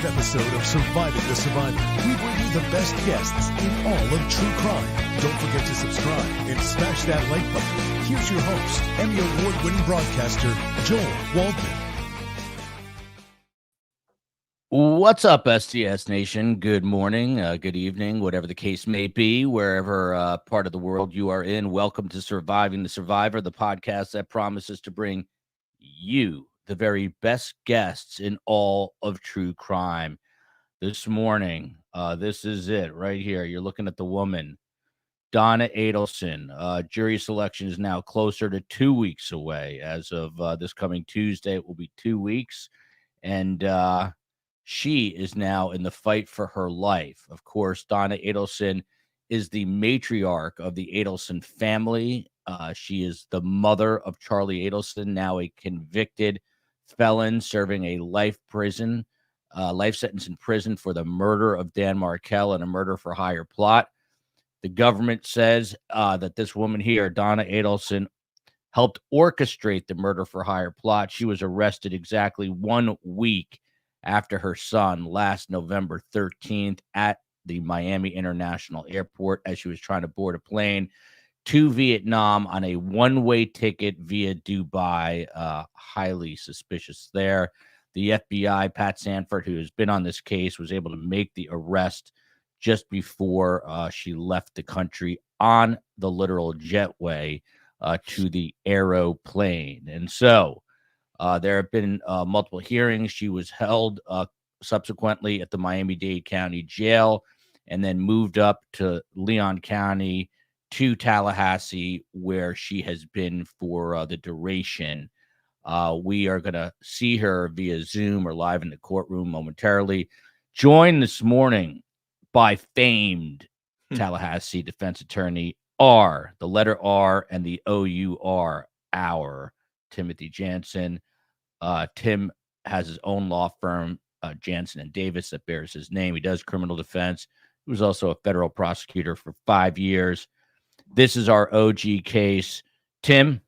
episode of Surviving the Survivor, we bring you the best guests in all of true crime. Don't forget to subscribe and smash that like button. Here's your host, Emmy Award-winning broadcaster, Joel Waldman. What's up, STS Nation? Good morning, good evening, whatever the case may be, wherever part of the world you are in. Welcome to Surviving the Survivor, the podcast that promises to bring you the very best guests in all of true crime. This morning, this is it right here. You're looking at the woman, Donna Adelson. Jury selection is now closer to 2 weeks away. As of this coming Tuesday, it will be 2 weeks. And she is now in the fight for her life. Of course, Donna Adelson is the matriarch of the Adelson family. She is the mother of Charlie Adelson, now a convicted felon serving a life sentence in prison for the murder of Dan Markel and a murder for hire plot. The government says that this woman here, Donna Adelson, helped orchestrate the murder for hire plot. She was arrested exactly 1 week after her son last November 13th at the Miami International Airport as she was trying to board a plane to Vietnam on a one-way ticket via Dubai. Highly suspicious there. The FBI, Pat Sanford, who has been on this case, was able to make the arrest just before she left the country on the literal jetway to the aeroplane. And so there have been multiple hearings. She was held subsequently at the Miami-Dade County Jail and then moved up to Leon County to Tallahassee, where she has been for the duration. We are going to see her via Zoom or live in the courtroom momentarily. Joined this morning by famed Tallahassee defense attorney R, the letter R and the O-U-R, our Timothy Jansen. Tim has his own law firm, Jansen and Davis, that bears his name. He does criminal defense. He was also a federal prosecutor for 5 years. This is our OG case. Tim,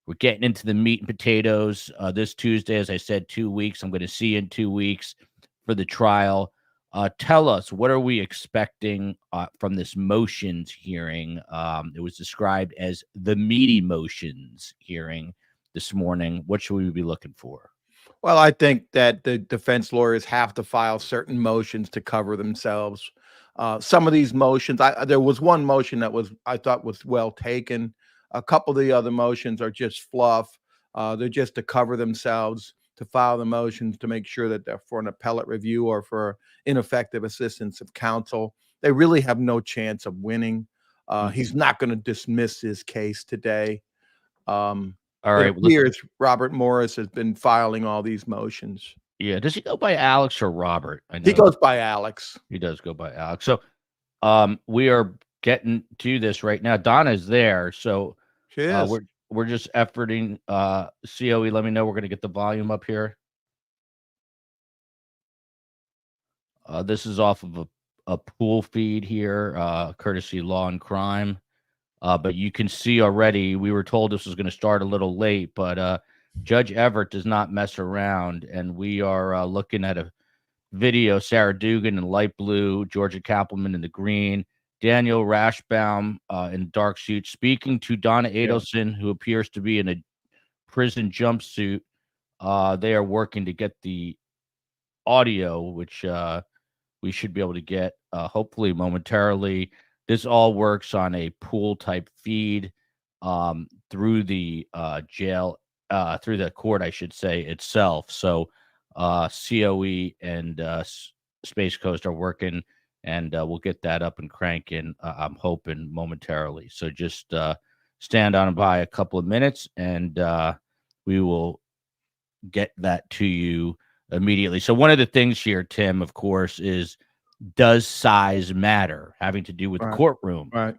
we're getting into the meat and potatoes this Tuesday. As I said, 2 weeks. I'm going to see you in 2 weeks for the trial. Tell us, what are we expecting from this motions hearing? It was described as the meaty motions hearing this morning. What should we be looking for? Well, I think that the defense lawyers have to file certain motions to cover themselves. Some of these motions, there was one motion that I thought was well taken. A couple of the other motions are just fluff. They're just to cover themselves, to file the motions to make sure that they're for an appellate review or for ineffective assistance of counsel. They really have no chance of winning. He's not going to dismiss his case today. All right. It appears Robert Morris has been filing all these motions. Yeah. Does he go by Alex or Robert? I know he goes by Alex. He does go by Alex. So we are getting to this right now. Donna's there. So she is. We're just efforting. COE, let me know. We're going to get the volume up here. This is off of a pool feed here, courtesy Law and Crime. But you can see already, we were told this was going to start a little late, but Judge Everett does not mess around. And we are looking at a video, Sarah Dugan in light blue, Georgia Kappelman in the green, Daniel Rashbaum in dark suit, speaking to Donna Adelson, who appears to be in a prison jumpsuit. They are working to get the audio, which we should be able to get hopefully momentarily. This all works on a pool type feed through the jail, through the court, I should say, itself. So COE and Space Coast are working, and we'll get that up and cranking, I'm hoping, momentarily. So just stand on by a couple of minutes, and we will get that to you immediately. So one of the things here, Tim, of course, is, does size matter, having to do with the courtroom? Right.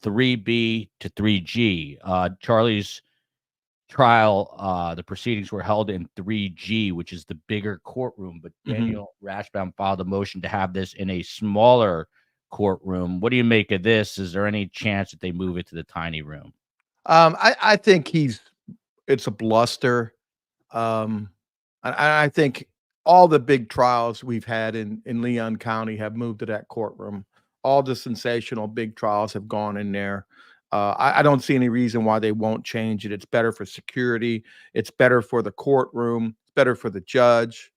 3B to 3G. Charlie's trial, the proceedings were held in 3G, which is the bigger courtroom, but Daniel Rashbaum filed a motion to have this in a smaller courtroom. What do you make of this? Is there any chance that they move it to the tiny room? I think it's a bluster. I think all the big trials we've had in Leon County have moved to that courtroom. All the sensational big trials have gone in there. I don't see any reason why they won't change it. It's better for security. It's better for the courtroom. It's better for the judge.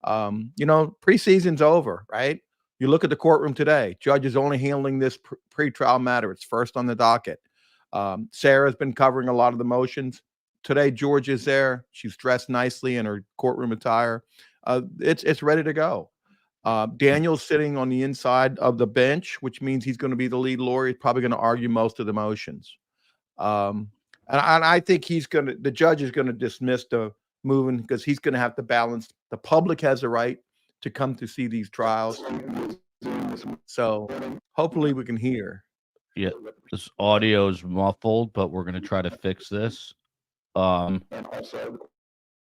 Preseason's over, right? You look at the courtroom today. Judge is only handling this pre-trial matter. It's first on the docket. Sarah's been covering a lot of the motions. Today, George is there. She's dressed nicely in her courtroom attire. It's ready to go. Daniel's sitting on the inside of the bench, which means he's going to be the lead lawyer. He's probably going to argue most of the motions. And I think the judge is going to dismiss the moving because he's going to have to balance. The public has a right to come to see these trials. So hopefully we can hear. Yeah, this audio is muffled, but we're going to try to fix this. And also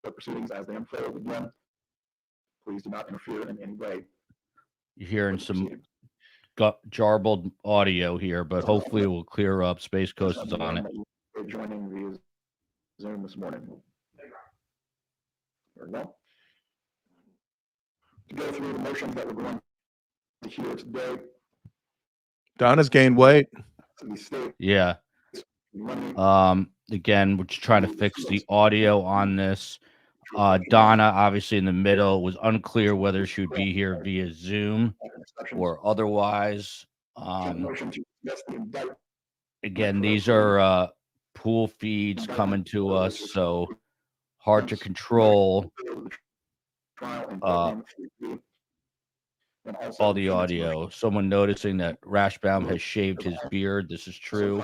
the proceedings as they unfold again. Please do not interfere in any way. You're hearing some garbled audio here, but hopefully it will clear up. Space Coast is on it. We're joining via Zoom this morning. Very well. To go through the motions that we're going to hear today. Donna's gained weight. Yeah. Again, we're just trying to fix the audio on this. Donna, obviously in the middle, it was unclear whether she would be here via Zoom or otherwise. Again, these are pool feeds coming to us, so hard to control all the audio. Someone noticing that Rashbaum has shaved his beard. This is true.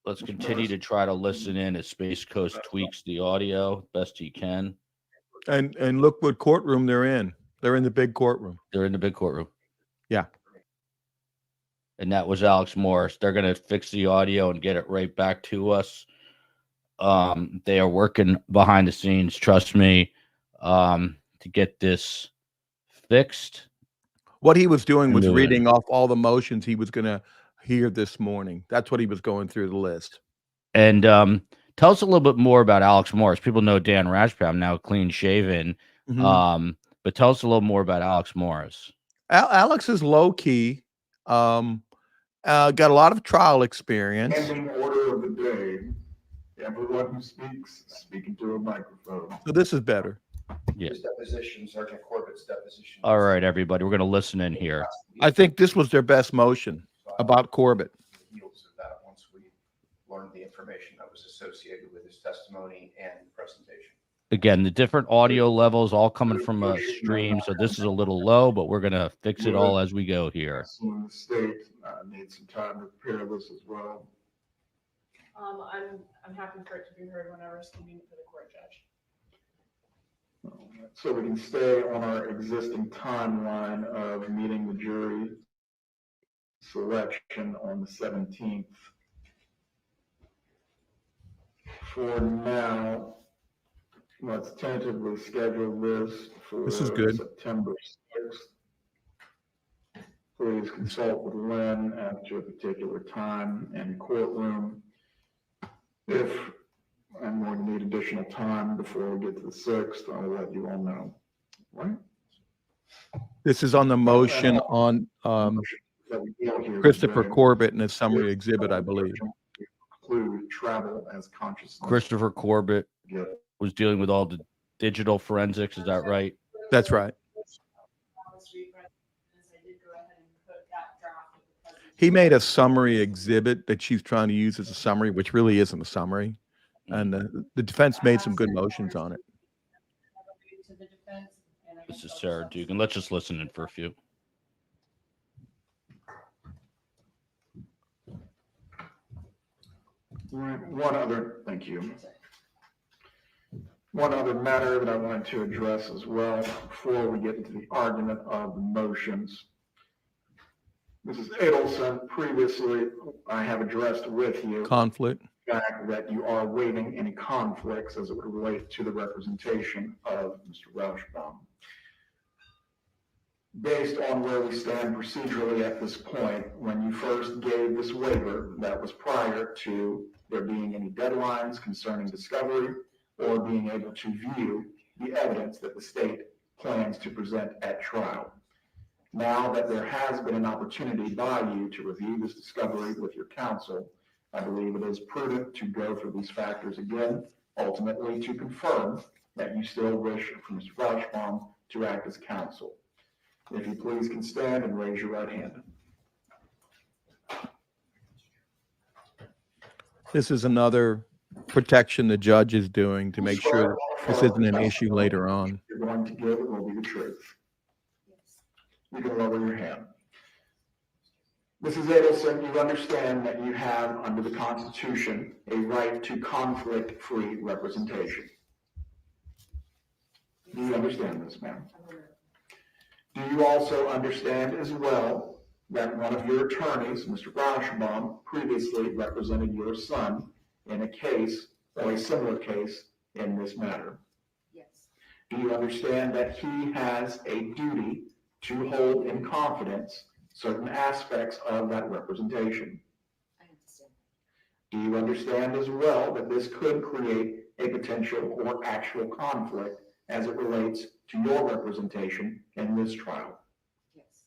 Let's continue to try to listen in as Space Coast tweaks the audio best he can. And look what courtroom they're in. They're in the big courtroom. They're in the big courtroom. Yeah. And that was Alex Morris. They're going to fix the audio and get it right back to us. They are working behind the scenes, trust me, to get this fixed. What he was doing was reading off all the motions he was going to hear this morning. That's what he was going through the list. And tell us a little bit more about Alex Morris. People know Dan Rashbaum, now clean shaven. Mm-hmm. But tell us a little more about Alex Morris. Alex is low key. Got a lot of trial experience. In order of the day, everyone who speaks, speaking to a microphone. So this is better. Yeah. Deposition, Sergeant Corbett's deposition. All right, everybody, we're going to listen in here. I think this was their best motion about Corbett. Heels of that once we learned the information that was associated with his testimony and presentation. Again, the different audio levels all coming from a stream, so this is a little low, but we're going to fix it all as we go here. The state needs some time to prepare this as well. I'm happy for it to be heard whenever it's convenient for the court judge. So we can stay on our existing timeline of meeting the jury selection on the 17th. For now, let's tentatively schedule this for This is good. September 6th. Please consult with Lynn as to a particular time and courtroom. If I'm going to need additional time before we get to the 6th, I'll let you all know. Right? This is on the motion on Christopher Corbett in a summary exhibit, I believe. Include travel as consciousness. Christopher Corbett was dealing with all the digital forensics. Is that right? That's right. He made a summary exhibit that she's trying to use as a summary, which really isn't a summary. And the defense made some good motions on it. This is Sarah Dugan. Let's just listen in for a few. Thank you. One other matter that I wanted to address as well before we get into the argument of the motions. Mrs. Adelson, previously I have addressed with you Conflict. the fact that you are waiving any conflicts as it would relate to the representation of Mr. Rashbaum. Based on where we stand procedurally at this point, when you first gave this waiver, that was prior to there being any deadlines concerning discovery or being able to view the evidence that the state plans to present at trial. Now that there has been an opportunity by you to review this discovery with your counsel, I believe it is prudent to go through these factors again, ultimately to confirm that you still wish for Mr. Rauschbaum to act as counsel. If you please can stand and raise your right hand. This is another protection the judge is doing to make sure this isn't an issue later on. You're going to give it will be the truth. You can lower your hand. Mrs. Adelson, you understand that you have, under the Constitution, a right to conflict-free representation. Do you understand this, ma'am? Do you also understand as well that one of your attorneys, Mr. Rauschbaum, previously represented your son in a case or a similar case in this matter? Yes. Do you understand that he has a duty to hold in confidence certain aspects of that representation? I understand. Do you understand as well that this could create a potential or actual conflict as it relates to your representation in this trial? Yes.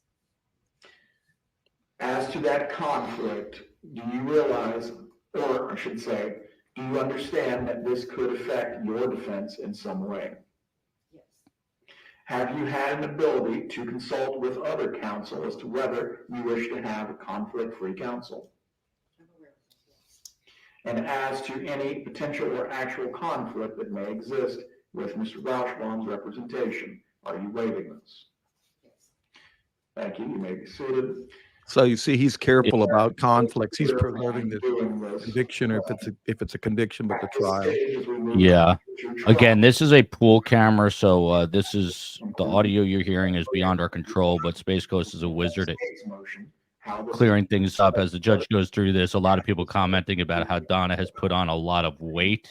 As to that conflict, do you realize, or I should say, do you understand that this could affect your defense in some way? Yes. Have you had an ability to consult with other counsel as to whether you wish to have a conflict-free counsel? I'm aware of it. Yes. And as to any potential or actual conflict that may exist with Mr. Rauschbaum's representation, are you waiving this? Yes. Thank you. You may be seated. So you see, he's careful about conflicts. He's preserving the conviction, or if it's a conviction, but the trial. Yeah. Again, this is a pool camera, so this is the audio you're hearing is beyond our control, but Space Coast is a wizard at clearing things up as the judge goes through this. A lot of people commenting about how Donna has put on a lot of weight.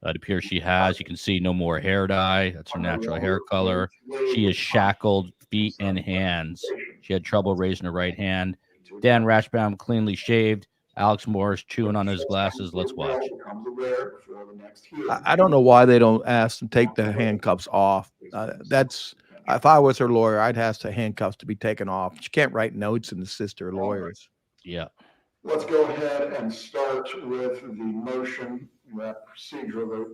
It appears she has. You can see no more hair dye. That's her natural hair color. She is shackled, feet and hands. She had trouble raising her right hand. Dan Rauschbaum cleanly shaved. Alex Morris chewing on his glasses. Let's watch. I don't know why they don't ask them to take the handcuffs off. That's if I was her lawyer, I'd ask the handcuffs to be taken off. She can't write notes and assist her lawyers. Yeah. Let's go ahead and start with the motion that procedurally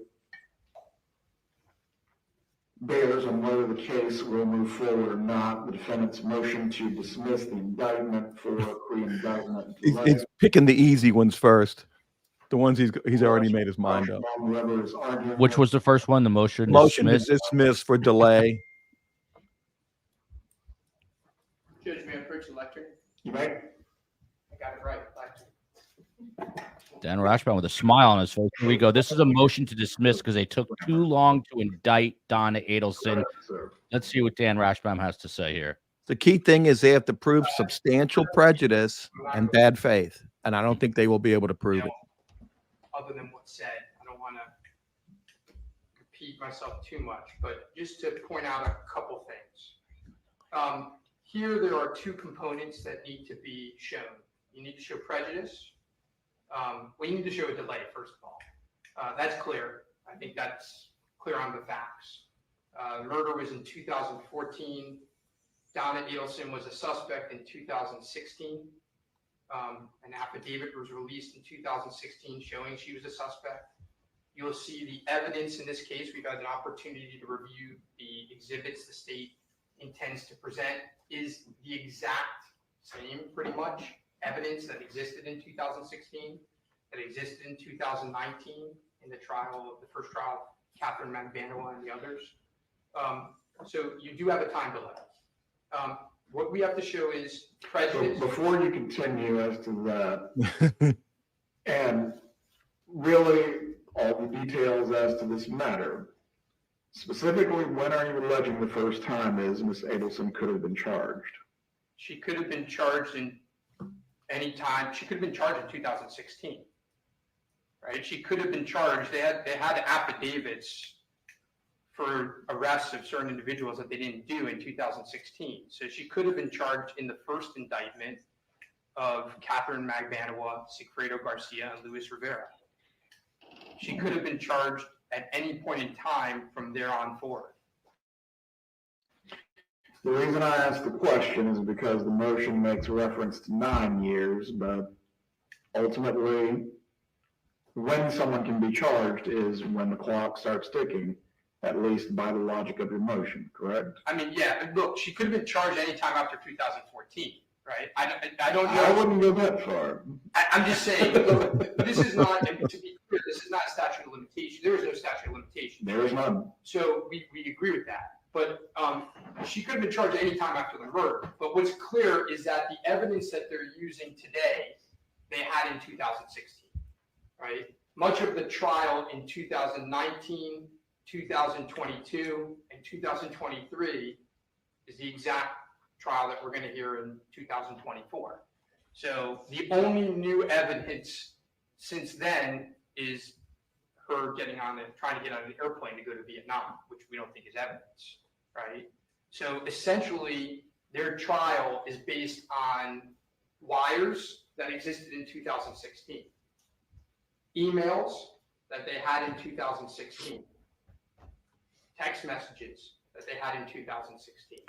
bears on whether the case will move forward or not. The defendant's motion to dismiss the indictment for pre-indictment. He's picking the easy ones first. The ones he's already made his mind up. Which was the first one? The motion to dismiss for delay. Judge, may I approach the lectern? You may. I got it right. Dan Rauschbaum with a smile on his face. Here we go. This is a motion to dismiss because they took too long to indict Donna Adelson. Let's see what Dan Rauschbaum has to say here. The key thing is they have to prove substantial prejudice and bad faith, and I don't think they will be able to prove it. Other than what's said, I don't want to repeat myself too much, but just to point out a couple things. Here, there are two components that need to be shown. You need to show prejudice. We need to show a delay, first of all. That's clear. I think that's clear on the facts. Murder was in 2014. Donna Adelson was a suspect in 2016. An affidavit was released in 2016 showing she was a suspect. You'll see the evidence in this case. We've had an opportunity to review the exhibits the state intends to present is the exact same, pretty much, evidence that existed in 2016, that existed in 2019 in the trial of the first trial, Catherine Magbanua and the others. So you do have a time delay. What we have to show is prejudice. So before you continue as to that, and really all the details as to this matter, specifically, when are you alleging the first time is Ms. Adelson could have been charged? She could have been charged in any time. She could have been charged in 2016, right? She could have been charged. They had affidavits for arrests of certain individuals that they didn't do in 2016. So she could have been charged in the first indictment of Catherine Magbanua, Sigfredo Garcia, and Luis Rivera. She could have been charged at any point in time from there on forward. The reason I asked the question is because the motion makes reference to 9 years, but ultimately, when someone can be charged is when the clock starts ticking, at least by the logic of your motion, correct? I mean, yeah, look, she could have been charged anytime after 2014, right? I don't know. I wouldn't go that far. I'm just saying, look, this is not, and to be clear, this is not a statute of limitation. There is no statute of limitation. There is none. So we agree with that. But she could have been charged any time after the murder. But what's clear is that the evidence that they're using today, they had in 2016, right? Much of the trial in 2019, 2022, and 2023 is the exact trial that we're going to hear in 2024. So the only new evidence since then is her trying to get on an airplane to go to Vietnam, which we don't think is evidence, right? So essentially, their trial is based on wires that existed in 2016, emails that they had in 2016, text messages that they had in 2016,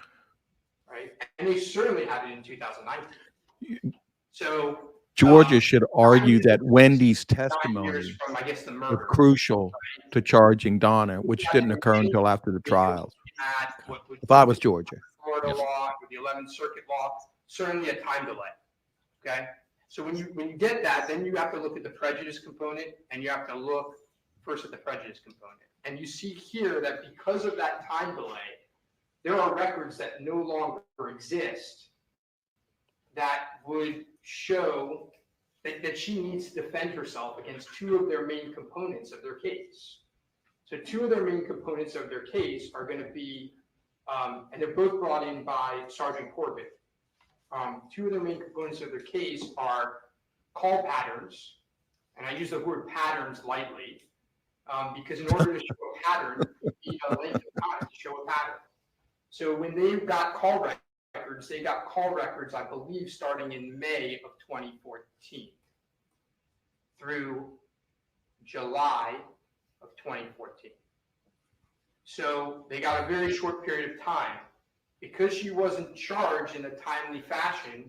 right? And they certainly had it in 2019. So Georgia should argue that Wendy's 9 testimony years from, I guess, the was murder. crucial to charging Donna, which didn't occur until after the trials. If I was Georgia. Florida law, with the 11th Circuit law, certainly a time delay. Okay, so when you get that, then you have to look at the prejudice component, and you have to look first at the prejudice component. And you see here that because of that time delay, there are records that no longer exist that would show that she needs to defend herself against two of their main components of their case. So two of their main components of their case are going to be, and they're both brought in by Sergeant Corbett. Two of their main components of their case are call patterns, and I use the word patterns lightly, because in order to show a pattern, you need a length of time to show a pattern. So when they got call records, they got call records, I believe, starting in May of 2014 through July of 2014. So they got a very short period of time. Because she wasn't charged in a timely fashion,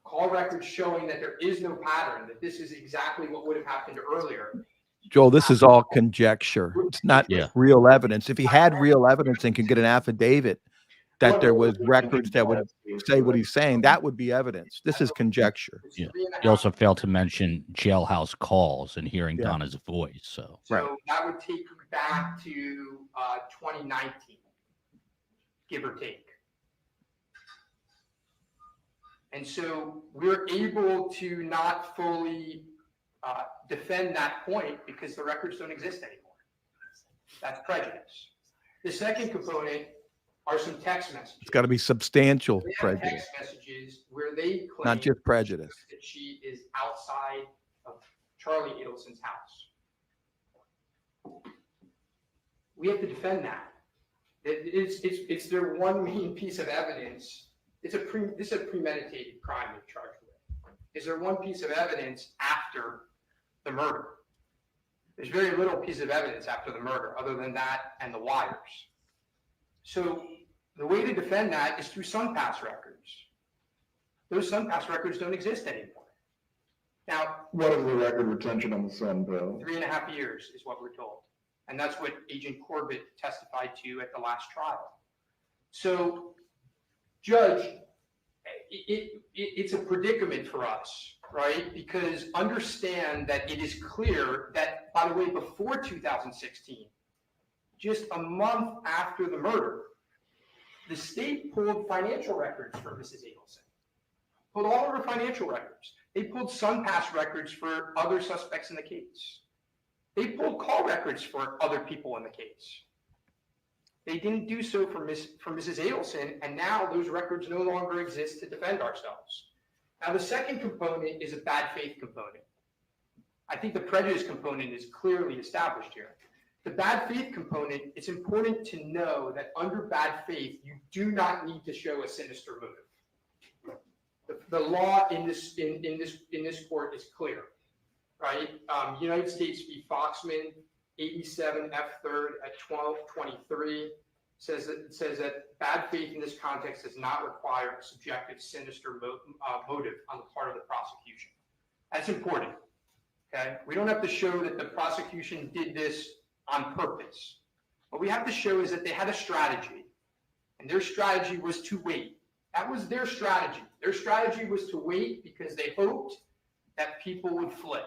call records showing that there is no pattern, that this is exactly what would have happened earlier. Joel, this is all conjecture. It's not real evidence. If he had real evidence and could get an affidavit that there was records that would say what he's saying, that would be evidence. This is conjecture. Yeah. You also failed to mention jailhouse calls and hearing Donna's voice. So that would take you back to 2019, give or take. And so we're able to not fully defend that point because the records don't exist anymore. That's prejudice. The second component are some text messages. It's got to be substantial We have prejudice, text messages where they claim not just prejudice. that she is outside of Charlie Adelson's house. We have to defend that. It's their one main piece of evidence. This is a premeditated crime they're charged with. Is there one piece of evidence after the murder? There's very little piece of evidence after the murder other than that and the wires. So the way to defend that is through SunPass records. Those SunPass records don't exist anymore. Now, What is the record retention on the Sun bill? 3.5 years is what we're told. And that's what Agent Corbett testified to at the last trial. So, Judge, it's a predicament for us, right? Because understand that it is clear that, by the way, before 2016, just a month after the murder, the state pulled financial records for Mrs. Adelson. Pulled all of her financial records. They pulled SunPass records for other suspects in the case. They pulled call records for other people in the case. They didn't do so for Mrs. Adelson, and now those records no longer exist to defend ourselves. Now, the second component is a bad faith component. I think the prejudice component is clearly established here. The bad faith component, it's important to know that under bad faith, you do not need to show a sinister motive. The law in this court is clear, right? United States v. Foxman, 87 F3rd at 1223 says that bad faith in this context does not require a subjective, sinister motive on the part of the prosecution. That's important. Okay, we don't have to show that the prosecution did this on purpose. What we have to show is that they had a strategy, and their strategy was to wait. That was their strategy. Their strategy was to wait because they hoped that people would flip.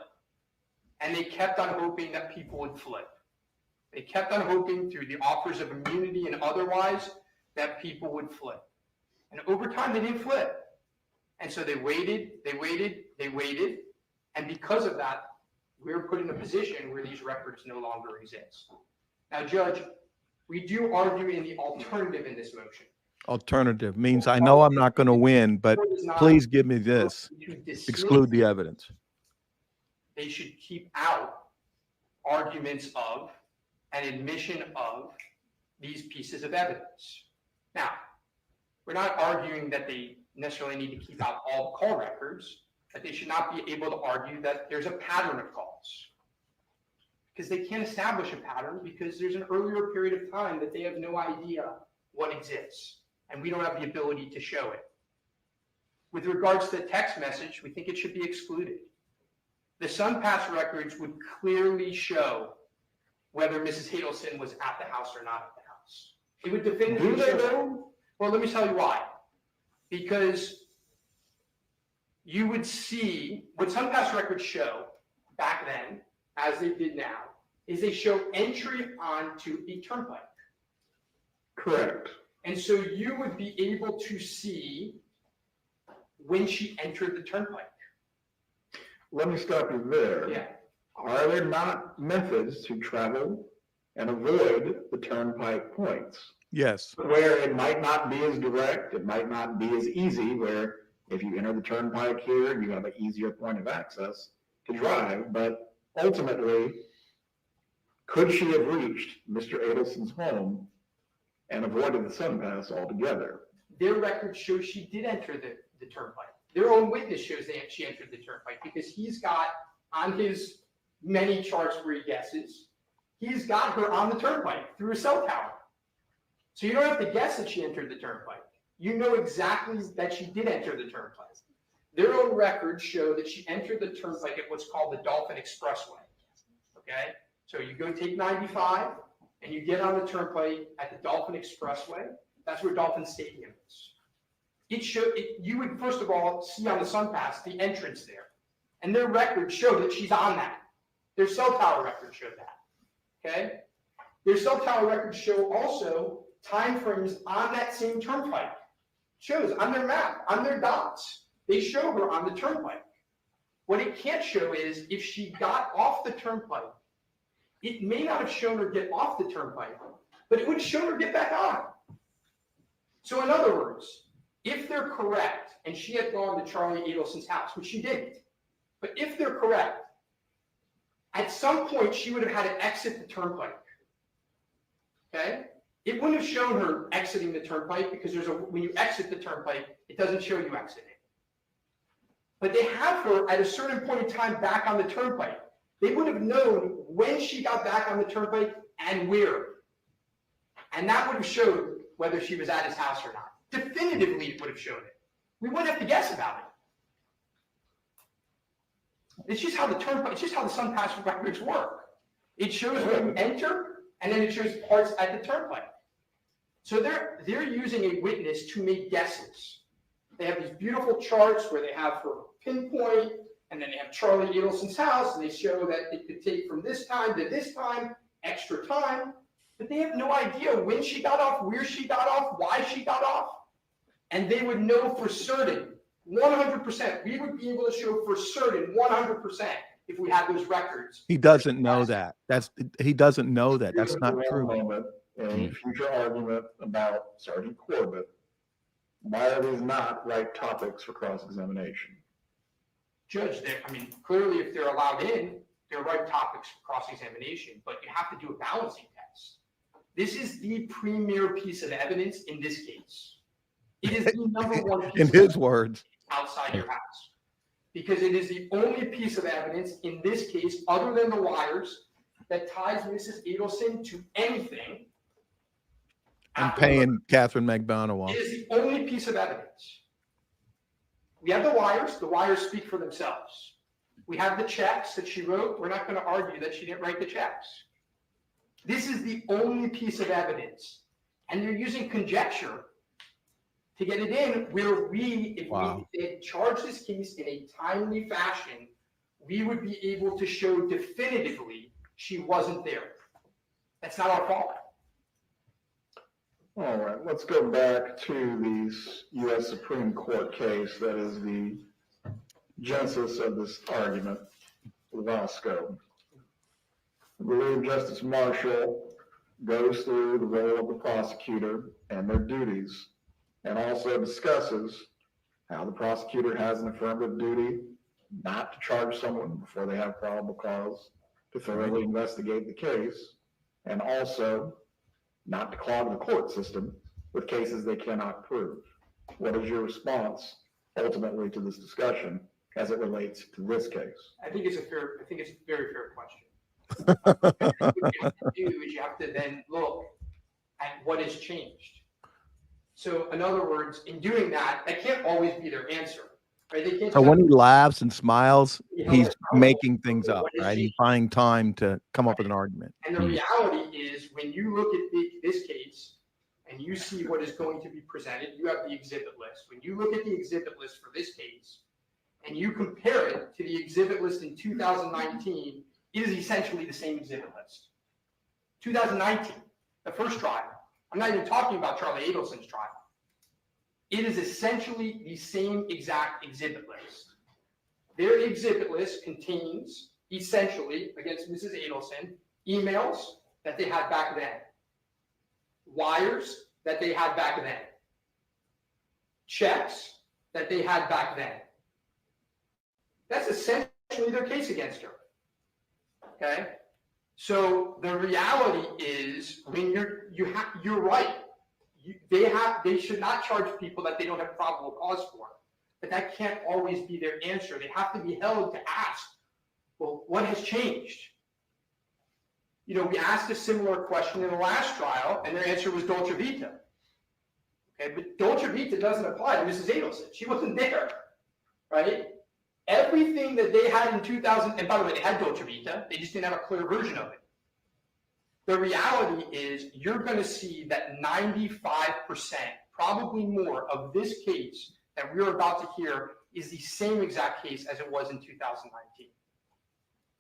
And they kept on hoping that people would flip. They kept on hoping through the offers of immunity and otherwise that people would flip. And over time, they didn't flip. And so they waited. And because of that, we're put in a position where these records no longer exist. Now, Judge, we do argue in the alternative in this motion. Alternative means I know I'm not going to win, but please give me this. Exclude the evidence. They should keep out arguments of and admission of these pieces of evidence. Now, we're not arguing that they necessarily need to keep out all the call records, but they should not be able to argue that there's a pattern of calls. Because they can't establish a pattern because there's an earlier period of time that they have no idea what exists, and we don't have the ability to show it. With regards to the text message, we think it should be excluded. The SunPass records would clearly show whether Mrs. Adelson was at the house or not at the house. It would definitively show. Well, let me tell you why. Because you would see what SunPass records show back then, as they did now, is they show entry onto a turnpike. Correct. And so you would be able to see when she entered the turnpike. Let me stop you there. Yeah. Are there not methods to travel and avoid the turnpike points? Yes. Where it might not be as direct, it might not be as easy, where if you enter the turnpike here, you have an easier point of access to drive, but ultimately, could she have reached Mr. Adelson's home and avoided the SunPass altogether? Their record shows she did enter the turnpike. Their own witness shows that she entered the turnpike because he's got on his many charts where he guesses, he's got her on the turnpike through a cell tower. So you don't have to guess that she entered the turnpike. You know exactly that she did enter the turnpike. Their own records show that she entered the turnpike at what's called the Dolphin Expressway. Okay? So you go take 95 and you get on the turnpike at the Dolphin Expressway. That's where Dolphin Stadium is. You would, first of all, see on the SunPass the entrance there. And their records show that she's on that. Their cell tower records show that. Okay? Their cell tower records show also time frames on that same turnpike. Shows on their map, on their dots. They show her on the turnpike. What it can't show is if she got off the turnpike, it may not have shown her get off the turnpike, but it would show her get back on. So in other words, if they're correct, and she had gone to Charlie Adelson's house, which she didn't, but if they're correct, at some point she would have had to exit the turnpike. Okay? It wouldn't have shown her exiting the turnpike because when you exit the turnpike, it doesn't show you exiting. But they have her at a certain point in time back on the turnpike. They would have known when she got back on the turnpike and where. And that would have showed whether she was at his house or not. Definitively, it would have shown it. We wouldn't have to guess about it. It's just how the turnpike, it's just how the SunPass records work. It shows when you enter, and then it shows parts at the turnpike. So they're using a witness to make guesses. They have these beautiful charts where they have her pinpoint, and then they have Charlie Adelson's house, and they show that it could take from this time to this time, extra time, but they have no idea when she got off, where she got off, why she got off, and they would know for certain, 100%. We would be able to show for certain, 100%, if we had those records. He doesn't know that. He doesn't know that. That's not true. Moment in future argument about Sergeant Corbett, why are these not right topics for cross-examination? Judge, clearly if they're allowed in, they're right topics for cross-examination, but you have to do a balancing test. This is the premier piece of evidence in this case. It is the number one piece in his words outside your house, because it is the only piece of evidence in this case, other than the wires, that ties Mrs. Adelson to anything. And paying Catherine McDonald. It is the only piece of evidence. We have the wires speak for themselves. We have the checks that she wrote. We're not going to argue that she didn't write the checks. This is the only piece of evidence. And they're using conjecture to get it in where if we charge this case in a timely fashion, we would be able to show definitively she wasn't there. That's not our fault. All right, let's go back to the U.S. Supreme Court case that is the genesis of this argument, Vasco. I believe Justice Marshall goes through the role of the prosecutor and their duties, and also discusses how the prosecutor has an affirmative duty not to charge someone before they have probable cause, to thoroughly investigate the case, and also not to clog the court system with cases they cannot prove. What is your response ultimately to this discussion as it relates to this case? I think it's a very fair question. What you have to do is you have to then look at what has changed. So in other words, in doing that, that can't always be their answer. Right? They can't So when he laughs and smiles, he's making things up, right? He's finding time to come up with an argument. And the reality is, when you look at this case and you see what is going to be presented, you have the exhibit list. When you look at the exhibit list for this case and you compare it to the exhibit list in 2019, it is essentially the same exhibit list. 2019, the first trial. I'm not even talking about Charlie Adelson's trial. It is essentially the same exact exhibit list. Their exhibit list contains, essentially, against Mrs. Adelson, emails that they had back then, wires that they had back then, checks that they had back then. That's essentially their case against her. Okay? So the reality is, when you're right. They should not charge people that they don't have probable cause for. But that can't always be their answer. They have to be held to ask, well, what has changed? You know, we asked a similar question in the last trial, and their answer was dolce vita. Okay, but dolce vita doesn't apply to Mrs. Adelson. She wasn't there, right? Everything that they had in 2000, and by the way, they had dolce vita, they just didn't have a clear version of it. The reality is, you're going to see that 95%, probably more, of this case that we're about to hear is the same exact case as it was in 2019.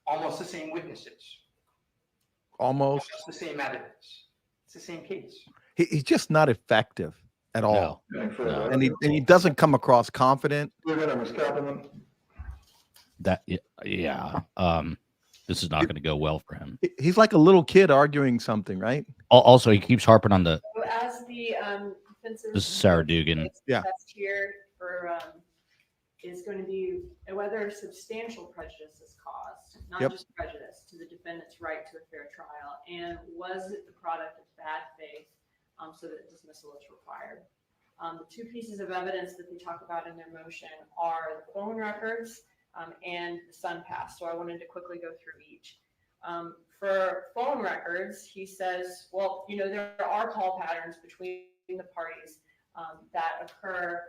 Almost the same witnesses. Almost the same evidence. It's the same case. He's just not effective at all. No. And he doesn't come across confident. That yeah. This is not going to go well for him. He's like a little kid arguing something, right? Also, he keeps harping on the. So as the defensive. This is Sarah Dugan. Yeah. Test here for is going to be whether substantial prejudice is caused, not just prejudice, to the defendant's right to a fair trial, and was it the product of bad faith, so that dismissal is required. The two pieces of evidence that they talk about in their motion are the phone records and the sun pass. So I wanted to quickly go through each. For phone records, he says, well, you know, there are call patterns between the parties that occur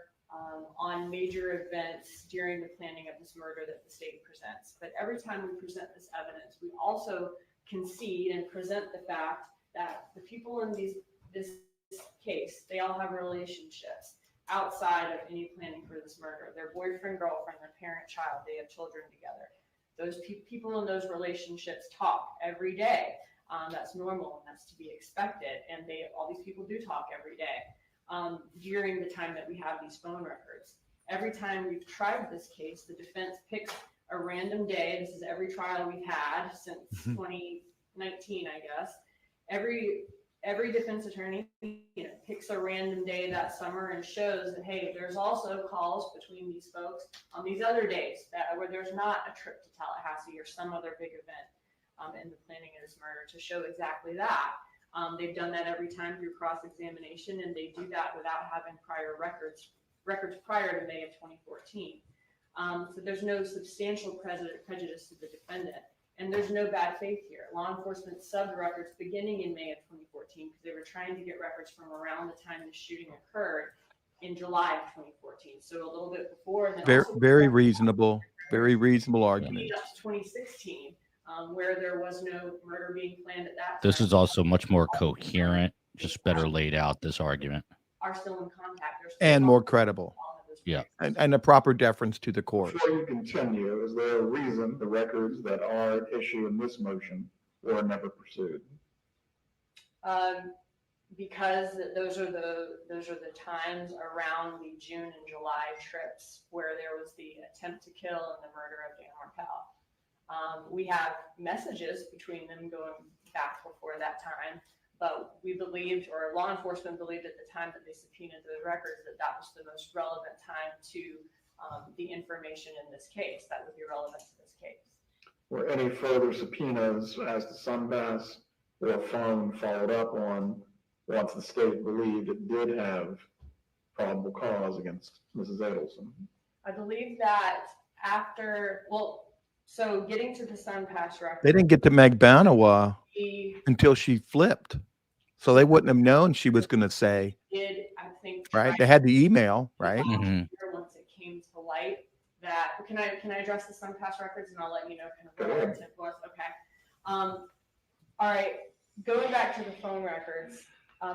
on major events during the planning of this murder that the state presents. But every time we present this evidence, we also concede and present the fact that the people in this case, they all have relationships outside of any planning for this murder. Their boyfriend, girlfriend, their parent, child, they have children together. Those people in those relationships talk every day. That's normal and that's to be expected. And all these people do talk every day during the time that we have these phone records. Every time we've tried this case, the defense picks a random day. This is every trial we've had since 2019, I guess. Every defense attorney, picks a random day that summer and shows that, hey, there's also calls between these folks on these other days where there's not a trip to Tallahassee or some other big event in the planning of this murder, to show exactly that. They've done that every time through cross-examination, and they do that without having prior records prior to May of 2014. So there's no substantial prejudice to the defendant. And there's no bad faith here. Law enforcement subbed records beginning in May of 2014 because they were trying to get records from around the time the shooting occurred in July of 2014. So a little bit before. And then Very, also very reasonable argument. leading up to 2016, where there was no murder being planned at that time. This is also much more coherent, just better laid out, this argument. Are still in contact. They're still And more talking credible. all of those Yeah. records. And a proper deference to the court. Before you continue, is there a reason the records that are at issue in this motion were never pursued? Because those are the times around the June and July trips where there was the attempt to kill and the murder of Dan Marpel. We have messages between them going back before that time, but we believed, or law enforcement believed at the time that they subpoenaed those records, that that was the most relevant time to the information in this case that would be relevant to this case. Were any further subpoenas as to SunPass or phone followed up on once the state believed it did have probable cause against Mrs. Adelson? I believe that after, so getting to the SunPass record. They didn't get to Magbanawah We until she flipped. So they wouldn't have known she was going to say, did, I think. right? They had the email, right? Mhm. Once it came to light that, can I address the SunPass records and I'll let you know kind of what our tip was? Okay. All right, going back to the phone records,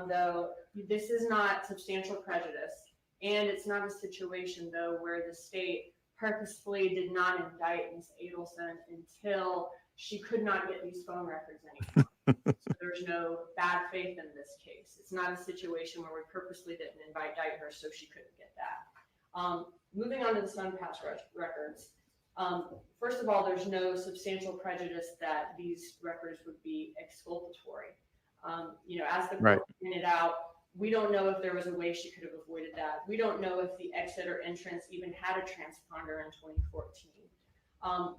though, this is not substantial prejudice, and it's not a situation though where the state purposefully did not indict Ms. Adelson until she could not get these phone records anymore. So there's no bad faith in this case. It's not a situation where we purposely didn't indict her so she couldn't get that. Moving on to the SunPass records. First of all, there's no substantial prejudice that these records would be exculpatory. As the court pointed out, we don't know if there was a way she could have avoided that. We don't know if the exit or entrance even had a transponder in 2014.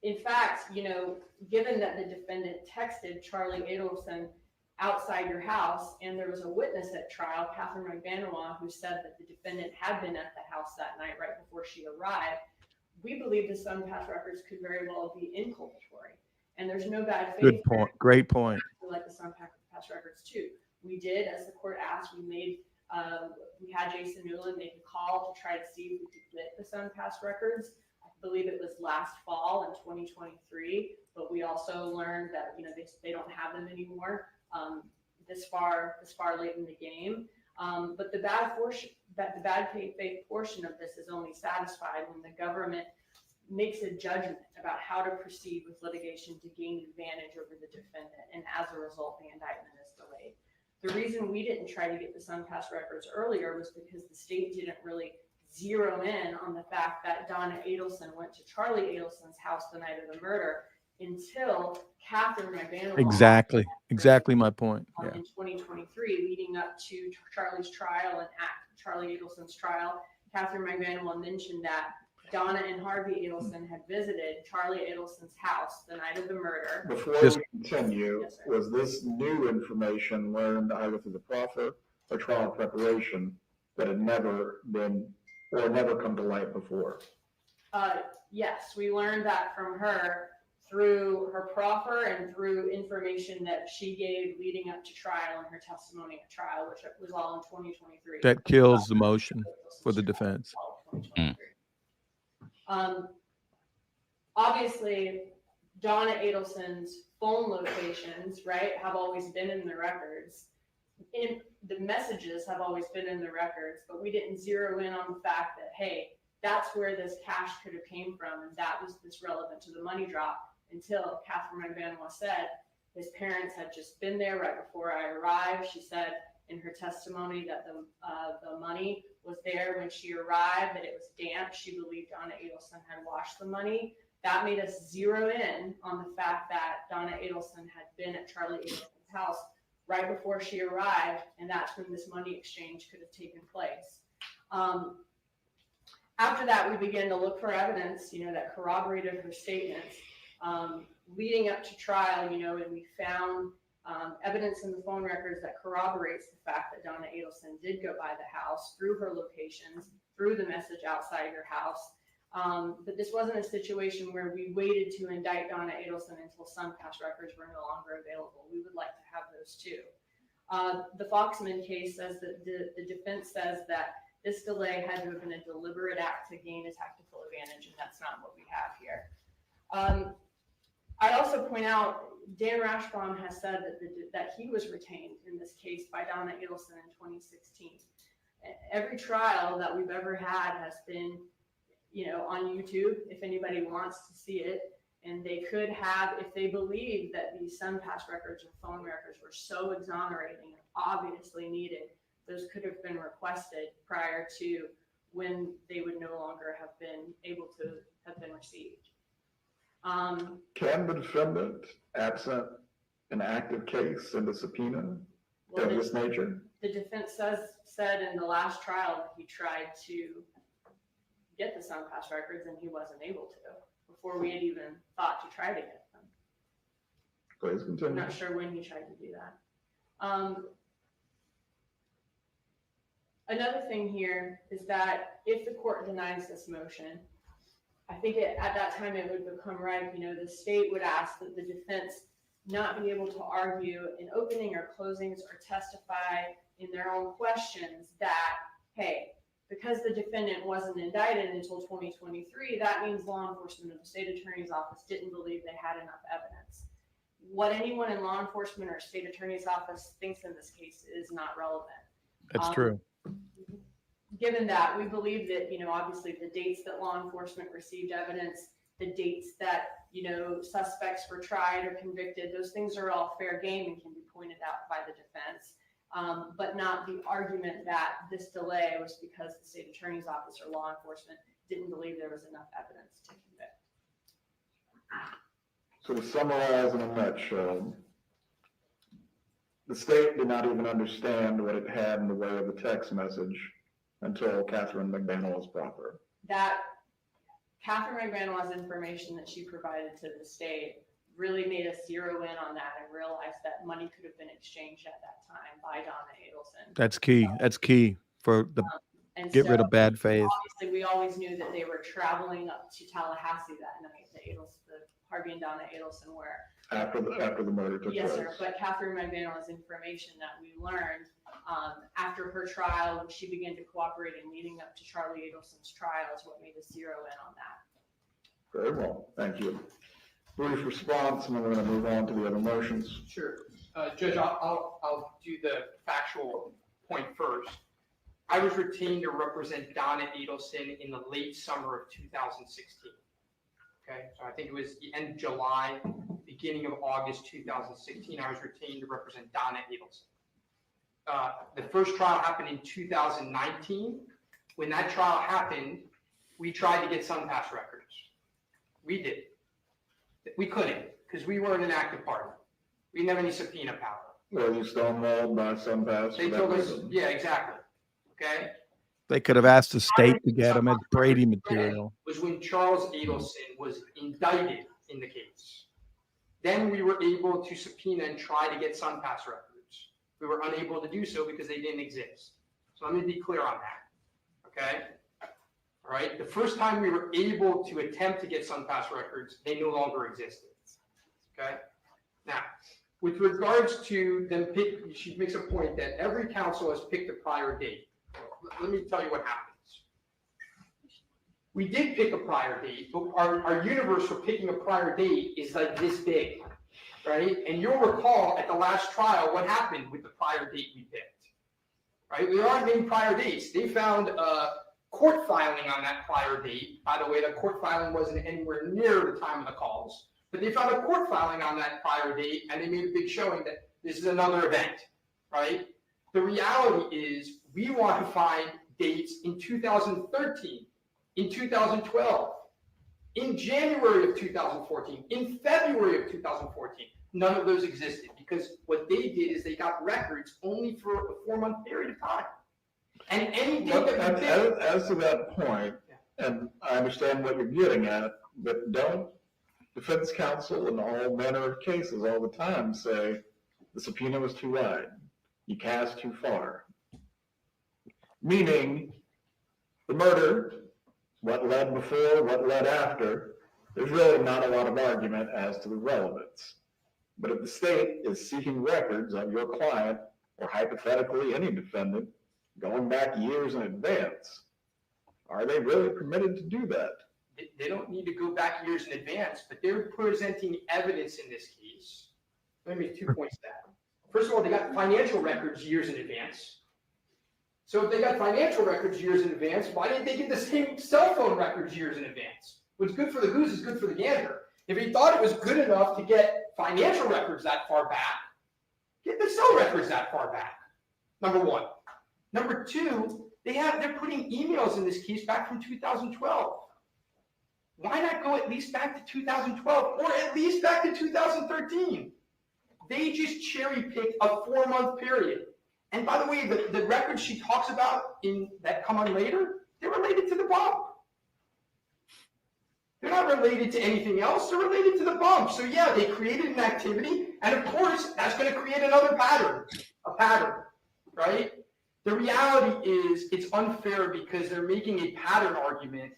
In fact, given that the defendant texted Charlie Adelson outside your house, and there was a witness at trial, Catherine Magbanawah, who said that the defendant had been at the house that night right before she arrived, we believe the SunPass records could very well be inculpatory. And there's no bad faith. Good point. Great point. Like the SunPass records too. We did, as the court asked, we had Jason Newland make a call to try to see if we could get the SunPass records. I believe it was last fall in 2023, but we also learned that they don't have them anymore this far late in the game. But the bad faith portion of this is only satisfied when the government makes a judgment about how to proceed with litigation to gain advantage over the defendant, and as a result, the indictment is delayed. The reason we didn't try to get the SunPass records earlier was because the state didn't really zero in on the fact that Donna Adelson went to Charlie Adelson's house the night of the murder until Catherine Magbanawah. Exactly my point. Yeah. In 2023, leading up to Charlie's trial and at Charlie Adelson's trial, Catherine Magbanawah mentioned that Donna and Harvey Adelson had visited Charlie Adelson's house the night of the murder. Before we continue, Yes, sir. was this new information learned either through the proffer or trial preparation that had never been or never come to light before? Yes, we learned that from her through her proffer and through information that she gave leading up to trial and her testimony at trial, which was all in 2023. That kills the motion for the defense. Obviously, Donna Adelson's phone locations, right, have always been in the records. The messages have always been in the records, but we didn't zero in on the fact that, hey, that's where this cash could have came from, and that was this relevant to the money drop, until Catherine Magbanawah said his parents had just been there right before I arrived. She said in her testimony that the money was there when she arrived, that it was damp. She believed Donna Adelson had washed the money. That made us zero in on the fact that Donna Adelson had been at Charlie Adelson's house right before she arrived, and that's when this money exchange could have taken place. After that, we began to look for evidence, that corroborated her statements. Leading up to trial, and we found evidence in the phone records that corroborates the fact that Donna Adelson did go by the house through her locations, through the message outside her house. But this wasn't a situation where we waited to indict Donna Adelson until some past records were no longer available. We would like to have those too. The Foxman case says that the defense says that this delay had to have been a deliberate act to gain a tactical advantage, and that's not what we have here. I also point out, Dan Rashbaum has said that he was retained in this case by Donna Adelson in 2016. Every trial that we've ever had has been, on YouTube, if anybody wants to see it. And they could have, if they believe that these SunPass records or phone records were so exonerating and obviously needed, those could have been requested prior to when they would no longer have been able to have been received. Can the defendant, absent an active case in the subpoena of this nature? The defense said in the last trial that he tried to get the SunPass records and he wasn't able to before we had even thought to try to get them. Please continue. I'm not sure when he tried to do that. Another thing here is that if the court denies this motion, I think at that time it would become ripe. The state would ask that the defense not be able to argue in opening or closings or testify in their own questions that, hey, because the defendant wasn't indicted until 2023, that means law enforcement or the state attorney's office didn't believe they had enough evidence. What anyone in law enforcement or state attorney's office thinks in this case is not relevant. That's true. Given that, we believe that, obviously the dates that law enforcement received evidence, the dates that, suspects were tried or convicted, those things are all fair game and can be pointed out by the defense. But not the argument that this delay was because the state attorney's office or law enforcement didn't believe there was enough evidence to convict. So to summarize in a nutshell, the state did not even understand what it had in the way of a text message until Catherine McBanwell's proffer. That Catherine McBanwell's information that she provided to the state really made us zero in on that and realize that money could have been exchanged at that time by Donna Adelson. That's key. That's key for the get rid of bad faith. Obviously, we always knew that they were traveling up to Tallahassee that night. The Harvey and Donna Adelson were. After the murder took place. Yes, sir. But Catherine McBanwell's information that we learned after her trial, when she began to cooperate and leading up to Charlie Adelson's trial, is what made us zero in on that. Very well, thank you. Brief response, and then we're going to move on to the other motions. Sure. Judge, I'll do the factual point first. I was retained to represent Donna Adelson in the late summer of 2016. Okay, so I think it was the end of July, beginning of August 2016, I was retained to represent Donna Adelson. The first trial happened in 2019. When that trial happened, we tried to get SunPass records. We did. We couldn't, because we weren't an active party. We didn't have any subpoena power. Were you stonewalled by SunPass? They told us, yeah, exactly. Okay. They could have asked the state to get them as Brady material. Was when Charles Adelson was indicted in the case. Then we were able to subpoena and try to get SunPass records. We were unable to do so because they didn't exist. So let me be clear on that. Okay. All right. The first time we were able to attempt to get SunPass records, they no longer existed. Okay. Now, with regards to them she makes a point that every counsel has picked a prior date. Let me tell you what happens. We did pick a prior date, but our universe for picking a prior date is like this big, right? And you'll recall at the last trial what happened with the prior date we picked, right? We aren't named prior dates. They found a court filing on that prior date. By the way, the court filing wasn't anywhere near the time of the calls, but they found a court filing on that prior date, and they made a big showing that this is another event, right? The reality is we want to find dates in 2013, in 2012, in January of 2014, in February of 2014. None of those existed because what they did is they got records only for a 4-month period of time. And any date that we pick, as to that point, and I understand what you're getting at, but don't defense counsel in all manner of cases all the time say the subpoena was too wide, you cast too far. Meaning the murder what led before, what led after, there's really not a lot of argument as to the relevance. But if the state is seeking records of your client, or hypothetically any defendant, going back years in advance, are they really permitted to do that? They don't need to go back years in advance, but they're presenting evidence in this case. Let me make 2 points to that. First of all, they got financial records years in advance. So if they got financial records years in advance, why didn't they get the same cell phone records years in advance? What's good for the goose is good for the gander. If he thought it was good enough to get financial records that far back, get the cell records that far back. Number one. Number two, they're putting emails in this case back from 2012. Why not go at least back to 2012 or at least back to 2013? They just cherry picked a 4-month period. And by the way, the records she talks about that come on later, they're related to the bump. They're not related to anything else. They're related to the bump. So yeah, they created an activity, and of course, that's going to create another pattern, right? The reality is it's unfair because they're making a pattern argument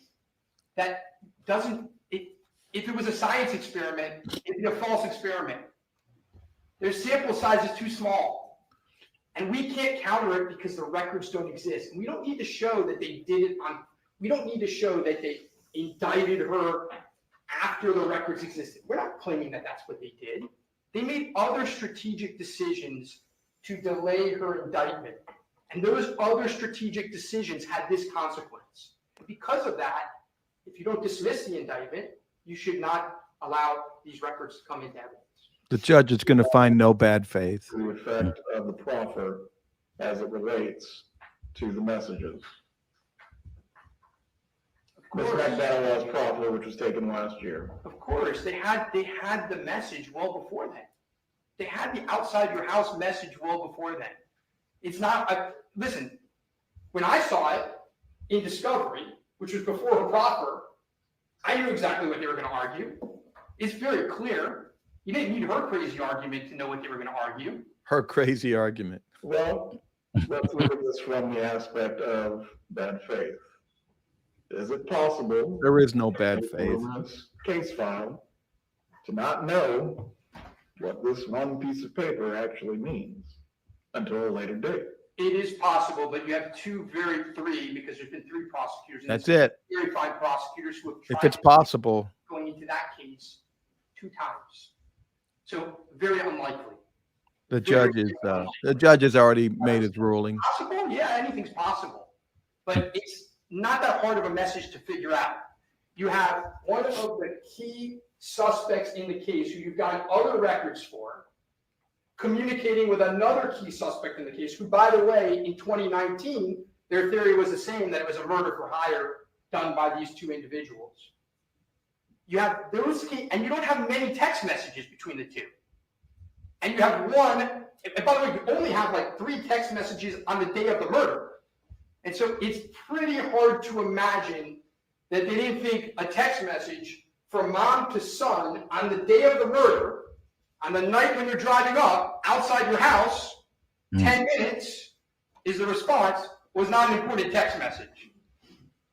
that doesn't, if it was a science experiment, it'd be a false experiment. Their sample size is too small. And we can't counter it because the records don't exist. And we don't need to show that they did it we don't need to show that they indicted her after the records existed. We're not claiming that that's what they did. They made other strategic decisions to delay her indictment. And those other strategic decisions had this consequence. Because of that, if you don't dismiss the indictment, you should not allow these records to come into evidence. The judge is going to find no bad faith. The effect of the proffer as it relates to the messages. Ms. McDowell's proffer, which was taken last year. Of course, they had the message well before then. They had the outside your house message well before then. It's not, listen, when I saw it in discovery, which was before her proffer, I knew exactly what they were going to argue. It's very clear. You didn't need her crazy argument to know what they were going to argue. Her crazy argument. Well, let's look at this from the aspect of bad faith. Is it possible? There is no bad faith. Case file to not know what this one piece of paper actually means until a later date. It is possible, but you have three, because there's been 3 prosecutors. That's it. Very fine prosecutors who have tried If it's possible. going into that case 2 times. So very unlikely. The judge has already made his ruling. Possible? Yeah, anything's possible. But it's not that hard of a message to figure out. You have one of the key suspects in the case who you've gotten other records for, communicating with another key suspect in the case, who, by the way, in 2019, their theory was the same, that it was a murder for hire done by these 2 individuals. You have those key, and you don't have many text messages between the 2. And you have one, and by the way, you only have like 3 text messages on the day of the murder. And so it's pretty hard to imagine that they didn't think a text message from mom to son on the day of the murder, on the night when you're driving up outside your house, 10 minutes is the response, was not an important text message.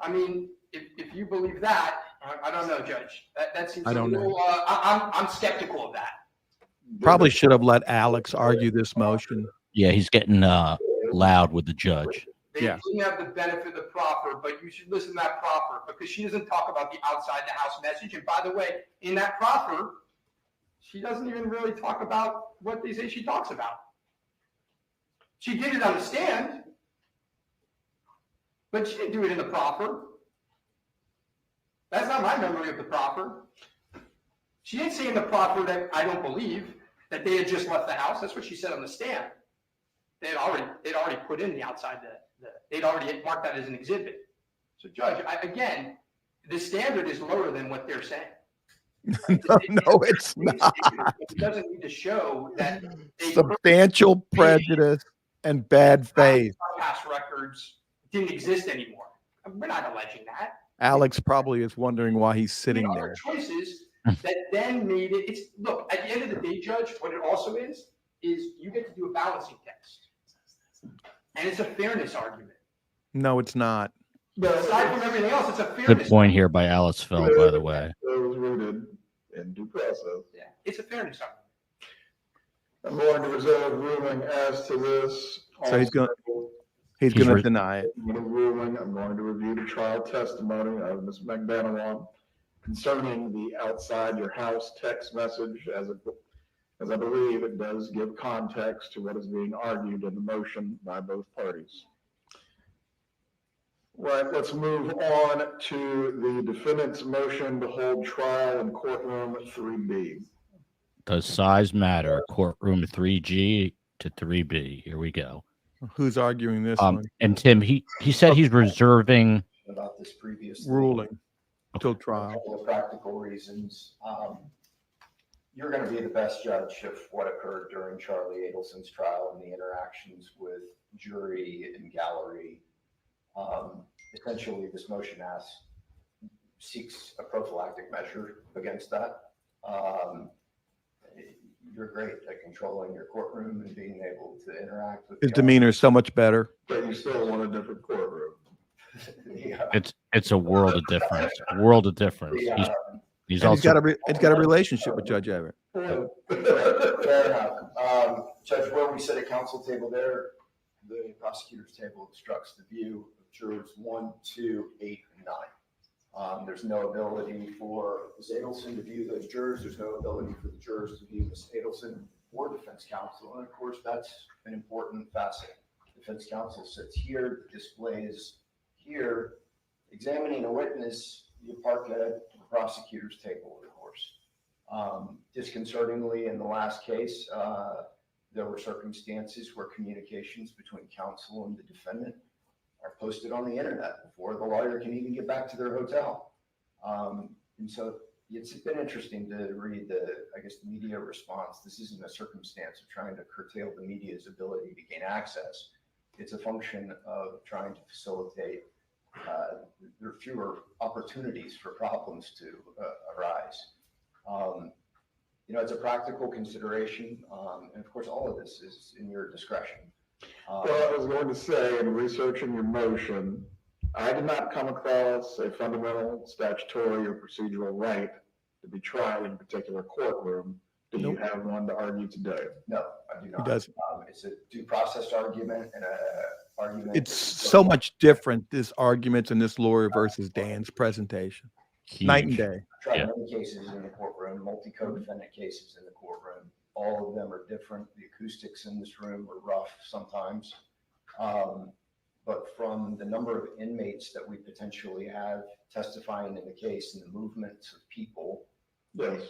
I mean, if you believe that, I don't know, Judge. That seems I'm skeptical of that. Probably should have let Alex argue this motion. Yeah, he's getting loud with the judge. They didn't have the benefit of the proffer, but you should listen to that proffer because she doesn't talk about the outside the house message. And by the way, in that proffer, she doesn't even really talk about what they say she talks about. She did it on the stand, but she didn't do it in the proffer. That's not my memory of the proffer. She didn't say in the proffer that I don't believe that they had just left the house. That's what she said on the stand. They'd already put in the outside they'd already marked that as an exhibit. So, Judge, again, the standard is lower than what they're saying. No, it's not. It doesn't need to show that Substantial prejudice and bad faith. Past records didn't exist anymore. We're not alleging that. Alex probably is wondering why he's sitting there. Choices that then made it. Look, at the end of the day, Judge, what it also is you get to do a balancing test. And it's a fairness argument. No, it's not. Aside from everything else, it's a fairness. Good point here by Alice Fell, by the way. It was rooted in due process. Yeah, it's a fairness argument. I'm going to reserve ruling as to this. So he's going He's to deny it. Ruling, I'm going to review the trial testimony of Ms. McBanawan concerning the outside your house text message, as I believe it does give context to what is being argued in the motion by both parties. Right, let's move on to the defendant's motion to hold trial in courtroom 3B. Does size matter? Courtroom 3G to 3B. Here we go. Who's arguing this one? And Tim, he said he's reserving About this previous Ruling till a trial. couple of practical reasons. You're going to be the best judge of what occurred during Charlie Adelson's trial and the interactions with jury and gallery. Essentially, this motion seeks a prophylactic measure against that. You're great at controlling your courtroom and being able to interact with His demeanor is so much better. But you still want a different courtroom. Yeah. it's a world of difference. World of difference. Yeah. He's And also he's got a relationship with Judge Everett. Fair enough. Judge, where we sit at council table there, the prosecutor's table obstructs the view of jurors 1, 2, 8, and 9. There's no ability for Ms. Adelson to view those jurors. There's no ability for the jurors to view Ms. Adelson or defense counsel. And of course, that's an important facet. Defense counsel sits here, displays here. Examining a witness, you park at the prosecutor's table, of course. Disconcertingly, in the last case, there were circumstances where communications between counsel and the defendant are posted on the internet before the lawyer can even get back to their hotel. And so it's been interesting to read the media response. This isn't a circumstance of trying to curtail the media's ability to gain access. It's a function of trying to facilitate there are fewer opportunities for problems to arise. It's a practical consideration. And of course, all of this is in your discretion. Well, I was going to say, in researching your motion, I did not come across a fundamental statutory or procedural right to be tried in a particular courtroom. Do you have one to argue today? No, I do not. He doesn't. It's a due process argument and a argument. It's so much different, this argument and this lawyer versus Dan's presentation. Night and day. I've tried many cases in the courtroom, multi-co-defendant cases in the courtroom. All of them are different. The acoustics in this room are rough sometimes. But from the number of inmates that we potentially have testifying in the case and the movements of people, Yes.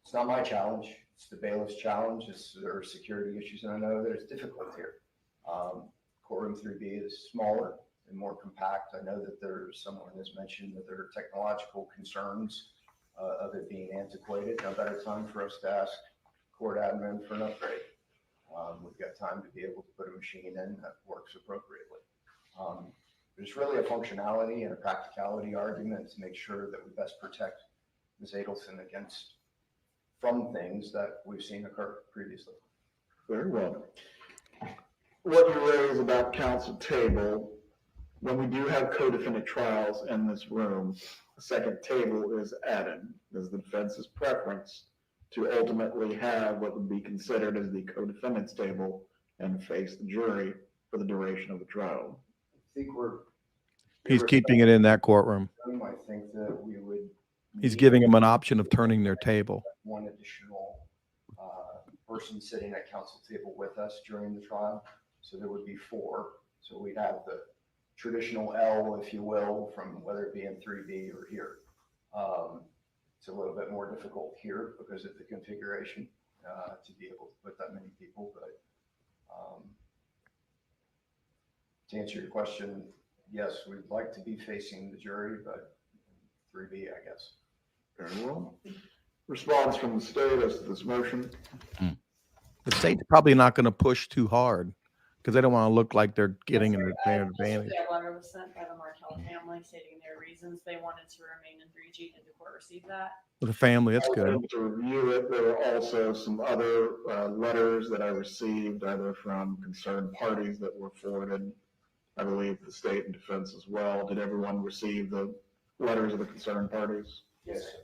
it's not my challenge. It's the bailiff's challenge. There are security issues, and I know that it's difficult here. Courtroom 3B is smaller and more compact. I know that someone has mentioned that there are technological concerns of it being antiquated. No better time for us to ask court admin for an upgrade. We've got time to be able to put a machine in that works appropriately. There's really a functionality and a practicality argument to make sure that we best protect Ms. Adelson from things that we've seen occur previously. Very well. What you raise about counsel table, when we do have co-defendant trials in this room, a second table is added. There's the defense's preference to ultimately have what would be considered as the co-defendant's table and face the jury for the duration of the trial. I think He's keeping it in that courtroom. I think that we would. He's giving them an option of turning their table. One additional person sitting at counsel table with us during the trial. So there would be 4. So we'd have the traditional L, if you will, from whether it be in 3B or here. It's a little bit more difficult here because of the configuration to be able to put that many people. But to answer your question, yes, we'd like to be facing the jury, but 3B, I guess. Very well. Response from the state as to this motion? The state's probably not going to push too hard because they don't want to look like they're getting an advantage. A letter was sent by the Martell family stating their reasons they wanted to remain in 3G. Did the court receive that? The family, that's I was good. able to review it. There were also some other letters that I received either from concerned parties that were forwarded I believe the state and defense as well. Did everyone receive the letters of the concerned parties? Yes, sir.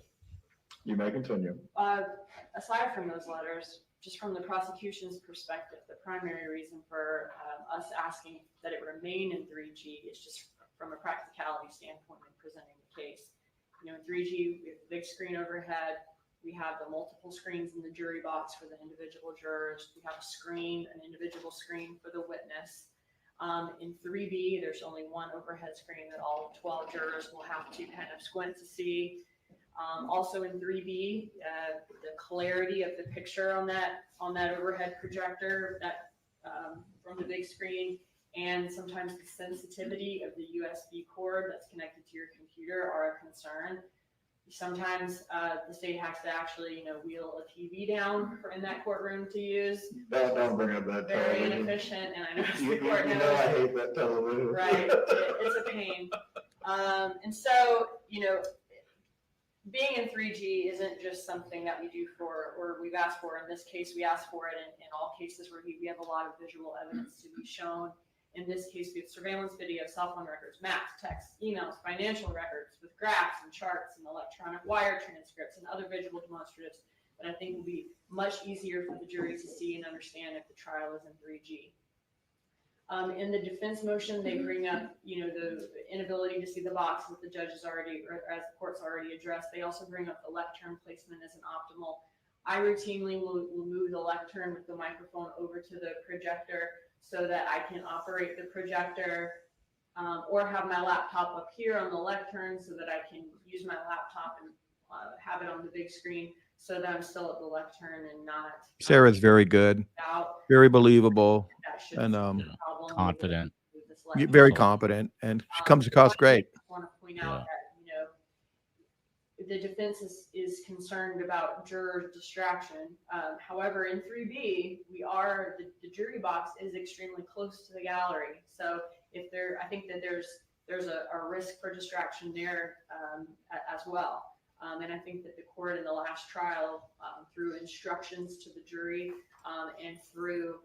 You may continue. Aside from those letters, just from the prosecution's perspective, the primary reason for us asking that it remain in 3G is just from a practicality standpoint in presenting the case. You know, in 3G, we have the big screen overhead. We have the multiple screens in the jury box for the individual jurors. We have an individual screen for the witness. In 3B, there's only one overhead screen that all 12 jurors will have to kind of squint to see. Also in 3B, the clarity of the picture on that overhead projector from the big screen, and sometimes the sensitivity of the USB cord that's connected to your computer are a concern. Sometimes the state has to actually, wheel a TV down in that courtroom to use. Don't bring up that Very television. inefficient, and I know You the court knows. know I hate that television. Right, it's a pain. And so, being in 3G isn't just something that we do or we've asked for. In this case, we asked for it in all cases where we have a lot of visual evidence to be shown. In this case, we have surveillance video, cell phone records, maps, texts, emails, financial records with graphs and charts and electronic wire transcripts and other visual demonstratives that I think will be much easier for the jury to see and understand if the trial is in 3G. In the defense motion, they bring up, the inability to see the box that the judge has already, or as the court's already addressed. They also bring up the lectern placement as an optimal. I routinely will move the lectern with the microphone over to the projector so that I can operate the projector, or have my laptop up here on the lectern so that I can use my laptop and have it on the big screen so that I'm still at the lectern and not. Sarah's very good, out. very believable, That should and solve the problem. confident. With this lectern. very competent, and she comes across great. I want to point out that, the defense is concerned about juror distraction. However, in 3B, the jury box is extremely close to the gallery. So I think that there's a risk for distraction there as well. And I think that the court in the last trial, through instructions to the jury and through,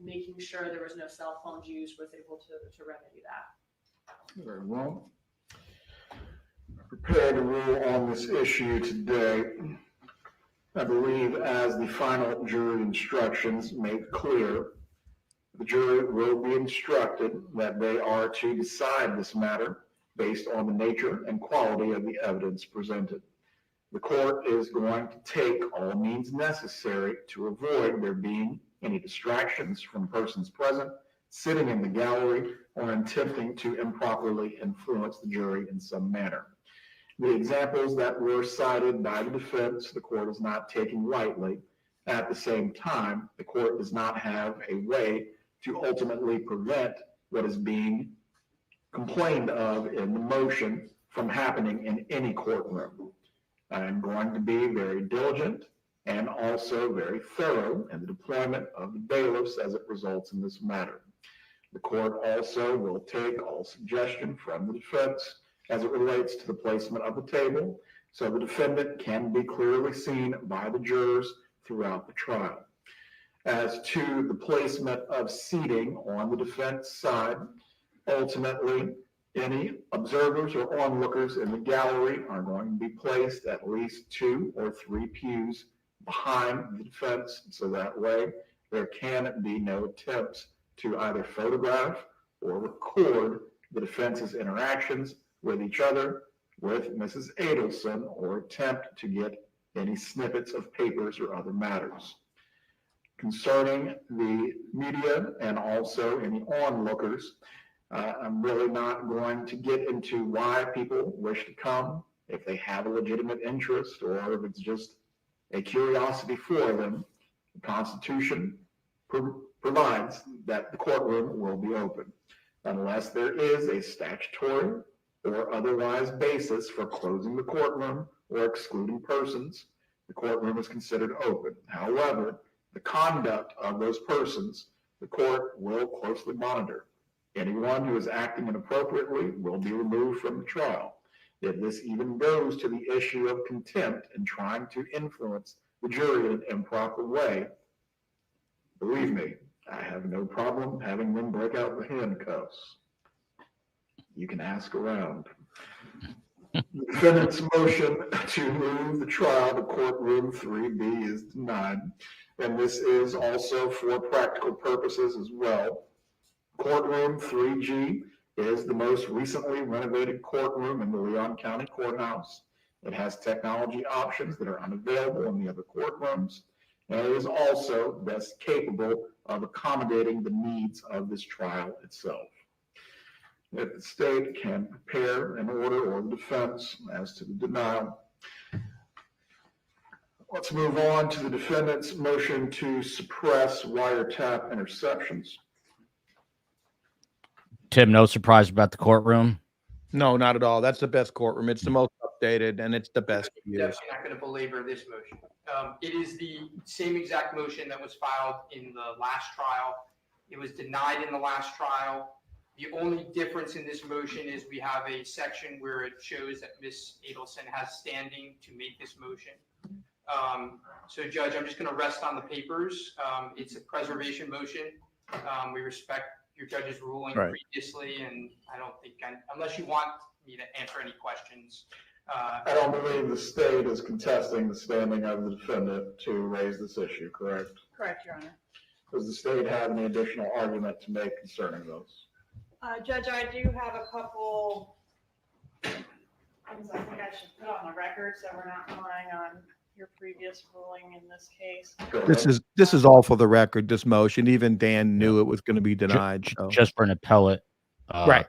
making sure there was no cell phones used, was able to remedy that. Very well. Prepared to rule on this issue today. I believe as the final jury instructions make clear, the jury will be instructed that they are to decide this matter based on the nature and quality of the evidence presented. The court is going to take all means necessary to avoid there being any distractions from persons present, sitting in the gallery, or attempting to improperly influence the jury in some manner. The examples that were cited by the defense, the court is not taking lightly. At the same time, the court does not have a way to ultimately prevent what is being complained of in the motion from happening in any courtroom. I'm going to be very diligent and also very thorough in the deployment of the bailiffs as it results in this matter. The court also will take all suggestion from the defense as it relates to the placement of the table, so the defendant can be clearly seen by the jurors throughout the trial. As to the placement of seating on the defense side, ultimately, any observers or onlookers in the gallery are going to be placed at least 2 or 3 pews behind the defense, so that way there can be no attempts to either photograph or record the defense's interactions with each other, with Mrs. Adelson, or attempt to get any snippets of papers or other matters. Concerning the media and also any onlookers, I'm really not going to get into why people wish to come, if they have a legitimate interest or if it's just a curiosity for them. The Constitution provides that the courtroom will be open unless there is a statutory or otherwise basis for closing the courtroom or excluding persons. The courtroom is considered open. However, the conduct of those persons, the court will closely monitor. Anyone who is acting inappropriately will be removed from the trial. If this even goes to the issue of contempt and trying to influence the jury in an improper way, believe me, I have no problem having them break out the handcuffs. You can ask around. The defendant's motion to move the trial to courtroom 3B is denied, and this is also for practical purposes as well. Courtroom 3G is the most recently renovated courtroom in the Leon County Courthouse. It has technology options that are unavailable in the other courtrooms, and it is also best capable of accommodating the needs of this trial itself. If the state can prepare an order or the defense as to the denial. Let's move on to the defendant's motion to suppress wiretap interceptions. Tim, no surprise about the courtroom. No, not at all. That's the best courtroom. It's the most updated and it's the best to use. Definitely not going to belabor this motion. It is the same exact motion that was filed in the last trial. It was denied in the last trial. The only difference in this motion is we have a section where it shows that Ms. Adelson has standing to make this motion. So Judge, I'm just going to rest on the papers. It's a preservation motion. We respect your judge's ruling previously, and I don't think, unless you want me to answer any questions. I don't believe the state is contesting the standing of the defendant to raise this issue, correct? Correct, Your Honor. Does the state have any additional argument to make concerning those? Judge, I do have a couple things I think I should put on the record so we're not relying on your previous ruling in this case. This is all for the record, this motion. Even Dan knew it was going to be denied. So. Just for an appellate. Right.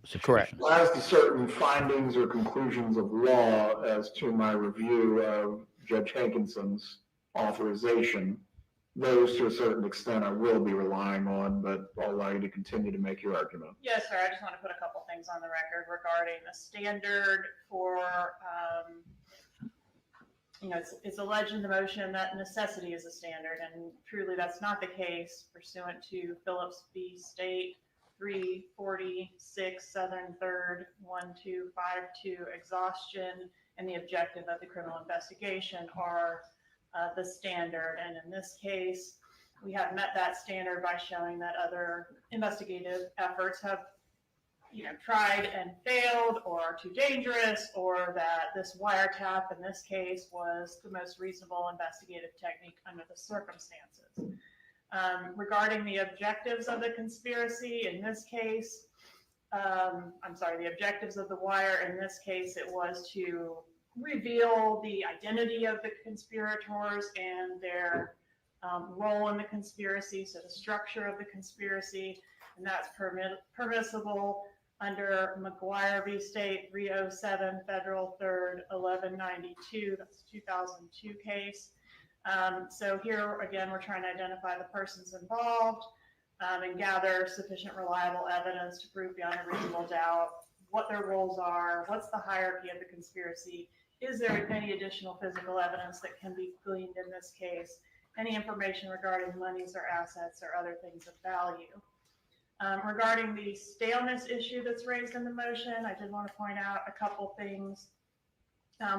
Situation. As to certain findings or conclusions of law as to my review of Judge Hankinson's authorization, those to a certain extent I will be relying on, but I'll allow you to continue to make your argument. Yes, sir. I just want to put a couple things on the record regarding the standard for, it's alleged in the motion that necessity is a standard, and truly that's not the case pursuant to Phillips v. State 346 Southern 3rd 1252. Exhaustion and the objective of the criminal investigation are the standard, and in this case we have met that standard by showing that other investigative efforts have tried and failed, or are too dangerous, or that this wiretap in this case was the most reasonable investigative technique under the circumstances. Regarding the objectives of the conspiracy in this case, the objectives of the wire in this case, it was to reveal the identity of the conspirators and their role in the conspiracy, so the structure of the conspiracy, and that's permissible under McGuire v. State 307 Federal 3rd 1192. That's a 2002 case. So here again, we're trying to identify the persons involved and gather sufficient reliable evidence to prove beyond a reasonable doubt what their roles are, what's the hierarchy of the conspiracy, is there any additional physical evidence that can be gleaned in this case, any information regarding monies or assets or other things of value. Regarding the staleness issue that's raised in the motion, I did want to point out a couple things.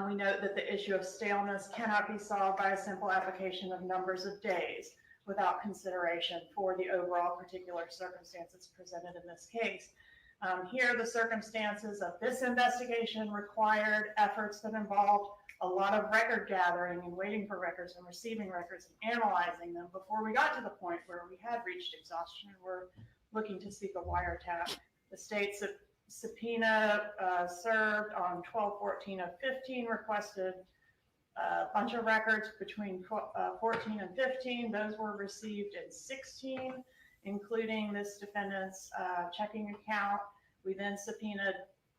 We note that the issue of staleness cannot be solved by a simple application of numbers of days without consideration for the overall particular circumstances presented in this case. Here, the circumstances of this investigation required efforts that involved a lot of record gathering and waiting for records and receiving records and analyzing them before we got to the point where we had reached exhaustion and were looking to seek a wiretap. The state subpoena served on 12/14 of 15 requested a bunch of records between 14 and 15. Those were received in 16, including this defendant's checking account. We then subpoenaed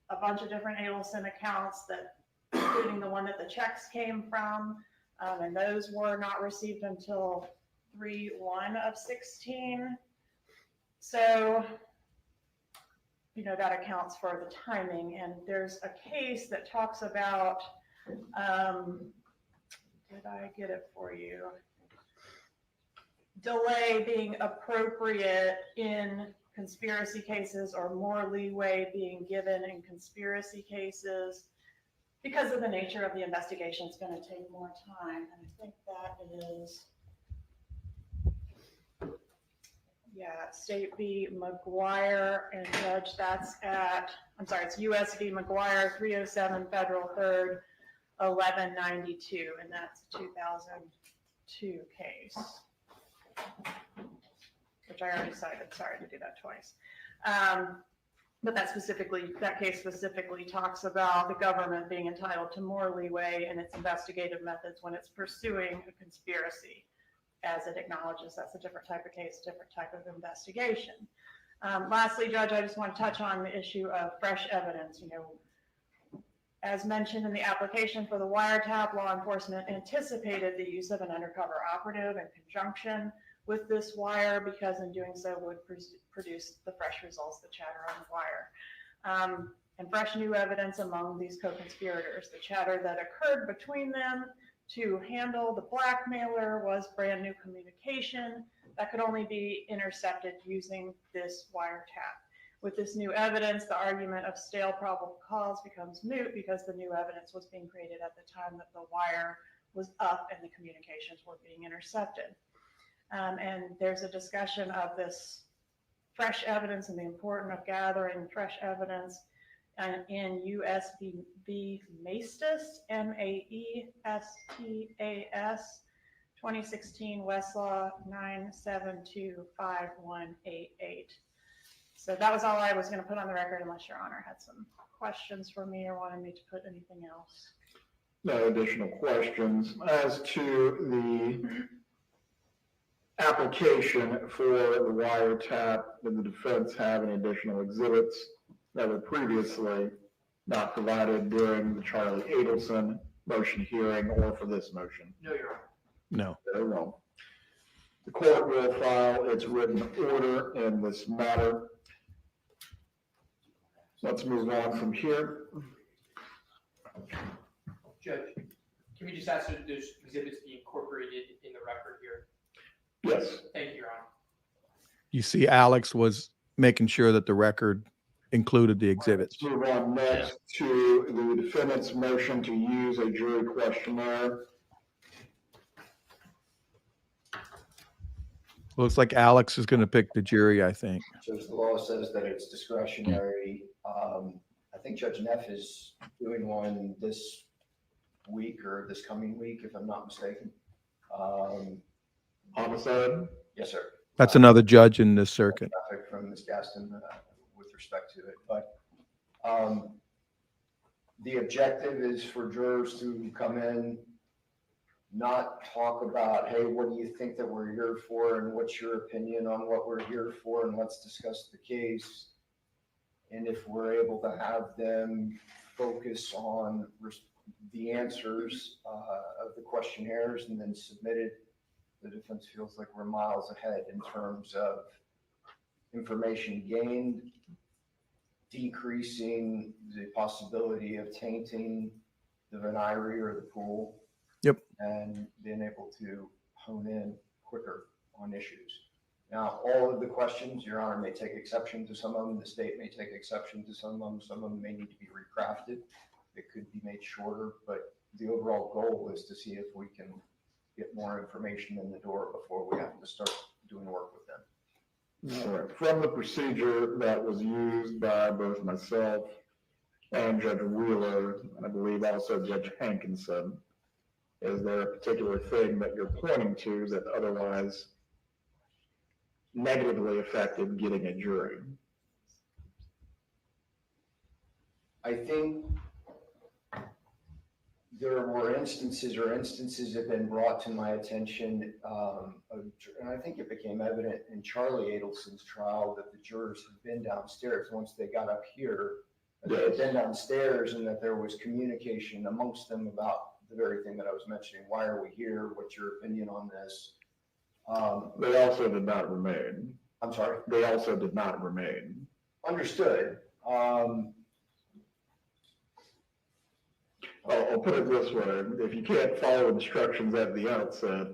a bunch of different Adelson accounts, that, including the one that the checks came from, and those were not received until 3/1 of 16. So, that accounts for the timing. And there's a case that talks about, did I get it for you? Delay being appropriate in conspiracy cases, or more leeway being given in conspiracy cases because of the nature of the investigation. It's going to take more time. And I think that is State v. McGuire, and Judge, it's U.S. v. McGuire, 307 Federal 3rd, 1192, and that's a 2002 case, which I already cited. Sorry to do that twice. But that case specifically talks about the government being entitled to more leeway in its investigative methods when it's pursuing a conspiracy, as it acknowledges that's a different type of case, different type of investigation. Lastly, Judge, I just want to touch on the issue of fresh evidence. As mentioned in the application for the wiretap, law enforcement anticipated the use of an undercover operative in conjunction with this wire, because in doing so would produce the fresh results, the chatter on the wire. And fresh new evidence among these co-conspirators. The chatter that occurred between them to handle the blackmailer was brand new communication that could only be intercepted using this wiretap. With this new evidence, the argument of stale probable cause becomes moot, because the new evidence was being created at the time that the wire was up and the communications were being intercepted. And there's a discussion of this fresh evidence and the importance of gathering fresh evidence in U.S. v. Maestas, Maestas, 2016 Westlaw 9725188. So that was all I was going to put on the record, unless Your Honor had some questions for me or wanted me to put anything else. No additional questions. As to the application for the wiretap, did the defense have any additional exhibits that were previously not provided during the Charlie Adelson motion hearing or for this motion? No, Your Honor. No. Very well. The court will file its written order in this matter. So let's move on from here. Judge, can we just ask that those exhibits be incorporated in the record here? Yes. Thank you, Your Honor. You see, Alex was making sure that the record included the exhibits. Let's move on next to the defendant's motion to use a jury questionnaire. Looks like Alex is going to pick the jury, I think. Judge, the law says that it's discretionary. I think Judge Neff is doing one this week or this coming week, if I'm not mistaken. Homicide? Yes, sir. That's another judge in this circuit. Traffic from Ms. Gaston with respect to it. But the objective is for jurors to come in, not talk about, hey, what do you think that we're here for, and what's your opinion on what we're here for, and let's discuss the case. And if we're able to have them focus on the answers of the questionnaires and then submit it, the defense feels like we're miles ahead in terms of information gained, decreasing the possibility of tainting the venire or the pool. Yep. And being able to hone in quicker on issues. Now, all of the questions, Your Honor may take exception to some of them. The state may take exception to some of them. Some of them may need to be recrafted. It could be made shorter, but the overall goal is to see if we can get more information in the door before we have to start doing work with them. All right. From the procedure that was used by both myself and Judge Wheeler, and I believe also Judge Hankinson, is there a particular thing that you're pointing to that otherwise negatively affected getting a jury? I think there were instances have been brought to my attention, and I think it became evident in Charlie Adelson's trial that the jurors had been downstairs once they got up here. They had been downstairs, and that there was communication amongst them about the very thing that I was mentioning. Why are we here? What's your opinion on this? They also did not remain. I'm sorry? They also did not remain. Understood. I'll put it this way. If you can't follow instructions at the outset,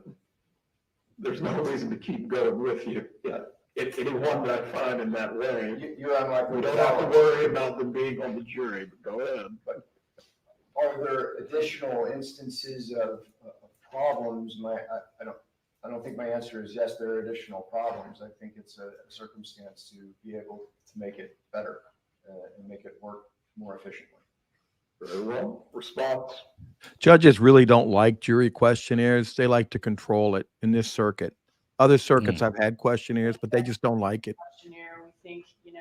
there's no reason to keep going with you. Yeah. If anyone that I find in that way, you're unlikely. We don't have to worry about them being on the jury, but go ahead. But are there additional instances of problems? I don't I don't think my answer is yes, there are additional problems. I think it's a circumstance to be able to make it better and make it work more efficiently. Very well. Response? Judges really don't like jury questionnaires. They like to control it in this circuit. Other circuits I've had questionnaires, but they just don't like it. Questionnaire, we think, we'd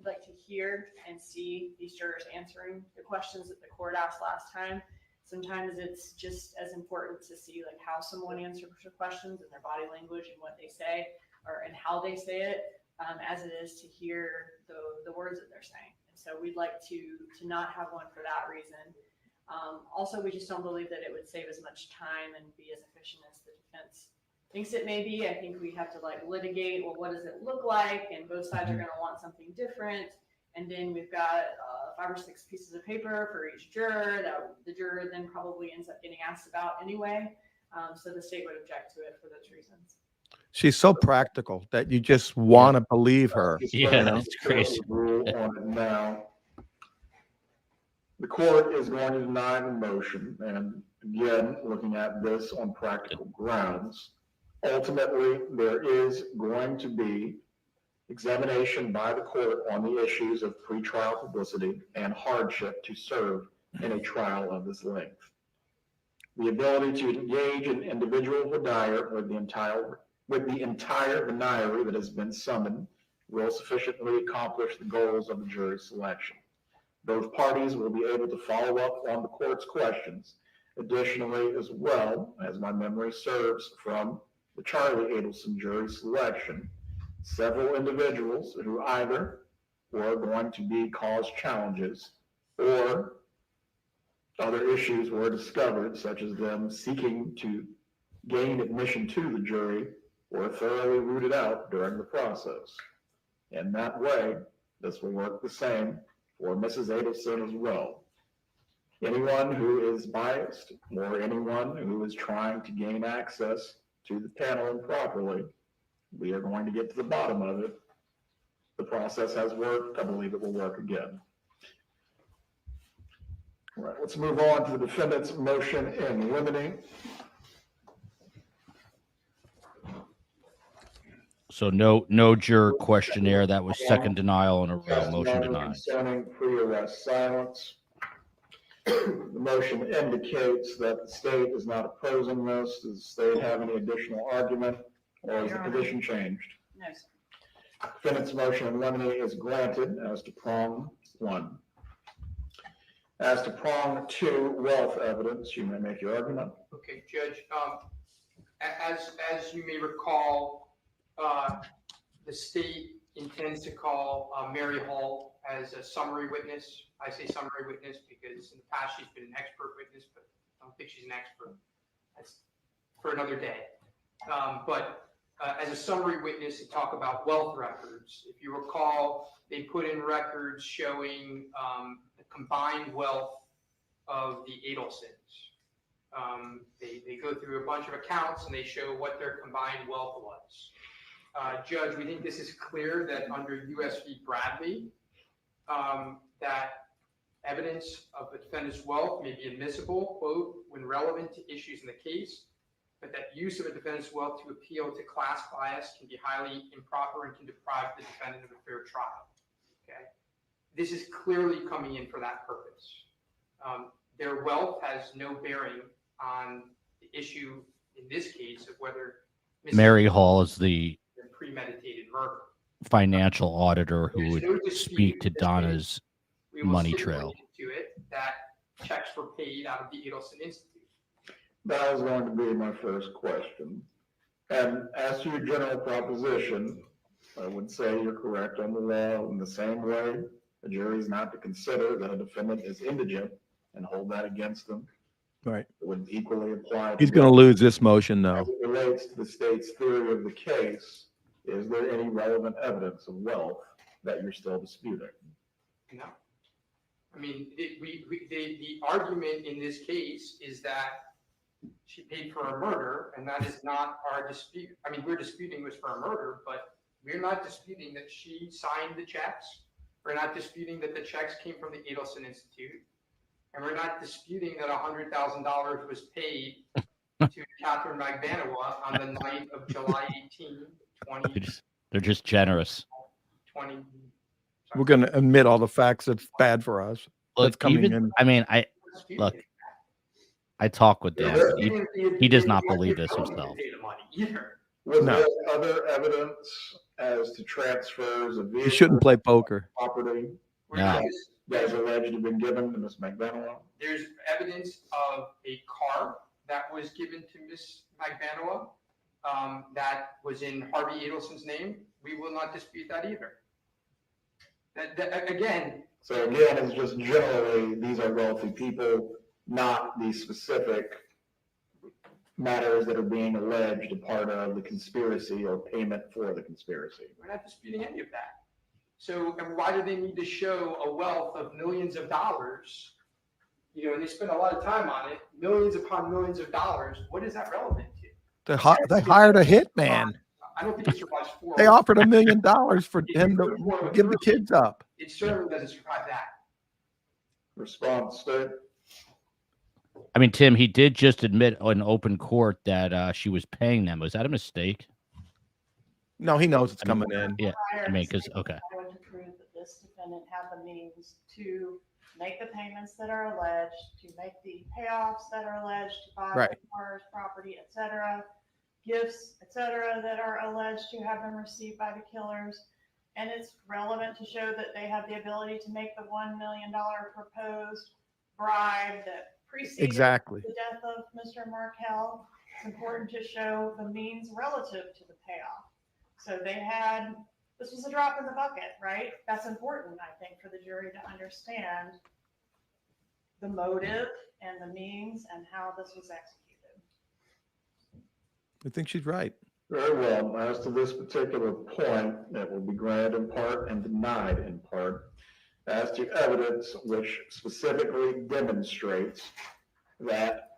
like to hear and see these jurors answering the questions that the court asked last time. Sometimes it's just as important to see like how someone answers the questions and their body language and what they say and how they say it, as it is to hear the words that they're saying. And so we'd like to not have one for that reason. Also, we just don't believe that it would save as much time and be as efficient as the defense thinks it may be. I think we have to litigate, well, what does it look like? And both sides are going to want something different. And then we've got 5 or 6 pieces of paper for each juror that the juror then probably ends up getting asked about anyway. So the state would object to it for those reasons. She's so practical that you just want to believe her. Yeah, that's crazy. Rule on it now. The court is going to deny the motion, and again, looking at this on practical grounds, ultimately, there is going to be examination by the court on the issues of pretrial publicity and hardship to serve in a trial of this length. The ability to engage an individual denier with the entire venire that has been summoned will sufficiently accomplish the goals of the jury selection. Those parties will be able to follow up on the court's questions. Additionally, as well, as my memory serves from the Charlie Adelson jury selection, several individuals who either were going to be cause challenges or other issues were discovered, such as them seeking to gain admission to the jury, were thoroughly rooted out during the process. In that way, this will work the same for Mrs. Adelson as well. Anyone who is biased or anyone who is trying to gain access to the panel improperly, we are going to get to the bottom of it. The process has worked. I believe it will work again. All right, let's move on to the defendant's motion in limine. So no juror questionnaire. That was second denial in a row. Motion denied. Concerning pre-arrest silence. The motion indicates that the state is not opposing this. Does the state have any additional argument, or is the position changed? No, sir. Defendant's motion in limine is granted as to prong 1. As to prong 2, wealth evidence, you may make your argument. Okay, Judge, as you may recall, the state intends to call Mary Hall as a summary witness. I say summary witness because in the past she's been an expert witness, but I don't think she's an expert. That's for another day. But as a summary witness to talk about wealth records, if you recall, they put in records showing the combined wealth of the Adelsons. They go through a bunch of accounts and they show what their combined wealth was. Judge, we think this is clear that under U.S. v. Bradley, that evidence of a defendant's wealth may be admissible, quote, when relevant to issues in the case, but that use of a defendant's wealth to appeal to class bias can be highly improper and can deprive the defendant of a fair trial. Okay, this is clearly coming in for that purpose. Their wealth has no bearing on the issue in this case of whether Mary Hall is the premeditated murder. Financial auditor who There's would no dispute speak to in this Donna's We will money stipulate trail. To it that checks were paid out of the Adelson Institute. That was going to be my first question. And as to your general proposition, I would say you're correct on the law. In the same way, the jury is not to consider that a defendant is indigent and hold that against them. Right. It would equally apply. He's going to lose this motion, As though. it relates to the state's theory of the case, is there any relevant evidence of wealth that you're still disputing? No. I mean, the argument in this case is that she paid for a murder, and that is not our dispute. I mean, we're disputing it was for a murder, but we're not disputing that she signed the checks. We're not disputing that the checks came from the Adelson Institute. And we're not disputing that $100,000 was paid to Catherine Magbanua on the night of July 18, 2020. They're just generous. We're going to admit all the facts that's bad for us. That's Look, coming even in. I mean, I talk with Dan, but he does not believe this himself. Was No. there other evidence as to transfers of You vehicles, shouldn't play poker. property No. that is alleged to have been given to Ms. Magbanua? There's evidence of a car that was given to Ms. Magbanua that was in Harvey Adelson's name. We will not dispute that either. Again. So again, it's just generally, these are wealthy people, not the specific matters that are being alleged a part of the conspiracy or payment for the conspiracy. We're not disputing any of that. So and why do they need to show a wealth of millions of dollars? You know, and they spend a lot of time on it, millions upon millions of dollars. What is that relevant to? They hired a hitman. I don't think it survives 4. They offered $1 million for him to give the kids up. It certainly doesn't survive that. Response, State? I mean, Tim, he did just admit in open court that she was paying them. Was that a mistake? No, he knows it's coming in. Yeah, I mean, because okay. I want to prove that this defendant had the means to make the payments that are alleged, to make the payoffs that are alleged, to buy Right. the cars, property, etc., gifts, etc., that are alleged to have been received by the killers. And it's relevant to show that they have the ability to make the $1 million proposed bribe that preceded Exactly. the death of Mr. Markel. It's important to show the means relative to the payoff. So they had, this was a drop in the bucket, right? That's important, I think, for the jury to understand the motive and the means and how this was executed. I think she's right. Very well. As to this particular point, it will be granted in part and denied in part as to evidence which specifically demonstrates that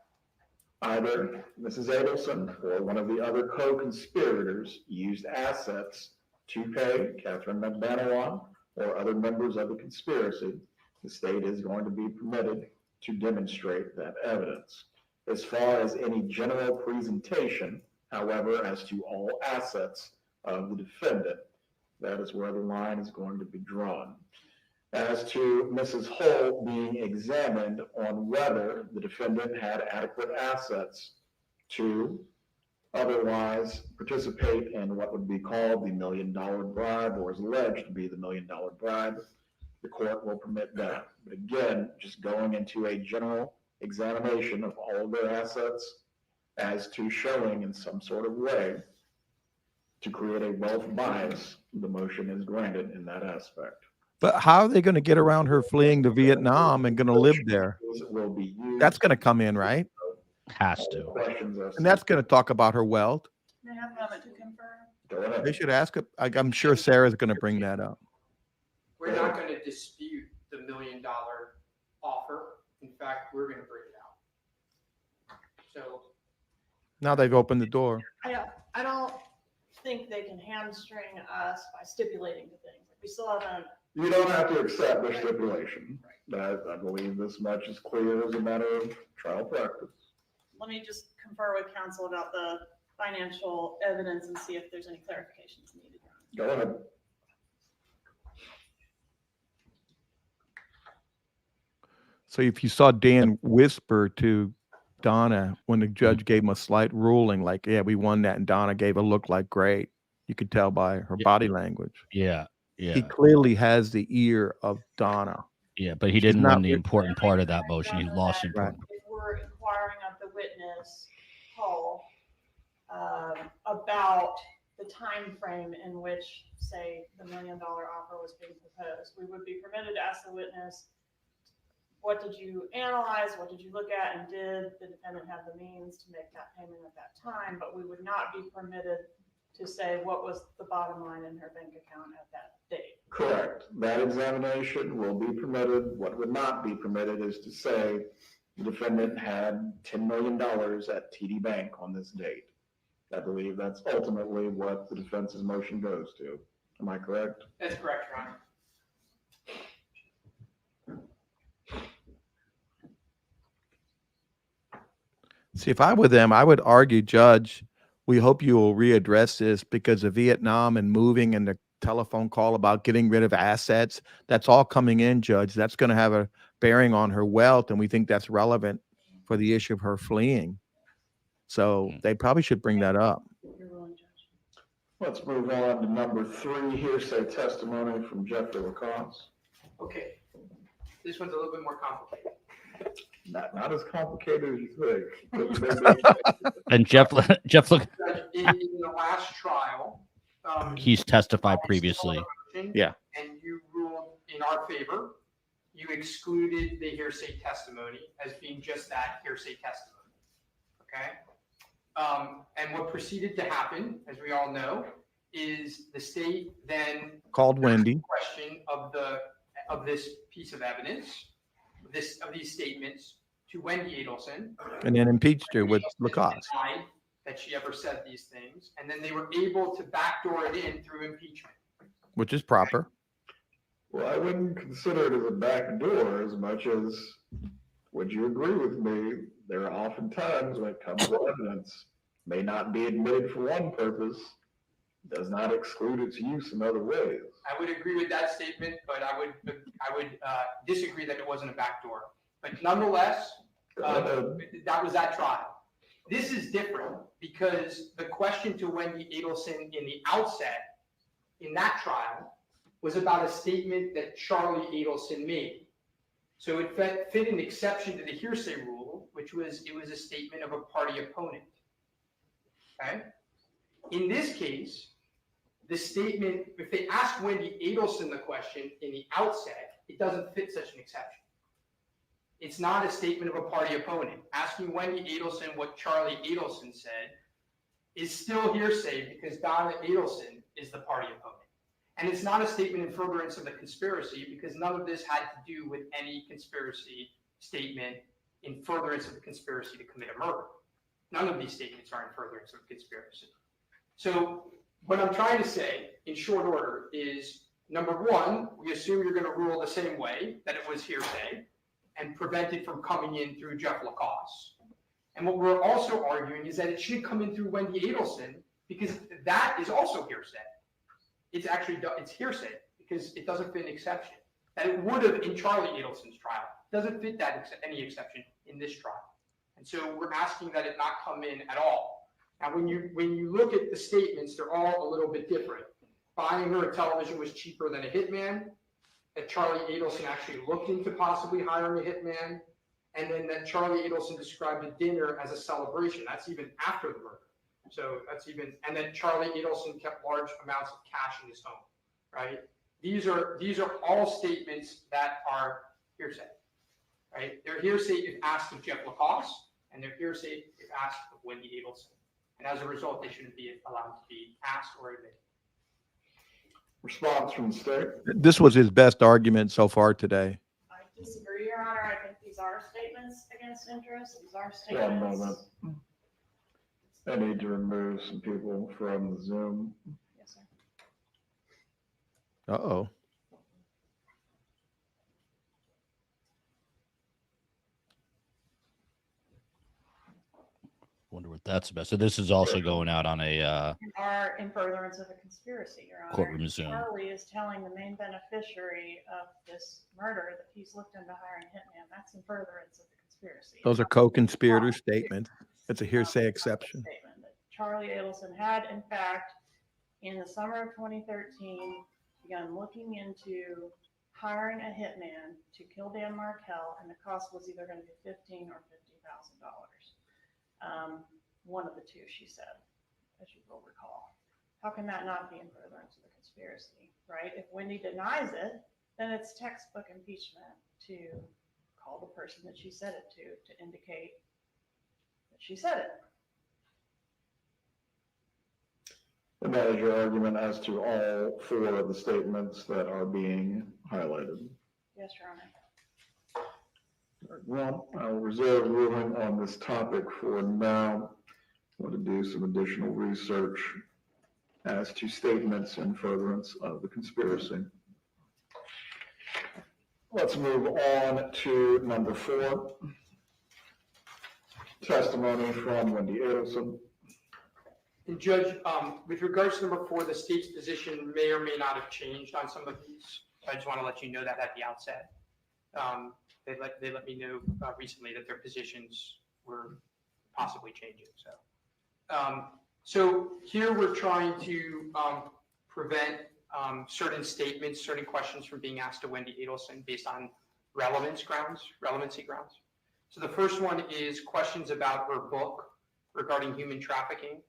either Mrs. Adelson or one of the other co-conspirators used assets to pay Catherine Magbanua or other members of the conspiracy. The state is going to be permitted to demonstrate that evidence. As far as any general presentation, however, as to all assets of the defendant, that is where the line is going to be drawn. As to Mrs. Holt being examined on whether the defendant had adequate assets to otherwise participate in what would be called the $1 million bribe, or is alleged to be the $1 million bribe, the court will permit that. But again, just going into a general examination of all of their assets as to showing in some sort of way to create a wealth bias, the motion is granted in that aspect. But how are they going to get around her fleeing to Vietnam and going to live there? It will be used. That's going to come in, right? Has to. Questions as And that's going to talk about her wealth. May I have a moment to confirm? Go ahead. They should ask her. I'm sure Sarah's going to bring that up. We're not going to dispute the $1 million offer. In fact, we're going to bring it out. So Now they've opened the door. I don't think they can hamstring us by stipulating the things. We still haven't. You don't have to accept the stipulation. I believe this much is clear as a matter of trial practice. Let me just confer with counsel about the financial evidence and see if there's any clarifications needed. Go ahead. So if you saw Dan whisper to Donna when the judge gave him a slight ruling, like, yeah, we won that, and Donna gave a look like, great. You could tell by her body language. Yeah. Yeah. He clearly has the ear of Donna. Yeah, but he She's didn't not win the with- important part of that motion. He lost the important. If we're inquiring of the witness, Paul, about the time frame in which, say, the $1 million offer was being proposed, we would be permitted to ask the witness, what did you analyze? What did you look at? And did the defendant have the means to make that payment at that time? But we would not be permitted to say what was the bottom line in her bank account at that date. Correct. That examination will be permitted. What would not be permitted is to say the defendant had $10 million at TD Bank on this date. I believe that's ultimately what the defense's motion goes to. Am I correct? that's correct, Your Honor. See, if I were them, I would argue, Judge, we hope you will readdress this because of Vietnam and moving and the telephone call about getting rid of assets. That's all coming in, Judge. That's going to have a bearing on her wealth, and we think that's relevant for the issue of her fleeing. So they probably should bring that up. Your ruling, Judge. Let's move on to number 3, hearsay testimony from Jeffrey Lacoste. Okay, this one's a little bit more complicated. Not as complicated as you think. And Jeff, look, In the last trial, he's testified previously. Yeah. And you ruled in our favor. You excluded the hearsay testimony as being just that, hearsay testimony. Okay? And what proceeded to happen, as we all know, is the state then Called Wendy. question of this piece of evidence, of these statements to Wendy Adelson. And then impeached her with Adelson Lacoste. denied that she ever said these things, and then they were able to backdoor it in through impeachment. Which is proper. Well, I wouldn't consider it as a backdoor as much as, would you agree with me? There are often times when it comes to evidence, may not be admitted for one purpose, does not exclude its use in other ways. I would agree with that statement, but I would disagree that it wasn't a backdoor. But nonetheless, that was that trial. This is different because the question to Wendy Adelson in the outset in that trial was about a statement that Charlie Adelson made. So it fit an exception to the hearsay rule, which was it was a statement of a party opponent. Okay? In this case, the statement, if they ask Wendy Adelson the question in the outset, it doesn't fit such an exception. It's not a statement of a party opponent. Asking Wendy Adelson what Charlie Adelson said is still hearsay because Donna Adelson is the party opponent. And it's not a statement in furtherance of the conspiracy because none of this had to do with any conspiracy statement in furtherance of the conspiracy to commit a murder. None of these statements are in furtherance of a conspiracy. So what I'm trying to say in short order is, number one, we assume you're going to rule the same way, that it was hearsay, and prevent it from coming in through Jeff Lacoste. And what we're also arguing is that it should come in through Wendy Adelson because that is also hearsay. It's hearsay because it doesn't fit an exception. That it would have in Charlie Adelson's trial. It doesn't fit that any exception in this trial. And so we're asking that it not come in at all. Now, when you look at the statements, they're all a little bit different. Buying her a television was cheaper than a hitman. That Charlie Adelson actually looked into possibly hiring a hitman. And then that Charlie Adelson described a dinner as a celebration. That's even after the murder. So that's even, and then Charlie Adelson kept large amounts of cash in his home, right? These are all statements that are hearsay, right? They're hearsay if asked of Jeff Lacoste, and they're hearsay if asked of Wendy Adelson. And as a result, they shouldn't be allowed to be asked or admitted. Response from the state. This was his best argument so far today. I disagree, Your Honor. I think these are statements against interest. These are One statements. moment. I need to remove some people from the Zoom. Yes, sir. Uh-oh. Wonder what that's about. So this is also going out on a Are in furtherance of a conspiracy, Your Honor. courtroom Zoom. Charlie is telling the main beneficiary of this murder that he's looked into hiring a hitman. That's in furtherance of the conspiracy. Those are co-conspirator statements. It's a hearsay exception. Statement that Charlie Adelson had, in fact, in the summer of 2013, begun looking into hiring a hitman to kill Dan Markell, and the cost was either going to be $15,000 or $50,000. One of the two, she said, as you will recall. How can that not be in furtherance of the conspiracy, right? If Wendy denies it, then it's textbook impeachment to call the person that she said it to indicate that she said it. And that is your argument as to all 4 of the statements that are being highlighted. Yes, Your Honor. Well, I'll reserve ruling on this topic for now. I want to do some additional research as to statements in furtherance of the conspiracy. Let's move on to number 4. testimony from Wendy Adelson. And Judge, with regards to number 4, the state's position may or may not have changed on some of these. I just want to let you know that at the outset. They let me know recently that their positions were possibly changing. So here we're trying to prevent certain statements, certain questions from being asked to Wendy Adelson based on relevancy grounds. So the first one is questions about her book regarding human trafficking.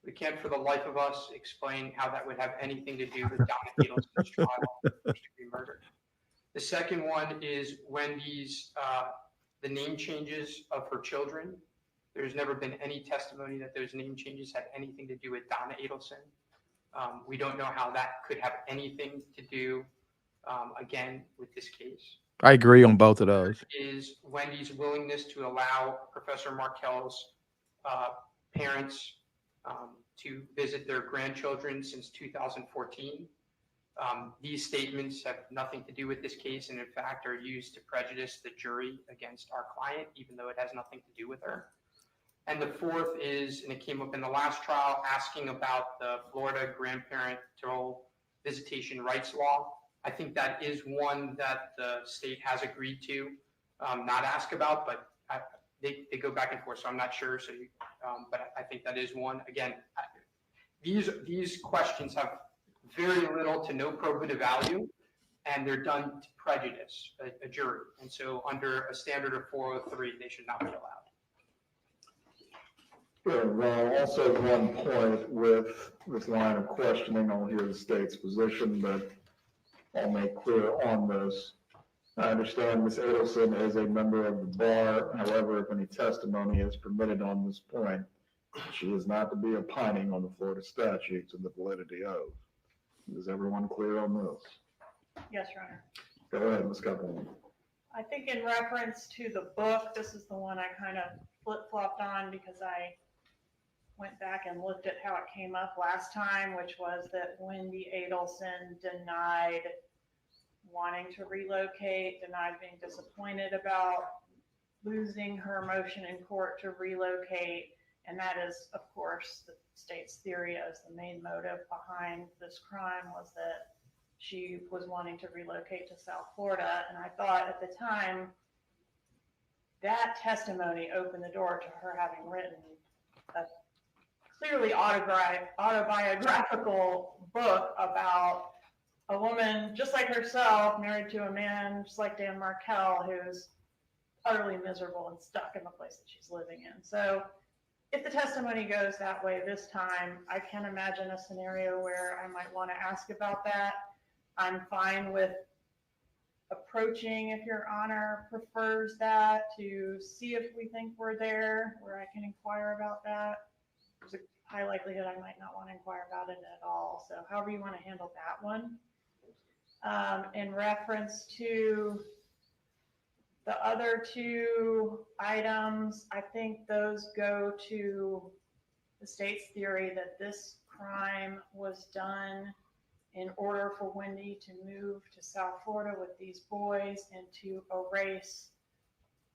We can't for the life of us explain how that would have anything to do with Donna Adelson's trial for first-degree murder. The second one is Wendy's, the name changes of her children. There's never been any testimony that those name changes had anything to do with Donna Adelson. We don't know how that could have anything to do, again, with this case. I agree on both of those. Is Wendy's willingness to allow Professor Markel's parents to visit their grandchildren since 2014. These statements have nothing to do with this case and in fact are used to prejudice the jury against our client, even though it has nothing to do with her. And the fourth is, and it came up in the last trial, asking about the Florida grandparental visitation rights law. I think that is one that the state has agreed to not ask about, but they go back and forth, so I'm not sure. So, but I think that is one. Again, these questions have very little to no probative value, and they're done to prejudice a jury. And so under a standard of 403, they should not be allowed. Good. Well, also one point with this line of questioning, I'll hear the state's position, but I'll make clear on this. I understand Ms. Adelson is a member of the bar. However, if any testimony is permitted on this point, she is not to be opining on the Florida statutes and the validity of. Is everyone clear on this? Yes, Your Honor. Go ahead, Ms. Copeland. I think in reference to the book, this is the one I kind of flip-flopped on because I went back and looked at how it came up last time, which was that Wendy Adelson denied wanting to relocate, denied being disappointed about losing her motion in court to relocate. And that is, of course, the state's theory as the main motive behind this crime was that she was wanting to relocate to South Florida. And I thought at the time that testimony opened the door to her having written a clearly autobiographical book about a woman just like herself, married to a man just like Dan Markel, who's utterly miserable and stuck in the place that she's living in. So if the testimony goes that way this time, I can imagine a scenario where I might want to ask about that. I'm fine with approaching, if Your Honor prefers that, to see if we think we're there, where I can inquire about that. There's a high likelihood I might not want to inquire about it at all. So however you want to handle that one. In reference to the other two items, I think those go to the state's theory that this crime was done in order for Wendy to move to South Florida with these boys and to erase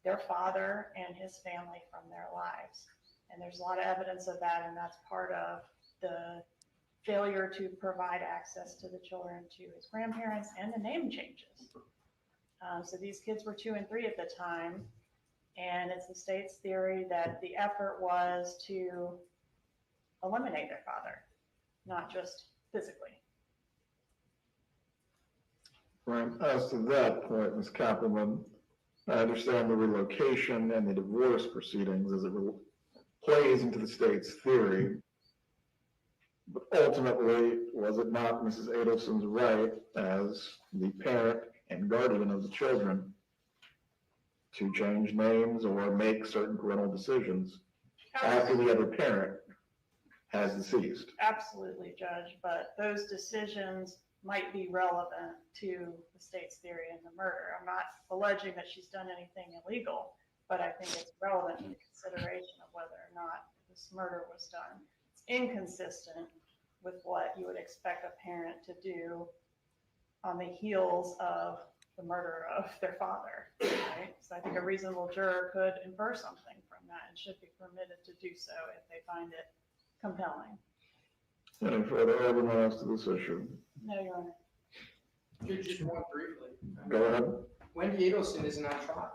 their father and his family from their lives. And there's a lot of evidence of that, and that's part of the failure to provide access to the children to his grandparents and the name changes. So these kids were 2 and 3 at the time, and it's the state's theory that the effort was to eliminate their father, not just physically. Right. As to that point, Ms. Kappelman, I understand the relocation and the divorce proceedings as it plays into the state's theory. But ultimately, was it not Mrs. Adelson's right as the parent and guardian of the children to change names or make certain parental decisions after the other parent has deceased? Absolutely, Judge, but those decisions might be relevant to the state's theory in the murder. I'm not alleging that she's done anything illegal, but I think it's relevant to the consideration of whether or not this murder was done. It's inconsistent with what you would expect a parent to do on the heels of the murder of their father, right? So I think a reasonable juror could infer something from that and should be permitted to do so if they find it compelling. Any further argument as to this issue? No, Your Honor. Just one briefly. Go ahead. Wendy Adelson isn't on trial.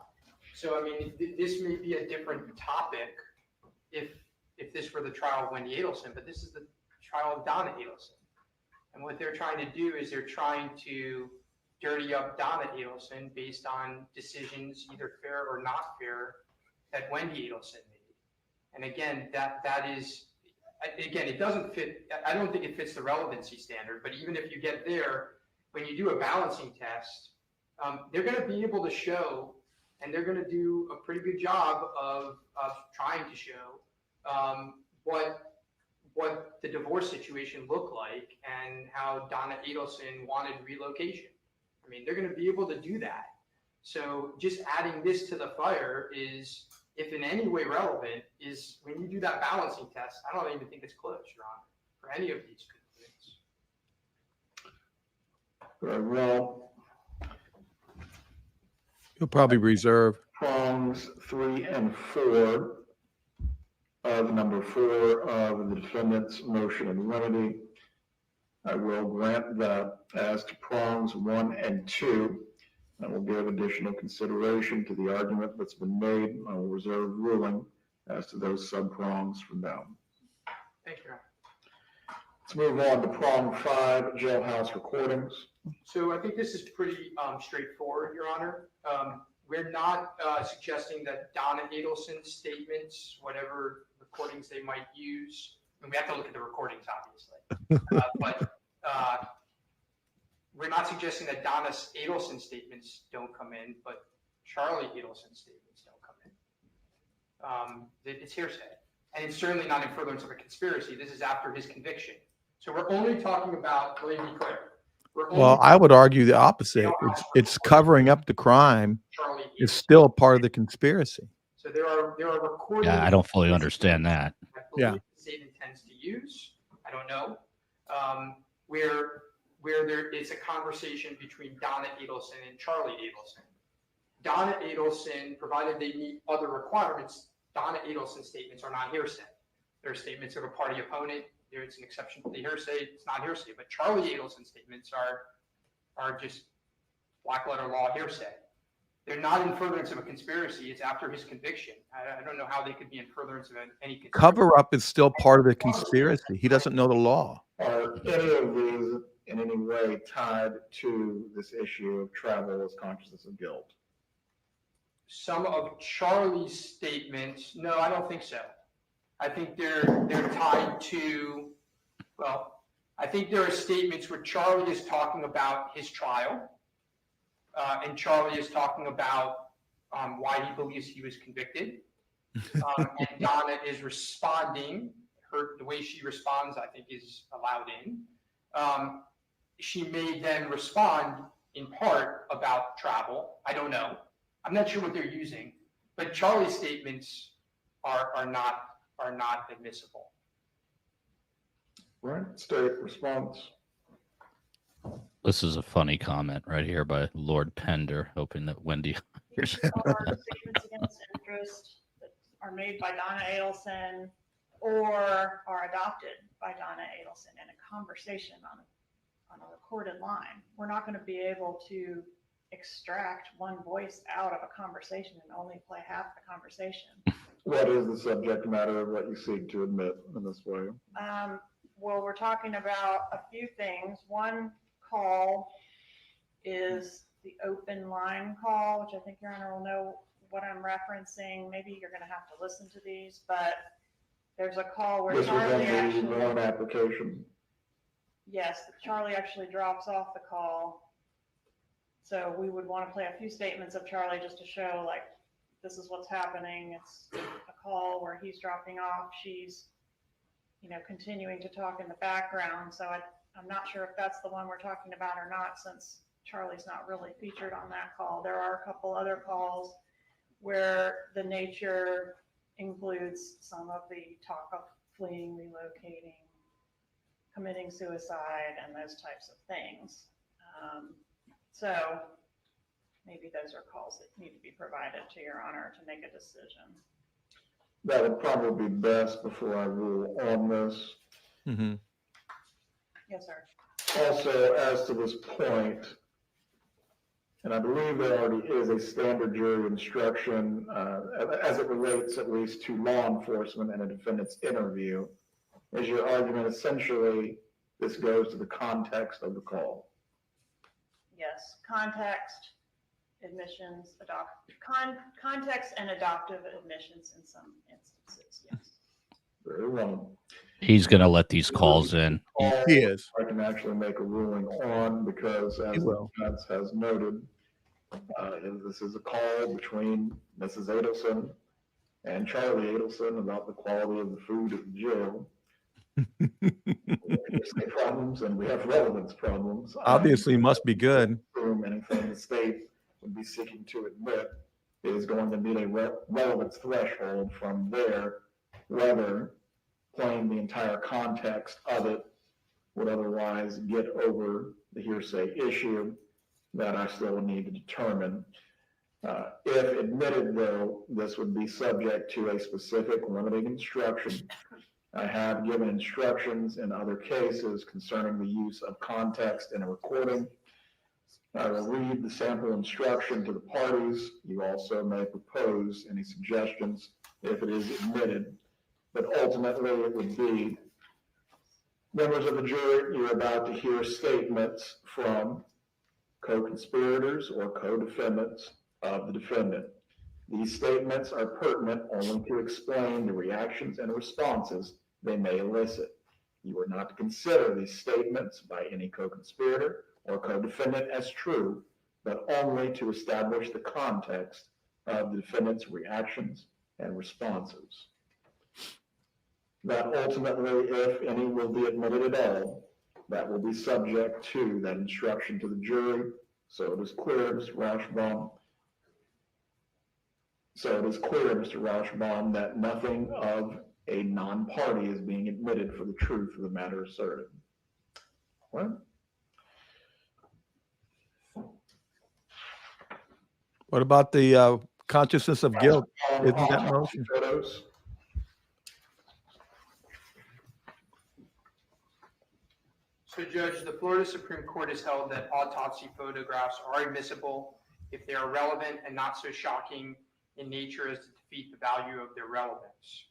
So, I mean, this may be a different topic if this were the trial of Wendy Adelson, but this is the trial of Donna Adelson. And what they're trying to do is they're trying to dirty up Donna Adelson based on decisions, either fair or not fair, that Wendy Adelson made. And again, that is, again, it doesn't fit, I don't think it fits the relevancy standard, but even if you get there, when you do a balancing test, they're going to be able to show, and they're going to do a pretty good job of trying to show what the divorce situation looked like and how Donna Adelson wanted relocation. I mean, they're going to be able to do that. So just adding this to the fire is, if in any way relevant, is when you do that balancing test, I don't even think it's close, Your Honor, for any of these conclusions. Very well. You'll probably reserve. Prongs 3 and 4 of number 4 of the defendant's motion in limine. I will grant that as to prongs 1 and 2. I will give additional consideration to the argument that's been made. I will reserve ruling as to those sub-prongs from now. Thank you, Your Honor. Let's move on to prong 5, jailhouse recordings. So I think this is pretty straightforward, Your Honor. We're not suggesting that Donna Adelson's statements, whatever recordings they might use, and we have to look at the recordings, obviously, but we're not suggesting that Donna Adelson's statements don't come in, but Charlie Adelson's statements don't come in. It's hearsay, and it's certainly not in furtherance of a conspiracy. This is after his conviction. So we're only talking about, let me be clear. Well, I would argue the opposite. It's covering up the crime. It's still part of the conspiracy. So there are recordings. Yeah, I don't fully understand that. Yeah. The state intends to use. I don't know. Where there is a conversation between Donna Adelson and Charlie Adelson. Donna Adelson, provided they meet other requirements, Donna Adelson's statements are not hearsay. They're statements of a party opponent. There's an exception to the hearsay. It's not hearsay, but Charlie Adelson's statements are just black letter law hearsay. They're not in furtherance of a conspiracy. It's after his conviction. I don't know how they could be in furtherance of any conspiracy. Cover up is still part of the conspiracy. He doesn't know the law. Are any of these in any way tied to this issue of travel as consciousness of guilt? Some of Charlie's statements, no, I don't think so. I think they're tied to, well, I think there are statements where Charlie is talking about his trial, and Charlie is talking about why he believes he was convicted, and Donna is responding. The way she responds, I think, is allowed in. She may then respond in part about travel. I don't know. I'm not sure what they're using, but Charlie's statements are not admissible. Right, state response. This is a funny comment right here by Lord Pender, hoping that Wendy hears it. Are statements against interest that are made by Donna Adelson or are adopted by Donna Adelson in a conversation on a recorded line. We're not going to be able to extract one voice out of a conversation and only play half the conversation. What is the subject matter of what you seek to admit in this way? Well, we're talking about a few things. One call is the open line call, which I think Your Honor will know what I'm referencing. Maybe you're going to have to listen to these, but there's a call where This was Charlie on the actually, loan application. yes, Charlie actually drops off the call. So we would want to play a few statements of Charlie just to show, like, this is what's happening. It's a call where he's dropping off. She's, continuing to talk in the background. So I'm not sure if that's the one we're talking about or not, since Charlie's not really featured on that call. There are a couple other calls where the nature includes some of the talk of fleeing, relocating, committing suicide, and those types of things. So maybe those are calls that need to be provided to Your Honor to make a decision. That would probably be best before I rule on this. Mm-hmm. Yes, sir. Also, as to this point, and I believe there already is a standard jury instruction, as it relates at least to law enforcement and a defendant's interview, is your argument essentially this goes to the context of the call? Yes, context, admissions, context and adoptive admissions in some instances, yes. Very well. He's going to let these calls in. He is. I can actually make a ruling on because He as the will. defense has noted, this is a call between Mrs. Adelson and Charlie Adelson about the quality of the food at the jail. We have hearsay problems and we have relevance problems. Obviously must be good. Anything the state would be seeking to admit is going to meet a relevance threshold from there, whether playing the entire context of it would otherwise get over the hearsay issue. That I still need to determine. If admitted, though, this would be subject to a specific limiting instruction. I have given instructions in other cases concerning the use of context in a recording. I will read the sample instruction to the parties. You also may propose any suggestions if it is admitted, but ultimately it would be, members of the jury, you're about to hear statements from co-conspirators or co-defendants of the defendant. These statements are pertinent only to explain the reactions and responses they may elicit. You are not to consider these statements by any co-conspirator or co-defendant as true, but only to establish the context of the defendant's reactions and responses. That ultimately, if any will be admitted at all, that will be subject to that instruction to the jury. So it is clear, Mr. Rauschbaum, that nothing of a non-party is being admitted for the truth of the matter asserted. What? What about the consciousness of guilt? Isn't that motion? Photos. So Judge, the Florida Supreme Court has held that autopsy photographs are admissible if they are relevant and not so shocking in nature as to defeat the value of their relevance.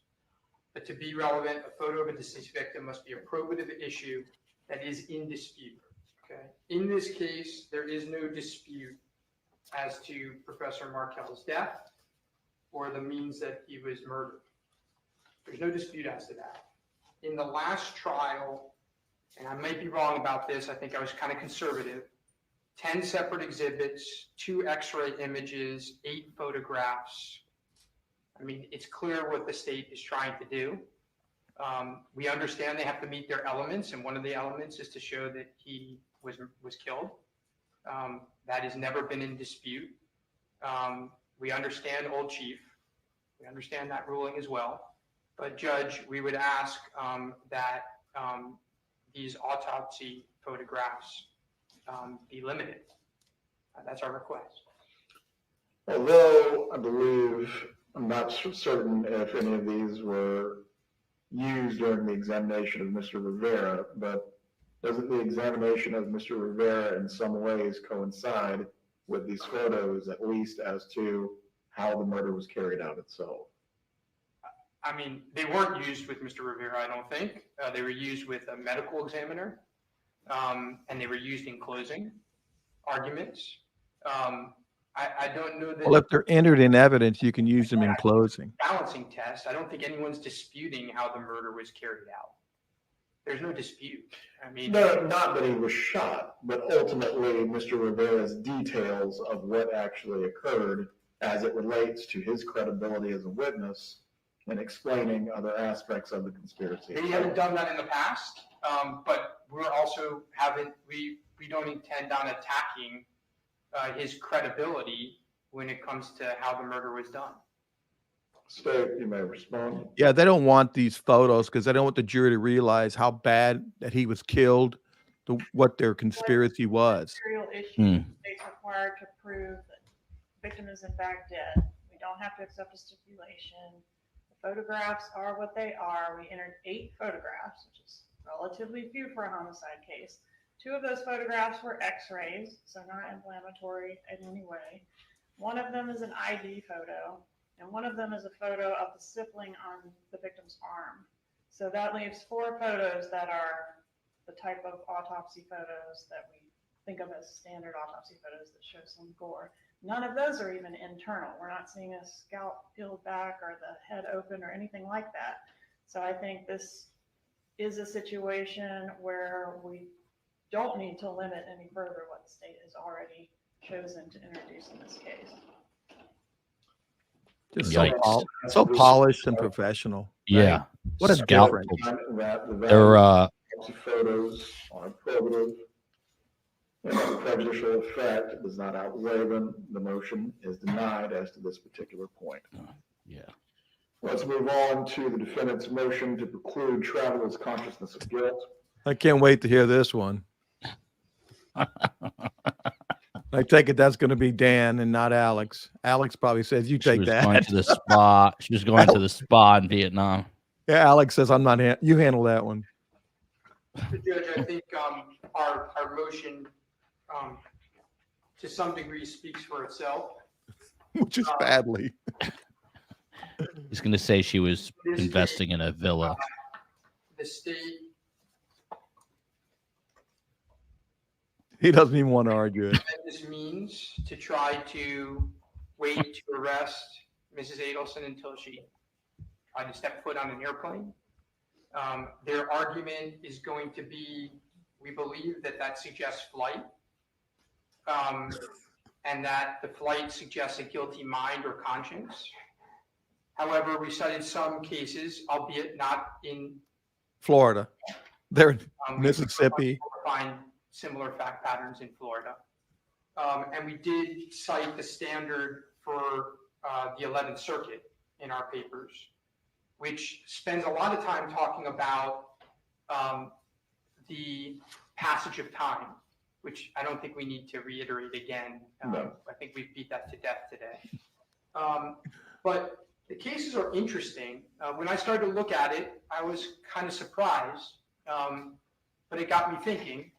But to be relevant, a photo of a deceased victim must be a probative issue that is in dispute. Okay. In this case, there is no dispute as to Professor Markel's death or the means that he was murdered. There's no dispute as to that. In the last trial, and I might be wrong about this, I think I was kind of conservative, 10 separate exhibits, 2 x-ray images, 8 photographs. I mean, it's clear what the state is trying to do. We understand they have to meet their elements, and one of the elements is to show that he was killed. That has never been in dispute. We understand Old Chief. We understand that ruling as well. But Judge, we would ask that these autopsy photographs be limited. That's our request. Although I believe, I'm not certain if any of these were used during the examination of Mr. Rivera, but doesn't the examination of Mr. Rivera in some ways coincide with these photos, at least as to how the murder was carried out itself? I mean, they weren't used with Mr. Rivera, I don't think. They were used with a medical examiner, and they were used in closing arguments. I don't know that. Well, if they're entered in evidence, you can use them in closing. Balancing test. I don't think anyone's disputing how the murder was carried out. There's no dispute. I mean, No, not that he was shot, but ultimately Mr. Rivera's details of what actually occurred as it relates to his credibility as a witness and explaining other aspects of the conspiracy. they haven't done that in the past, but we're also we don't intend on attacking his credibility when it comes to how the murder was done. State, you may respond. Yeah, they don't want these photos because they don't want the jury to realize how bad that he was killed, what their conspiracy was. Material issue, it's required to prove victim is in fact dead. We don't have to accept a stipulation. The photographs are what they are. We entered 8 photographs, which is relatively few for a homicide case. 2 of those photographs were x-rays, so not inflammatory in any way. One of them is an ID photo, and one of them is a photo of the stippling on the victim's arm. So that leaves 4 photos that are the type of autopsy photos that we think of as standard autopsy photos that show some gore. None of those are even internal. We're not seeing a scalp peeled back or the head open or anything like that. So I think this is a situation where we don't need to limit any further what the state has already chosen to introduce in this case. Just Yikes. so polished and professional. Yeah. Right? What a Scalp. difference. They're Photos are probative. And the prejudicial effect does not outweigh them. The motion is denied as to this particular point. yeah. Let's move on to the defendant's motion to preclude traveler's consciousness of guilt. I can't wait to hear this one. I take it that's going to be Dan and not Alex. Alex probably says, you take that. Going to the spa. She was going to the spa in Vietnam. Yeah, Alex says, I'm not, you handle that one. Judge, I think our motion to some degree speaks for itself. Which is badly. He's going to say she was investing in a villa. The state, He doesn't even want to argue it. this means to try to wait to arrest Mrs. Adelson until she tried to step foot on an airplane. Their argument is going to be, we believe that suggests flight, and that the flight suggests a guilty mind or conscience. However, we cited some cases, albeit not in Florida. They're in Mississippi. Find similar fact patterns in Florida. And we did cite the standard for the 11th Circuit in our papers, which spends a lot of time talking about the passage of time, which I don't think we need to reiterate again. No. I think we've beat that to death today. But the cases are interesting. When I started to look at it, I was kind of surprised, but it got me thinking.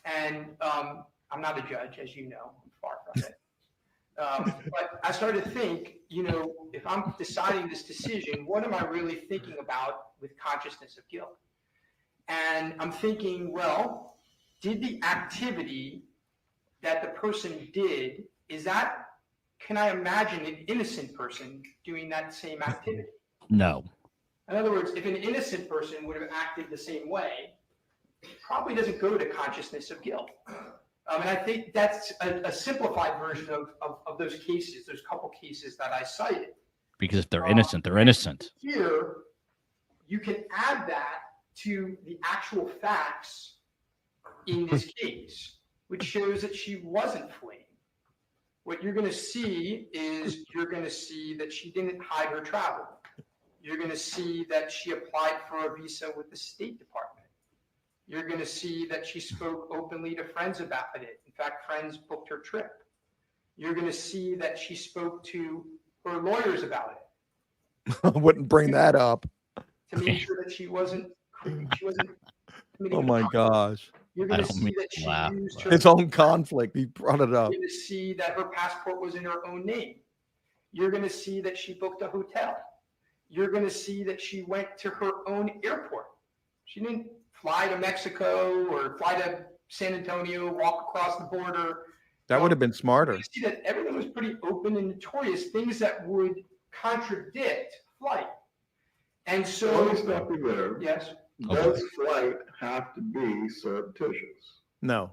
And I'm not a judge, as you know, I'm far from it. But I started to think, if I'm deciding this decision, what am I really thinking about with consciousness of guilt? And I'm thinking, well, did the activity that the person did, can I imagine an innocent person doing that same activity? No. In other words, if an innocent person would have acted the same way, it probably doesn't go to consciousness of guilt. And I think that's a simplified version of those cases, those couple cases that I cited. Because if they're innocent, they're innocent. Here, you can add that to the actual facts in this case, which shows that she wasn't fleeing. What you're going to see is that she didn't hide her travel. You're going to see that she applied for a visa with the State Department. You're going to see that she spoke openly to friends about it. In fact, friends booked her trip. You're going to see that she spoke to her lawyers about it. I wouldn't bring that up. To make sure that she wasn't Oh my gosh. You're going to see that she used her His own conflict. He brought it up. You're going to see that her passport was in her own name. You're going to see that she booked a hotel. You're going to see that she went to her own airport. She didn't fly to Mexico or fly to San Antonio, walk across the border. That would have been smarter. You see that everything was pretty open and notorious, things that would contradict flight. And so, Let me stop you there. yes, Does flight have to be surreptitious? No.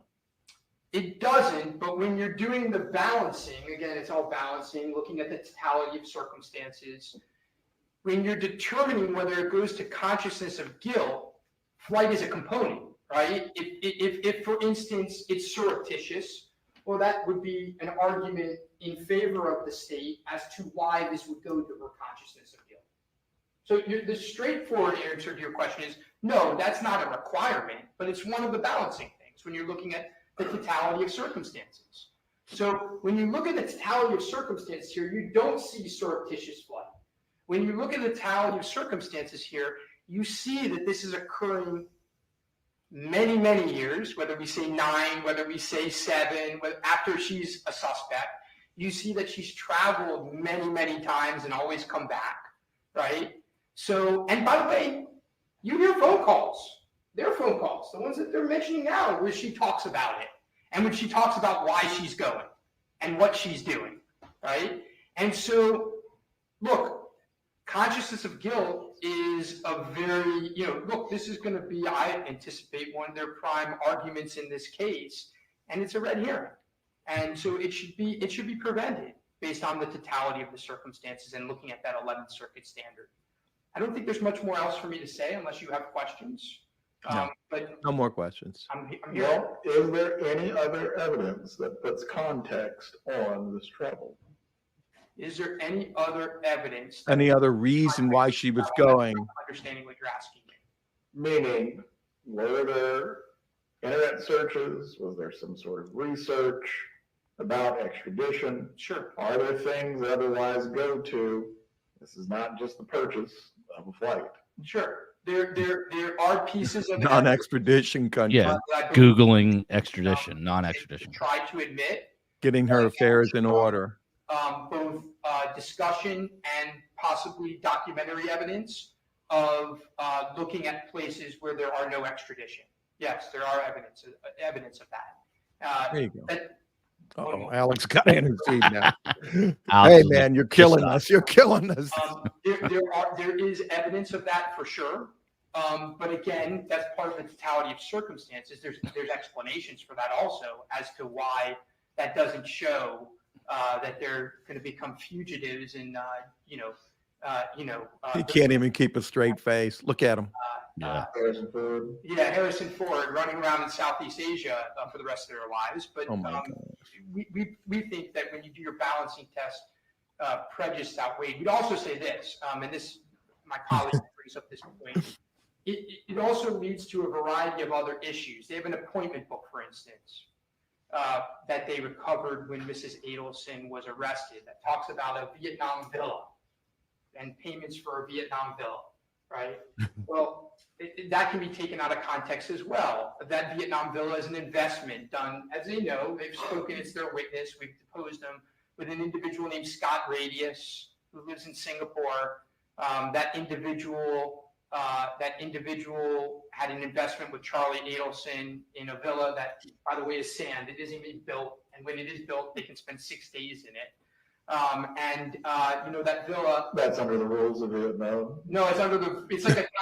it doesn't, but when you're doing the balancing, again, it's all balancing, looking at the totality of circumstances. When you're determining whether it goes to consciousness of guilt, flight is a component, right? If for instance, it's surreptitious, well, that would be an argument in favor of the state as to why this would go to her consciousness of guilt. So the straightforward answer to your question is, no, that's not a requirement, but it's one of the balancing things when you're looking at the totality of circumstances. So when you look at the totality of circumstances here, you don't see surreptitious flight. When you look at the totality of circumstances here, you see that this is occurring many, many years, whether we say 9, whether we say 7, after she's a suspect. You see that she's traveled many, many times and always come back, right? So, and by the way, you hear phone calls. Their phone calls, the ones that they're mentioning now, where she talks about it, and when she talks about why she's going and what she's doing, right? And so, look, consciousness of guilt is a very, look, this is going to be, I anticipate, one of their prime arguments in this case, and it's a red herring. And so it should be prevented based on the totality of the circumstances and looking at that 11th Circuit standard. I don't think there's much more else for me to say unless you have questions. No, But no more questions. I'm here. Well, is there any other evidence that puts context on this travel? Is there any other evidence? Any other reason why she was going? Understanding what you're asking me. Meaning, were there internet searches? Was there some sort of research about extradition? Sure. Are there things that otherwise go to, this is not just the purchase of a flight? Sure. There are pieces of Non-extradition country. Yeah, that I believe Googling extradition, non-extradition. try to admit Getting her affairs in order. both discussion and possibly documentary evidence of looking at places where there are no extradition. Yes, there are evidence of that. There you go. That- Oh, Alex got in his seat now. Alex Hey, is man, you're killing us. You're killing us. there is evidence of that for sure. But again, that's part of the totality of circumstances. There's explanations for that also as to why that doesn't show that they're going to become fugitives and He can't even keep a straight face. Look at him. Yeah. Harrison Ford. Harrison Ford running around in Southeast Asia for the rest of their lives. But Oh my God. we think that when you do your balancing test, prejudice outweighed. We'd also say this, and this my colleague brings up this point. It also leads to a variety of other issues. They have an appointment book, for instance, that they recovered when Mrs. Adelson was arrested that talks about a Vietnam villa and payments for a Vietnam villa, right? Well, that can be taken out of context as well. That Vietnam villa is an investment done, as they know, they've spoken, it's their witness, we've deposed them, with an individual named Scott Radius, who lives in Singapore. That individual had an investment with Charlie Adelson in a villa that, by the way, is sand. It isn't even built, and when it is built, they can spend 6 days in it. That villa. That's under the rules of Vietnam. No, it's like a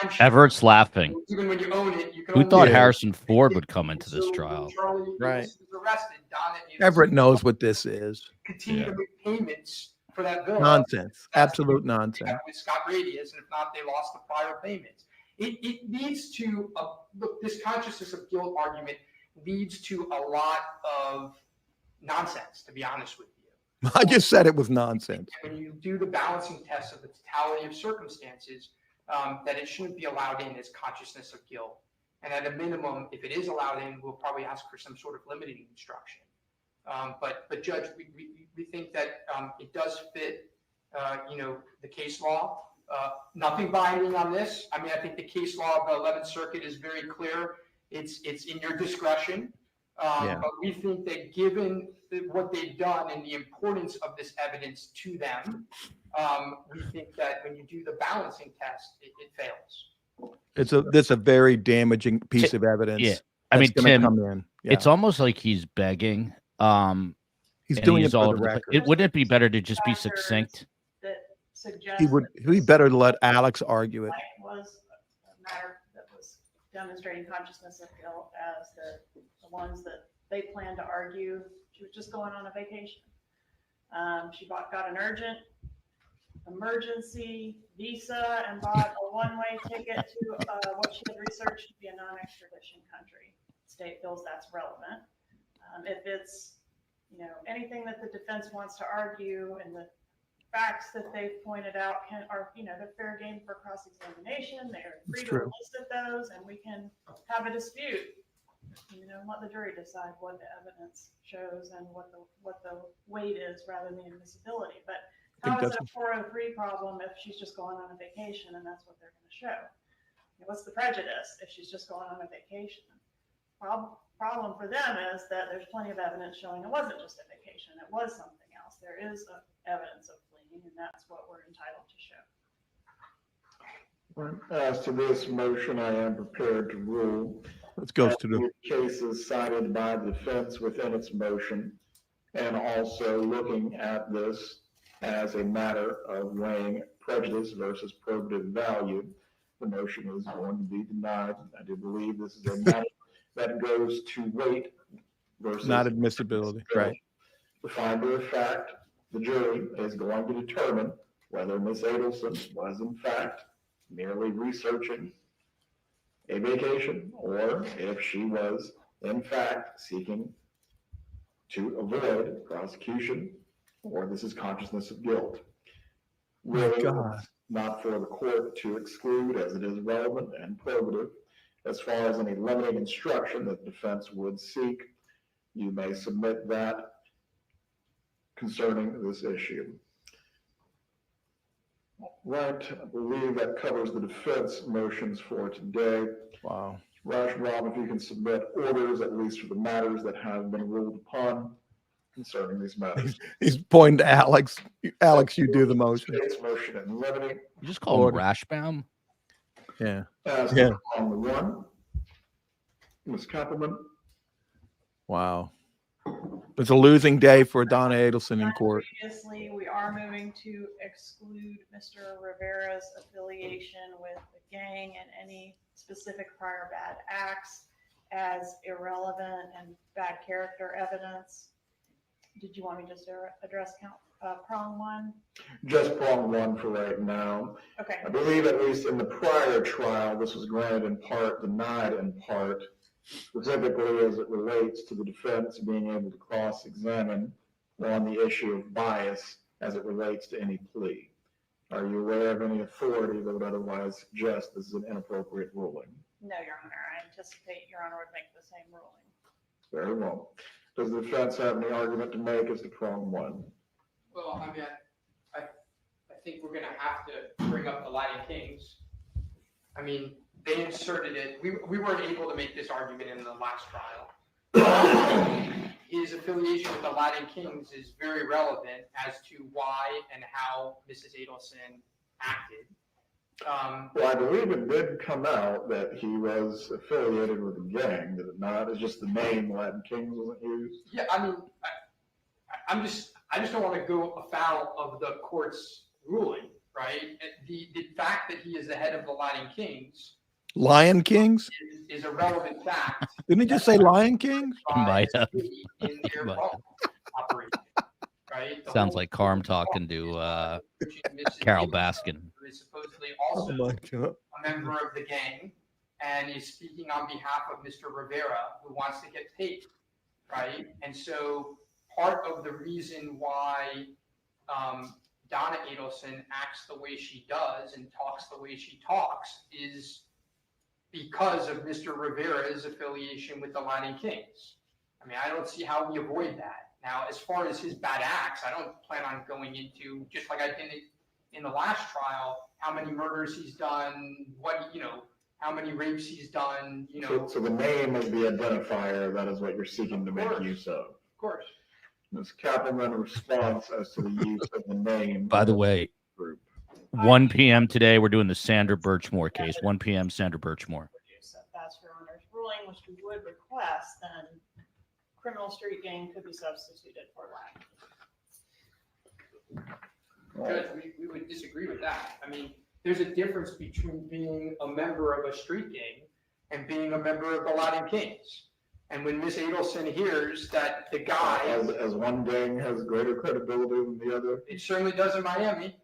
timeshare. Everett's laughing. Even when you own it, you can. Who only- thought Yeah. Harrison Ford would come into this So when trial? Charlie Right. was arrested, Donna Adelson Everett knows what this is. continued to make payments for that villa. Nonsense. Absolute Yeah, nonsense. with Scott Radius, and if not, they lost the prior payments. It leads to look, this consciousness of guilt argument leads to a lot of nonsense, to be honest with you. I just said it was nonsense. When you do the balancing test of the totality of circumstances, that it shouldn't be allowed in as consciousness of guilt. And at a minimum, if it is allowed in, we'll probably ask for some sort of limiting instruction. But Judge, we think that it does fit, the case law. Nothing binding on this. I mean, I think the case law of the 11th Circuit is very clear. It's in your discretion. But we think that given what they've done and the importance of this evidence to them, we think that when you do the balancing test, it fails. It's a very damaging piece of evidence. Yeah. I mean, that's gonna Tim, come in. Yeah. it's almost like he's begging. He's and doing he's it for all the over the record. Wouldn't it be better to just be Factors succinct? That suggest He would. that He this better let Alex argue it. flight was a matter that was demonstrating consciousness of guilt as the ones that they planned to argue. She was just going on a vacation. She got an urgent emergency visa and bought a one-way ticket to what she had researched to be a non-extradition country. State feels that's relevant. If it's, anything that the defense wants to argue and the facts that they've pointed out they're fair game for cross-examination. They're free to true. elicit those, and we can have a dispute. and let the jury decide what the evidence shows and what the weight is rather than the admissibility. But I think how is it that's- a 403 problem if she's just going on a vacation and that's what they're going to show? What's the prejudice if she's just going on a vacation? Problem for them is that there's plenty of evidence showing it wasn't just a vacation, it was something else. There is evidence of fleeing, and that's what we're entitled to show. As to this motion, I am prepared to rule. Let's go to the Cases cited by the defense within its motion, and also looking at this as a matter of weighing prejudice versus probative value. The motion is going to be denied. I do believe this is a matter that goes to weight versus not admissibility, right? The finder of fact, the jury is going to determine whether Ms. Adelson was in fact merely researching a vacation, or if she was in fact seeking to avoid prosecution, or this is consciousness of guilt. Really, God. not for the court to exclude, as it is relevant and probative. As far as any limiting instruction that defense would seek, you may submit that concerning this issue. Right, I believe that covers the defense motions for today. Wow. Rush, Rob, if you can submit orders, at least for the matters that have been ruled upon concerning these matters. He's pointing to Alex. Alex, you do the motion. State's motion and limiting. You just call him Rashbaum. Yeah. As Yeah. on the one, Ms. Kappelman. Wow. It's a losing day for Donna Adelson in court. Previously, we are moving to exclude Mr. Rivera's affiliation with the gang and any specific prior bad acts as irrelevant and bad character evidence. Did you want me just to address prong one? Just prong one for right now. Okay. I believe at least in the prior trial, this was granted in part, denied in part, specifically as it relates to the defense being able to cross-examine on the issue of bias as it relates to any plea. Are you aware of any authority that would otherwise suggest this is an inappropriate ruling? No, Your Honor. I anticipate Your Honor would make the same ruling. Very well. Does the defense have any argument to make as to prong one? Well, I mean, I think we're gonna have to bring up the Latin Kings. I mean, they inserted it, we weren't able to make this argument in the last trial. His affiliation with the Latin Kings is very relevant as to why and how Mrs. Adelson acted. Well, I believe it did come out that he was affiliated with a gang, did it not? It's just the name Latin Kings wasn't used. Yeah, I mean, I just don't want to go afoul of the court's ruling, right? The fact that he is the head of the Latin Kings Lion Kings? is a relevant fact. Didn't he just say Lion Kings? Might have. In their Might operation, right? The Sounds whole- like Carm talking to Mrs. Carol Adelson, Baskin. who is supposedly Oh also my God. a member of the gang and is speaking on behalf of Mr. Rivera, who wants to get paid, right? And so part of the reason why Donna Adelson acts the way she does and talks the way she talks is because of Mr. Rivera's affiliation with the Latin Kings. I mean, I don't see how we avoid that. Now, as far as his bad acts, I don't plan on going into, just like I did in the last trial, how many murders he's done, how many rapes he's done, So the name is the identifier, that is what you're seeking to Of make course. use of. Of course. Ms. Kappelman, response as to the use of the name. By the way, Group. 1 p.m. today, we're doing the Sandra Birchmore case. 1 p.m. Sandra Birchmore. If that's Your Honor's ruling, which we would request, then criminal street gang could be substituted for Latin. Judge, we would disagree with that. I mean, there's a difference between being a member of a street gang and being a member of the Latin Kings. And when Miss Adelson hears that the guy, As one gang has greater credibility than the other. it certainly does in Miami,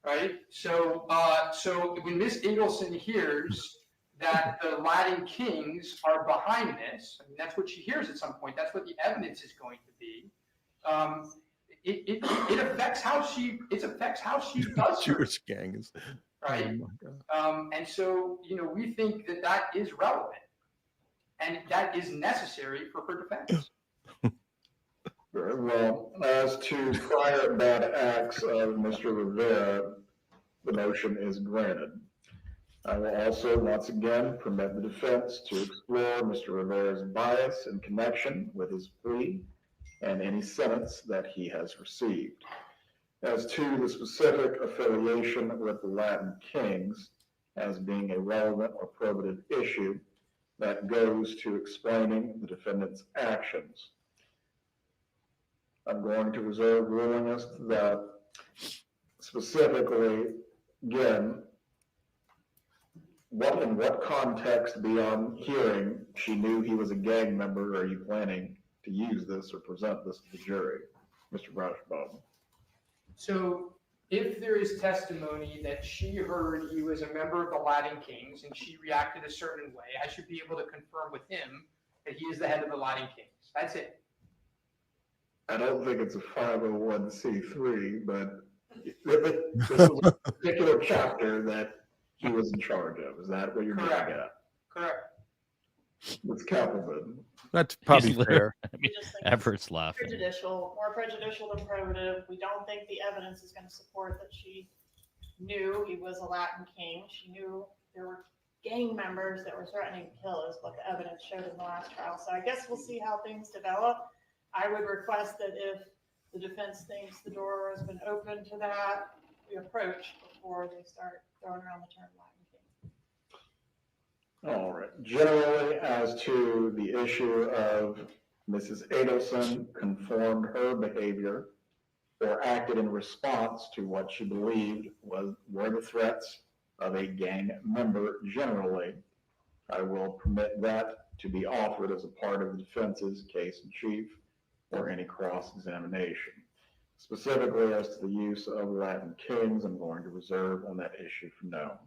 right? So when Miss Adelson hears that the Latin Kings are behind this, I mean, that's what she hears at some point. That's what the evidence is going to be. It affects how she does her, Jewish gangs. right? Oh my God. And so, we think that is relevant. and that is necessary for her defense. Very well. As to prior bad acts of Mr. Rivera, the motion is granted. I will also once again permit the defense to explore Mr. Rivera's bias in connection with his plea and any sentence that he has received. As to the specific affiliation with the Latin Kings as being a relevant or probative issue, that goes to explaining the defendant's actions. I'm going to reserve ruling as to that. Specifically, again, in what context beyond hearing she knew he was a gang member are you planning to use this or present this to the jury, Mr. Rauschbaum? So if there is testimony that she heard he was a member of the Latin Kings and she reacted a certain way, I should be able to confirm with him that he is the head of the Latin Kings. That's it. I don't think it's a 501c3, but this is a particular chapter that he was in charge of. Is that what you're getting at? Correct. Ms. Kappelman. That's probably He's fair. I mean, just think Everett's laughing. more prejudicial than probative. We don't think the evidence is going to support that she knew he was a Latin king. She knew there were gang members that were threatening to kill, is what the evidence showed in the last trial. So I guess we'll see how things develop. I would request that if the defense thinks the door has been open to that, we approach before they start throwing around the term Latin king. All right. Generally, as to the issue of Mrs. Adelson conformed her behavior or acted in response to what she believed were the threats of a gang member generally, I will permit that to be offered as a part of the defense's case in chief or any cross-examination. Specifically as to the use of Latin Kings, I'm going to reserve on that issue for now.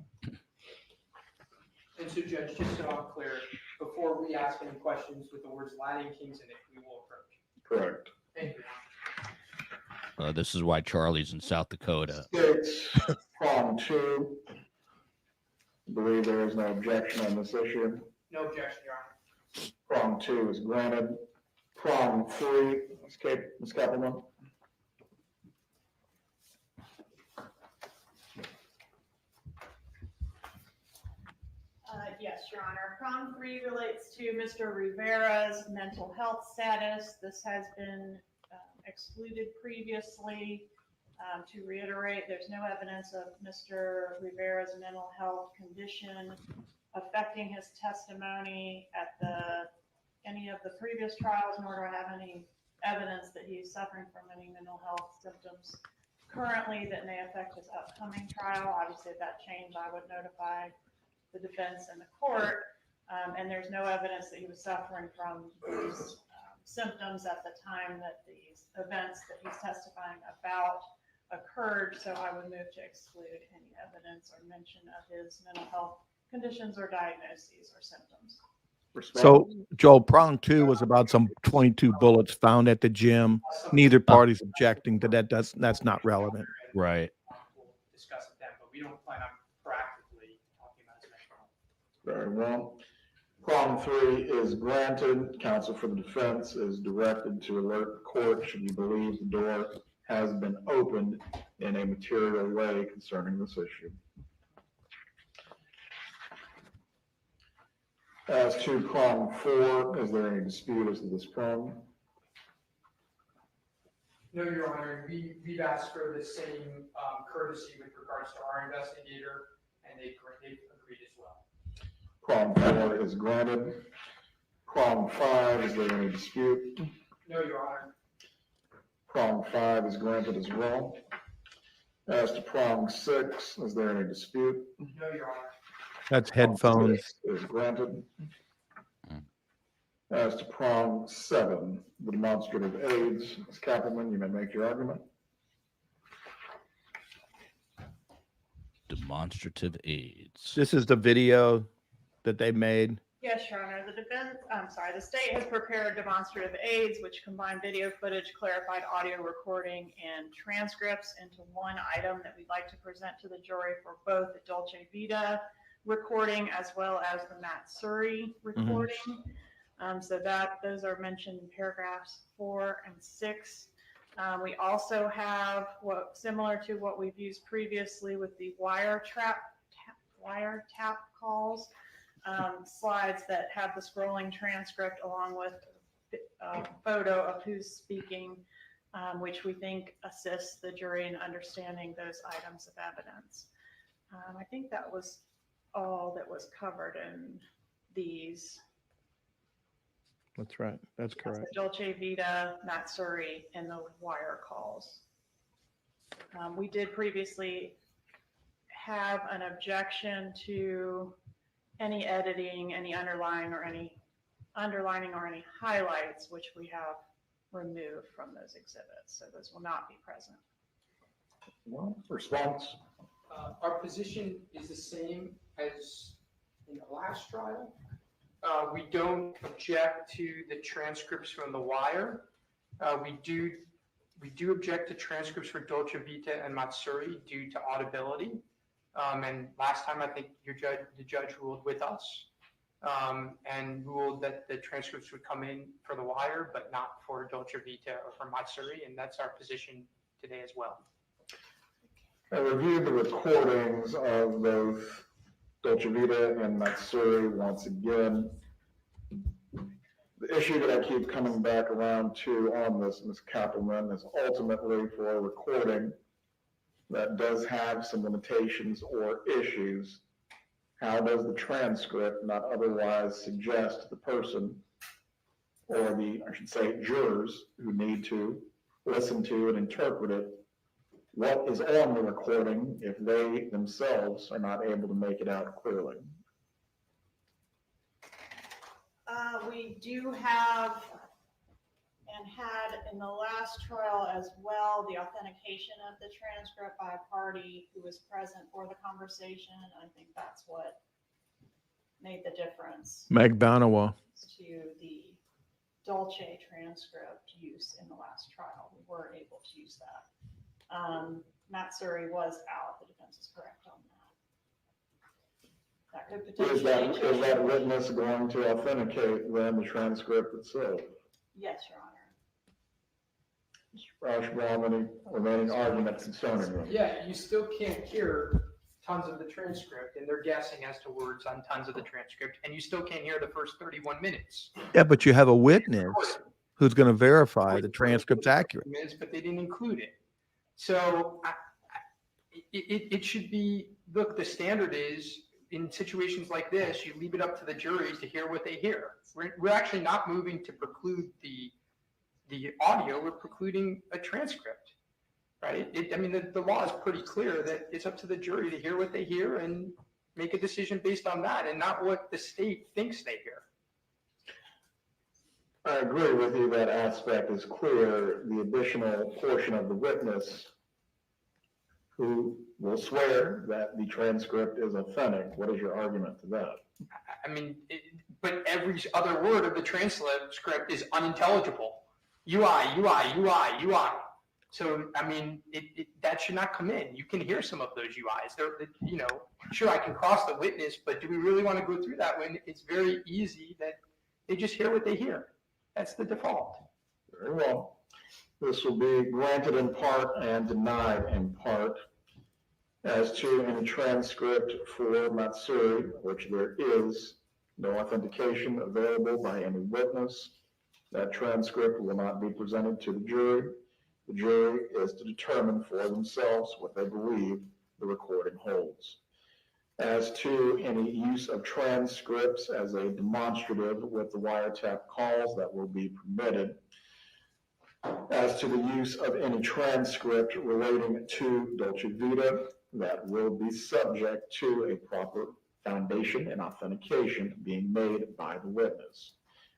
And so, Judge, just so I'm clear, before we ask any questions with the words Latin Kings in it, we will approach. Correct. Thank you. This is why Charlie's in South Dakota. States prong 2. I believe there is no objection on this issue. No objection, Your Honor. Prong 2 is granted. Prong 3, Ms. Kappelman. Yes, Your Honor. Prong 3 relates to Mr. Rivera's mental health status. This has been excluded previously. To reiterate, there's no evidence of Mr. Rivera's mental health condition affecting his testimony at any of the previous trials, nor do I have any evidence that he's suffering from any mental health symptoms currently that may affect his upcoming trial. Obviously, if that changed, I would notify the defense and the court. And there's no evidence that he was suffering from these symptoms at the time that these events that he's testifying about occurred. So I would move to exclude any evidence or mention of his mental health conditions or diagnoses or symptoms. So, Joel, prong 2 was about some 22 bullets found at the gym. Neither party's objecting to that. That's not relevant. Right. We'll discuss it then, but we don't plan on proactively talking about his mental health. Very well. Prong 3 is granted. Counsel for the defense is directed to alert the court should you believe the door has been opened in a material way concerning this issue. As to prong 4, is there any dispute as to this prong? No, Your Honor, we've asked for the same courtesy with regards to our investigator, and they've agreed as well. Prong 4 is granted. Prong 5, is there any dispute? No, Your Honor. Prong 5 is granted as well. As to prong 6, is there any dispute? No, Your Honor. That's headphones. Prong 6 is granted. As to prong 7, the demonstrative aids, Ms. Kappelman, you may make your argument. Demonstrative aids. This is the video that they made. Yes, Your Honor. The state has prepared demonstrative aids, which combine video footage, clarified audio recording, and transcripts into one item that we'd like to present to the jury for both the Dolce Vita recording as well as the Matt Surrey recording. So those are mentioned in paragraphs 4 and 6. We also have similar to what we've used previously with the wiretap calls, slides that have the scrolling transcript along with a photo of who's speaking, which we think assists the jury in understanding those items of evidence. I think that was all that was covered in these. That's right. That's correct. Dolce Vita, Matsuri, and the wire calls. We did previously have an objection to any editing, any underlining or any highlights, which we have removed from those exhibits. So those will not be present. Well, response? Our position is the same as in the last trial. We don't object to the transcripts from the wire. We do object to transcripts for Dolce Vita and Matsuri due to audibility. And last time I think the judge ruled with us and ruled that the transcripts would come in for the wire, but not for Dolce Vita or for Matsuri, and that's our position today as well. I reviewed the recordings of both Dolce Vita and Matsuri once again. The issue that I keep coming back around to on this, Ms. Kappelman, is ultimately for a recording that does have some limitations or issues. How does the transcript not otherwise suggest to the person or I should say, jurors who need to listen to and interpret it, what is on the recording if they themselves are not able to make it out clearly? We do have and had in the last trial as well the authentication of the transcript by a party who was present for the conversation. I think that's what made the difference Meg Donawa. to the Dolce transcript use in the last trial. We were able to use that. Matsuri was out. The defense is correct on that. That could potentially Is that witness going to authenticate then the transcript itself? Yes, Your Honor. Mr. Rauschbaum, any remaining arguments concerning them? Yeah, you still can't hear tons of the transcript, and they're guessing as to words on tons of the transcript, and you still can't hear the first 31 minutes. Yeah, but you have a witness who's going to verify the transcript's accurate. But they didn't include it. So it should be, look, the standard is in situations like this, you leave it up to the juries to hear what they hear. We're actually not moving to preclude the audio, we're precluding a transcript, right? The law is pretty clear that it's up to the jury to hear what they hear and make a decision based on that and not what the state thinks they hear. I agree with you, that aspect is clear. The additional portion of the witness who will swear that the transcript is authentic, what is your argument to that? But every other word of the transcript is unintelligible. UI. So, that should not come in. You can hear some of those UIs. Sure, I can cross the witness, but do we really want to go through that when it's very easy that they just hear what they hear? That's the default. Very well. This will be granted in part and denied in part. As to any transcript for Matsuri, which there is no authentication available by any witness, that transcript will not be presented to the jury. The jury is to determine for themselves what they believe the recording holds. As to any use of transcripts as a demonstrative with the wiretap calls, that will be permitted. As to the use of any transcript relating to Dolce Vita, that will be subject to a proper foundation and authentication being made by the witness.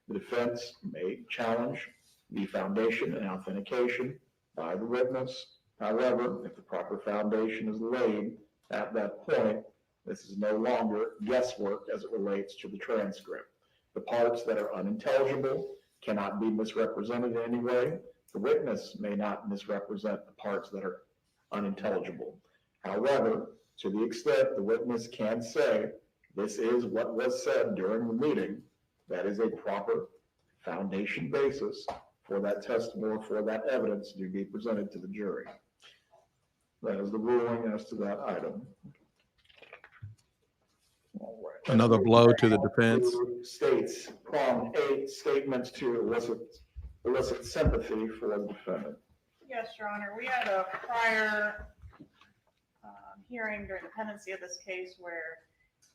The defense may challenge the foundation and authentication by the witness. However, if the proper foundation is laid at that point, this is no longer guesswork as it relates to the transcript. The parts that are unintelligible cannot be misrepresented in any way. The witness may not misrepresent the parts that are unintelligible. However, to the extent the witness can say, this is what was said during the meeting, that is a proper foundation basis for that testimony, for that evidence to be presented to the jury. That is the ruling as to that item. All right. Another blow to the defense. States, prong 8, statements to elicit sympathy for the defendant. Yes, Your Honor. We had a prior hearing during the pendency of this case where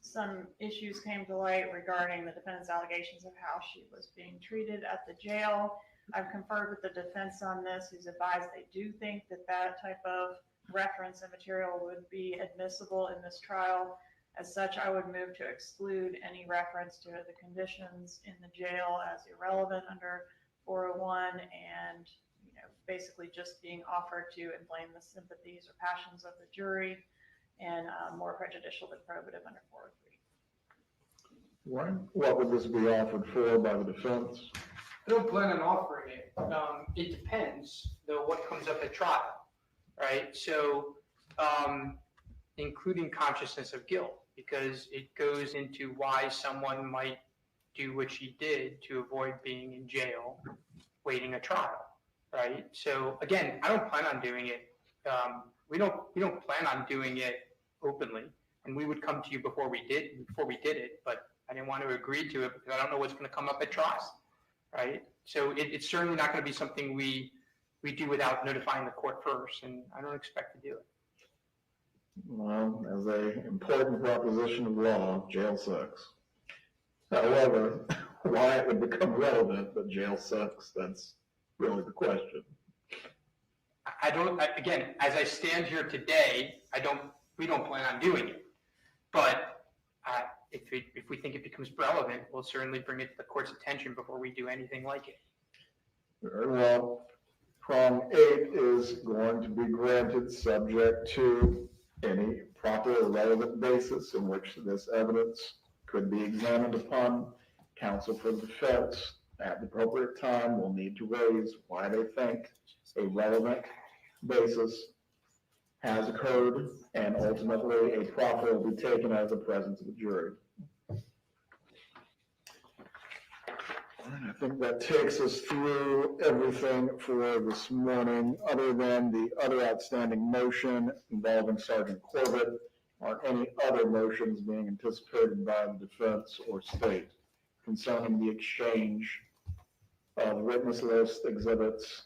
some issues came to light regarding the defendant's allegations of how she was being treated at the jail. I've conferred with the defense on this, who's advised they do think that that type of reference and material would be admissible in this trial. As such, I would move to exclude any reference to the conditions in the jail as irrelevant under 401 and, basically just being offered to inflame the sympathies or passions of the jury and more prejudicial than probative under 403. Right. What would this be offered for by the defense? I don't plan on offering it. It depends, though, what comes up at trial, right? So, including consciousness of guilt, because it goes into why someone might do what she did to avoid being in jail, waiting a trial, right? So again, I don't plan on doing it. We don't plan on doing it openly, and we would come to you before we did it, but I didn't want to agree to it because I don't know what's going to come up at trial, right? So it's certainly not going to be something we do without notifying the court first, and I don't expect to do it. Well, as an important proposition of law, jail sucks. However, why it would become relevant that jail sucks, that's really the question. Again, as I stand here today, we don't plan on doing it. But if we think it becomes relevant, we'll certainly bring it to the court's attention before we do anything like it. Very well. Prong 8 is going to be granted subject to any proper or relevant basis in which this evidence could be examined upon. Counsel for the defense at the appropriate time will need to raise why they think a relevant basis has occurred, and ultimately a proffer will be taken as the presence of the jury. And I think that takes us through everything for this morning, other than the other outstanding motion involving Sergeant Corbett. Are any other motions being anticipated by the defense or state concerning the exchange of witness list exhibits?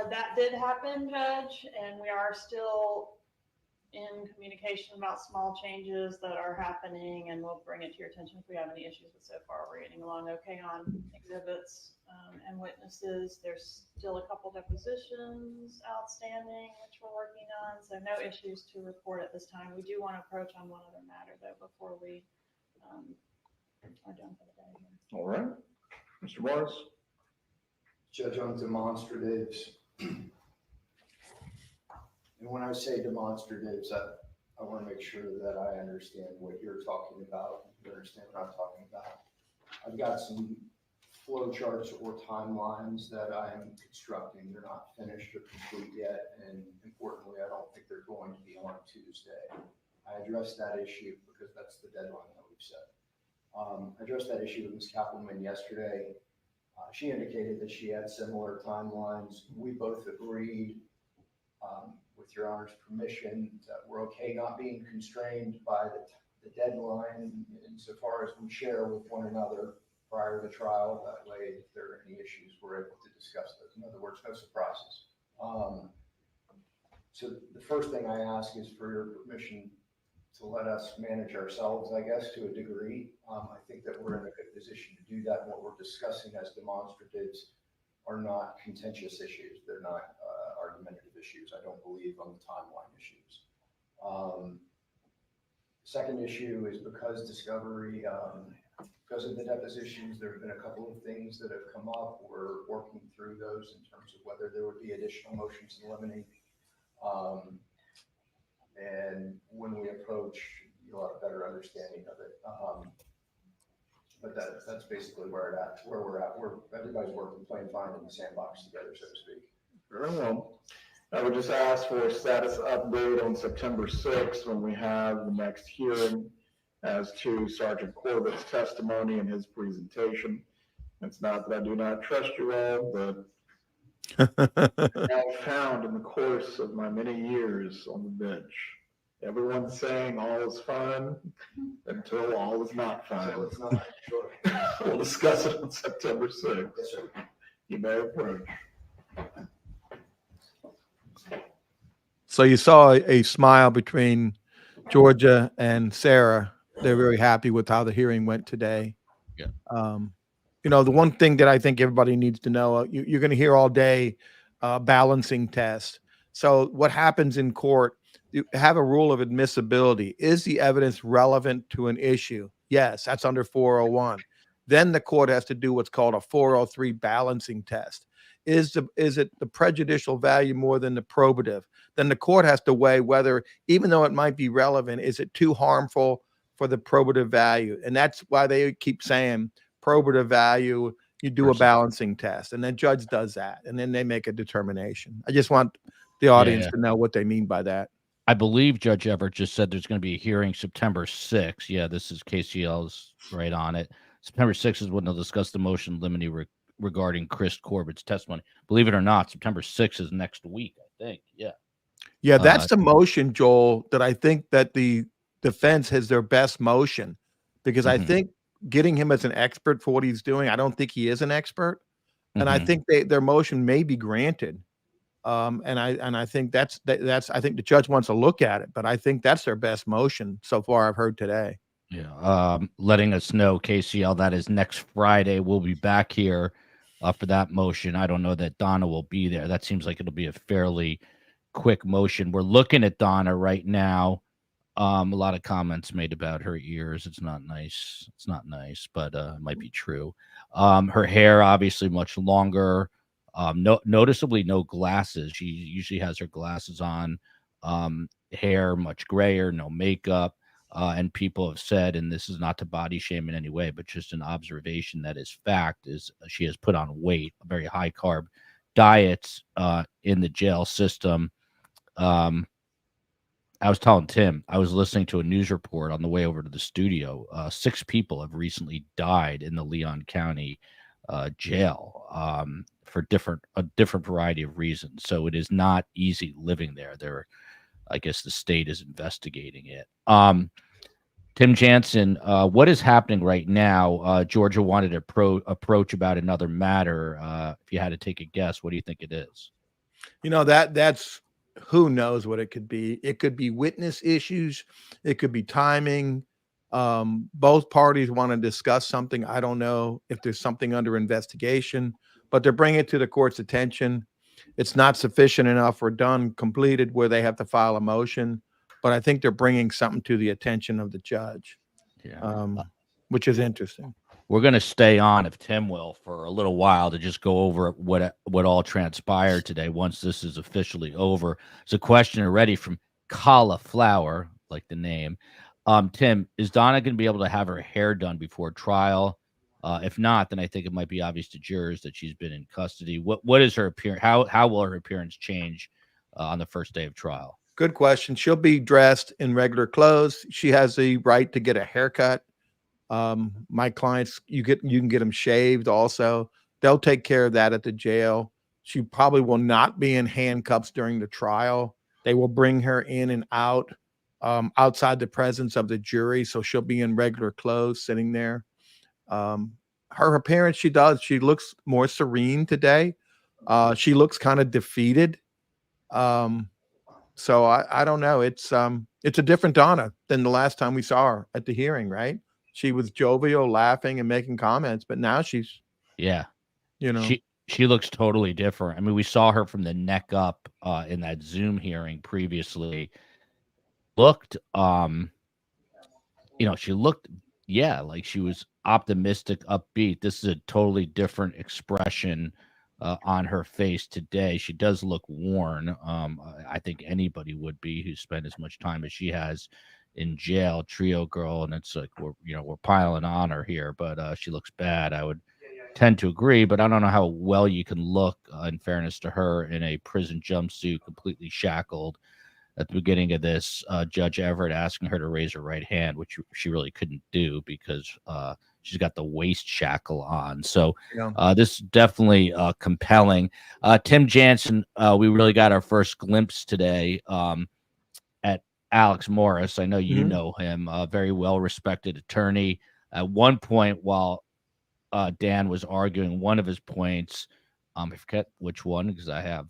That did happen, Judge, and we are still in communication about small changes that are happening, and we'll bring it to your attention if we have any issues. But so far, we're getting along okay on exhibits and witnesses. There's still a couple depositions outstanding, which we're working on, so no issues to report at this time. We do want to approach on one other matter, though, before we are done for the day here. All right. Mr. Morris? Judge, on demonstratives, and when I say demonstratives, I want to make sure that I understand what you're talking about. You understand what I'm talking about. I've got some flow charts or timelines that I'm constructing. They're not finished or complete yet, and importantly, I don't think they're going to be on Tuesday. I addressed that issue because that's the deadline that we've set. I addressed that issue with Ms. Kappelman yesterday. She indicated that she had similar timelines. We both agreed, with Your Honor's permission, that we're okay not being constrained by the deadline insofar as we share with one another prior to trial. That way, if there are any issues, we're able to discuss those. In other words, no surprises. So the first thing I ask is for your permission to let us manage ourselves, I guess, to a degree. I think that we're in a good position to do that. And what we're discussing as demonstratives are not contentious issues. They're not argumentative issues, I don't believe, on the timeline issues. Second issue is because discovery, because of the depositions, there have been a couple of things that have come up. We're working through those in terms of whether there would be additional motions in limine. And when we approach, you'll have a better understanding of it. But that's basically where we're at. Everybody's working, playing fine in the sandbox together, so to speak. Very well. I would just ask for a status update on September 6th when we have the next hearing. as to Sergeant Corbett's testimony and his presentation. It's not that I do not trust you all, but I found in the course of my many years on the bench, everyone's saying all is fine until all is not fine. So it's not, sure. We'll discuss it on September 6th. Yes, sir. You may approach. So you saw a smile between Georgia and Sarah. They're very happy with how the hearing went today. Yeah. You know, the one thing that I think everybody needs to know, you're going to hear all day, balancing test. So what happens in court, you have a rule of admissibility. Is the evidence relevant to an issue? Yes, that's under 401. Then the court has to do what's called a 403 balancing test. Is it the prejudicial value more than the probative? Then the court has to weigh whether, even though it might be relevant, is it too harmful for the probative value? And that's why they keep saying probative value, you do a balancing test, and then judge does that, and then they make a determination. I just want the audience to know what they mean by that. I believe Judge Everett just said there's going to be a hearing September 6th. Yeah, this is KCL's right on it. September 6th is when they'll discuss the motion limine regarding Chris Corbett's testimony. Believe it or not, September 6th is next week, I think. Yeah. Yeah, that's the motion, Joel, that I think that the defense has their best motion, because I think getting him as an expert for what he's doing, I don't think he is an expert. And I think their motion may be granted. And I think that's I think the judge wants to look at it, but I think that's their best motion so far I've heard today. Yeah. Letting us know, KCL, that is next Friday. We'll be back here for that motion. I don't know that Donna will be there. That seems like it'll be a fairly quick motion. We're looking at Donna right now. A lot of comments made about her ears. It's not nice. It's not nice, but it might be true. Her hair obviously much longer. Noticeably no glasses. She usually has her glasses on. Hair much grayer, no makeup. And people have said, and this is not to body shame in any way, but just an observation that is fact, is she has put on weight, a very high carb diets in the jail system. I was telling Tim, I was listening to a news report on the way over to the studio. 6 people have recently died in the Leon County jail for a different variety of reasons. So it is not easy living there. I guess the state is investigating it. Tim Jansen, what is happening right now? Georgia wanted to approach about another matter. If you had to take a guess, what do you think it is? You know, that's who knows what it could be. It could be witness issues. It could be timing. Both parties want to discuss something. I don't know if there's something under investigation, but they're bringing it to the court's attention. It's not sufficient enough or completed where they have to file a motion, but I think they're bringing something to the attention of the judge, which is interesting. We're going to stay on, if Tim will, for a little while to just go over what all transpired today once this is officially over. There's a question already from Cauliflower, like the name. Tim, is Donna going to be able to have her hair done before trial? If not, then I think it might be obvious to jurors that she's been in custody. What is her appearance? How will her appearance change on the first day of trial? Good question. She'll be dressed in regular clothes. She has the right to get a haircut. My clients, you can get them shaved also. They'll take care of that at the jail. She probably will not be in handcuffs during the trial. They will bring her in and out outside the presence of the jury. So she'll be in regular clothes sitting there. Her appearance, she looks more serene today. She looks kind of defeated. So I don't know. It's a different Donna than the last time we saw her at the hearing, right? She was jovial, laughing and making comments, but now she's, she looks totally different. I mean, we saw her from the neck up in that Zoom hearing previously. Looked, she looked, like she was optimistic, upbeat. This is a totally different expression on her face today. She does look worn. I think anybody would be who spent as much time as she has in jail. Trio girl, and it's like we're piling on her here, but she looks bad. I would tend to agree, but I don't know how well you can look, in fairness to her, in a prison jumpsuit, completely shackled. at the beginning of this, Judge Everett asking her to raise her right hand, which she really couldn't do because she's got the waist shackle on. So this is definitely compelling. Tim Jansen, we really got our first glimpse today at Alex Morris. I know you know him, a very well-respected attorney. At one point, while Dan was arguing one of his points, I forget which one because I have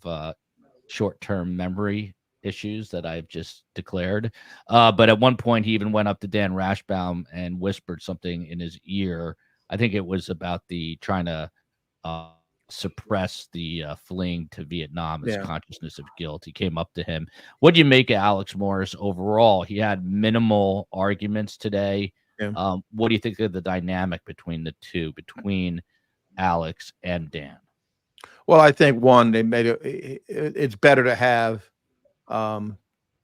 short-term memory issues that I've just declared. But at one point, he even went up to Dan Rashbaum and whispered something in his ear. I think it was about the trying to suppress the fleeing to Vietnam, his consciousness of guilt. He came up to him. What do you make of Alex Morris overall? He had minimal arguments today. What do you think of the dynamic between the two, between Alex and Dan? Well, I think one, they made it's better to have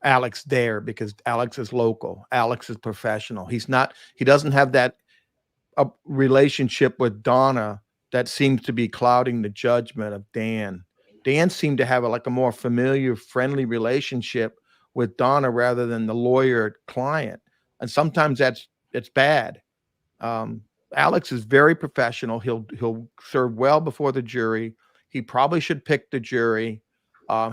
Alex there because Alex is local. Alex is professional. He doesn't have that relationship with Donna that seems to be clouding the judgment of Dan. Dan seemed to have a more familiar, friendly relationship with Donna rather than the lawyer client. And sometimes it's bad. Alex is very professional. He'll serve well before the jury. He probably should pick the jury.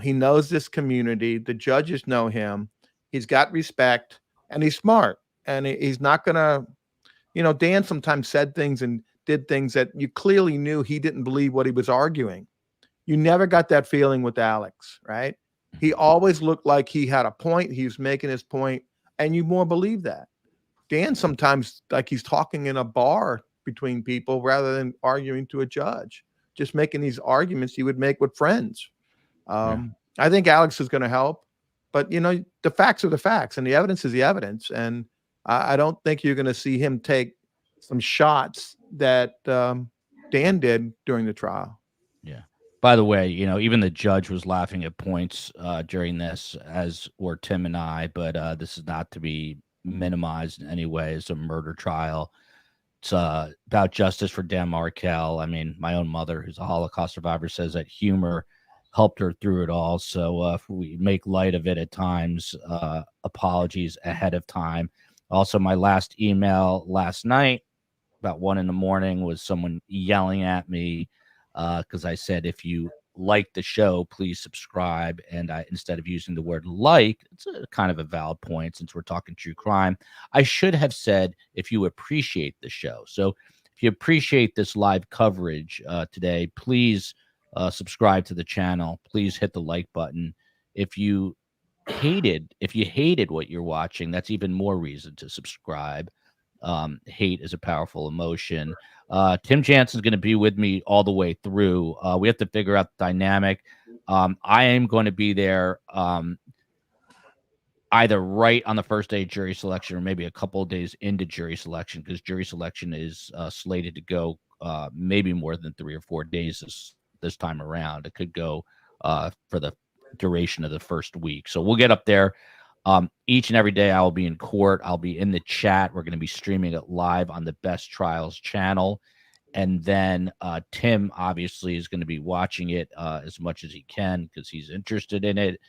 He knows this community. The judges know him. He's got respect and he's smart. And he's not going to, Dan sometimes said things and did things that you clearly knew he didn't believe what he was arguing. You never got that feeling with Alex, right? He always looked like he had a point. He was making his point, and you more believe that. Dan sometimes like he's talking in a bar between people rather than arguing to a judge, just making these arguments he would make with friends. I think Alex is going to help, but the facts are the facts and the evidence is the evidence. And I don't think you're going to see him take some shots that Dan did during the trial. Yeah. By the way, even the judge was laughing at points during this, as were Tim and I, but this is not to be minimized in any way. It's a murder trial. It's about justice for Dan Markel. I mean, my own mother, who's a Holocaust survivor, says that humor helped her through it all. So if we make light of it at times, apologies ahead of time. Also, my last email last night, about 1 a.m, was someone yelling at me because I said, if you like the show, please subscribe. And instead of using the word like, it's kind of a valid point since we're talking true crime. I should have said, if you appreciate the show. So if you appreciate this live coverage today, please subscribe to the channel. Please hit the like button. If you hated what you're watching, that's even more reason to subscribe. Hate is a powerful emotion. Tim Jansen's going to be with me all the way through. We have to figure out the dynamic. I am going to be there either right on the first day of jury selection or maybe a couple of days into jury selection, because jury selection is slated to go maybe more than 3 or 4 days this time around. It could go for the duration of the first week. So we'll get up there. Each and every day I will be in court. I'll be in the chat. We're going to be streaming it live on the Best Trials channel. And then Tim obviously is going to be watching it as much as he can because he's interested in it.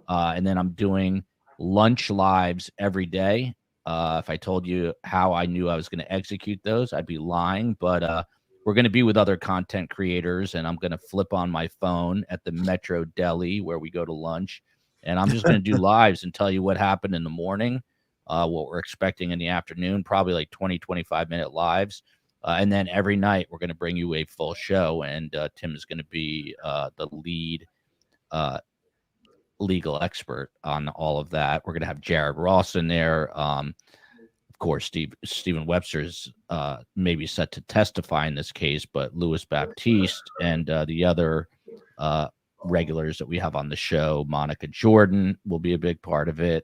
And then I'm doing lunch lives every day. If I told you how I knew I was going to execute those, I'd be lying. But we're going to be with other content creators, and I'm going to flip on my phone at the Metro Deli where we go to lunch. And I'm just going to do lives and tell you what happened in the morning, what we're expecting in the afternoon, probably like 20, 25-minute lives. And then every night we're going to bring you a full show. And Tim is going to be the lead legal expert on all of that. We're going to have Jared Ross in there. Of course, Stephen Webster's maybe set to testify in this case, but Louis Baptiste and the other regulars that we have on the show, Monica Jordan, will be a big part of it.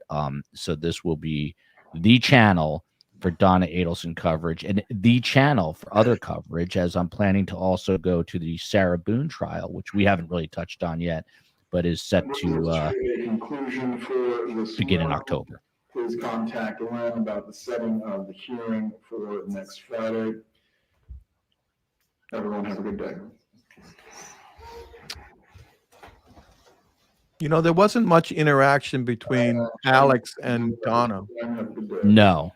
So this will be the channel for Donna Adelson coverage and the channel for other coverage, as I'm planning to also go to the Sarah Boone trial, which we haven't really touched on yet, but is set to begin in October. Please contact Lynn about the setting of the hearing for next Friday. Everyone have a good day. You know, there wasn't much interaction between Alex and Donna. No.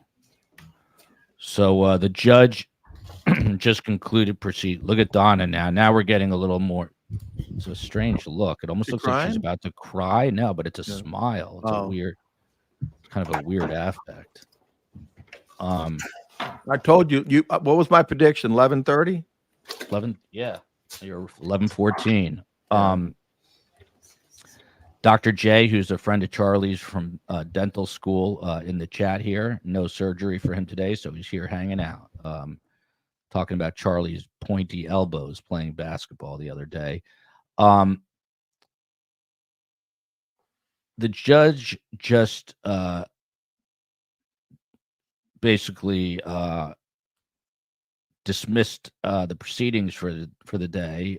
So the judge just concluded proceed. Look at Donna now. Now we're getting a little more. It's a strange look. It almost She looks like she's crying? about to cry. No, but it's a Yeah. smile. It's a Oh. weird, kind of a weird aspect. I told you, what was my prediction? 11:30? 11, yeah, you're 11:14. Dr. J, who's a friend of Charlie's from dental school, in the chat here. No surgery for him today, so he's here hanging out. Talking about Charlie's pointy elbows playing basketball the other day. The judge just basically dismissed the proceedings for the day.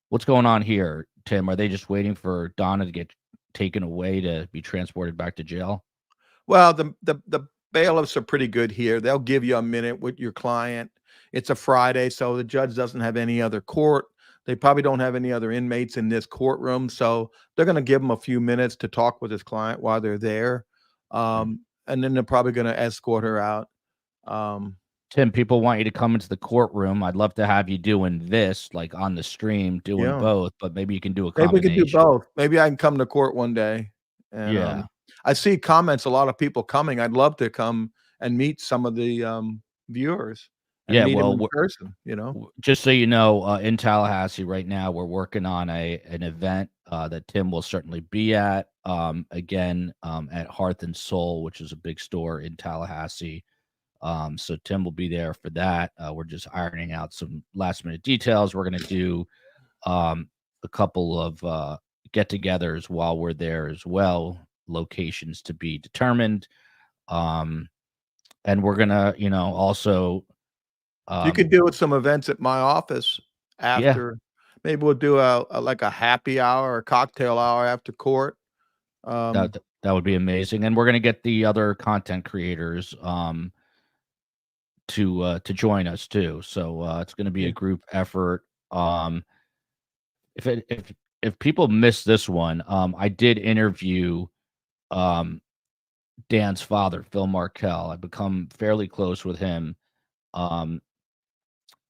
What's going on here, Tim? Are they just waiting for Donna to get taken away to be transported back to jail? Well, the bailiffs are pretty good here. They'll give you a minute with your client. It's a Friday, so the judge doesn't have any other court. They probably don't have any other inmates in this courtroom, so they're going to give him a few minutes to talk with his client while they're there, and then they're probably going to escort her out. Tim, people want you to come into the courtroom. I'd love to have you doing this, like on the stream, doing both, but maybe you can do a Maybe we combination. can do both. Maybe I can come to court one day. And, Yeah. I see comments, a lot of people coming. I'd love to come and meet some of the viewers. And Yeah, meet them well, in person, you know. just so you know, in Tallahassee right now, we're working on an event that Tim will certainly be at. Again, at Hearth and Soul, which is a big store in Tallahassee. So Tim will be there for that. We're just ironing out some last minute details. We're going to do a couple of get-togethers while we're there as well. Locations to be determined. And we're going to, also. You could do some events at my office after. Maybe we'll do like a happy hour or cocktail hour after court. That would be amazing. And we're going to get the other content creators to join us too. So it's going to be a group effort. If people miss this one, I did interview Dan's father, Phil Markel. I've become fairly close with him.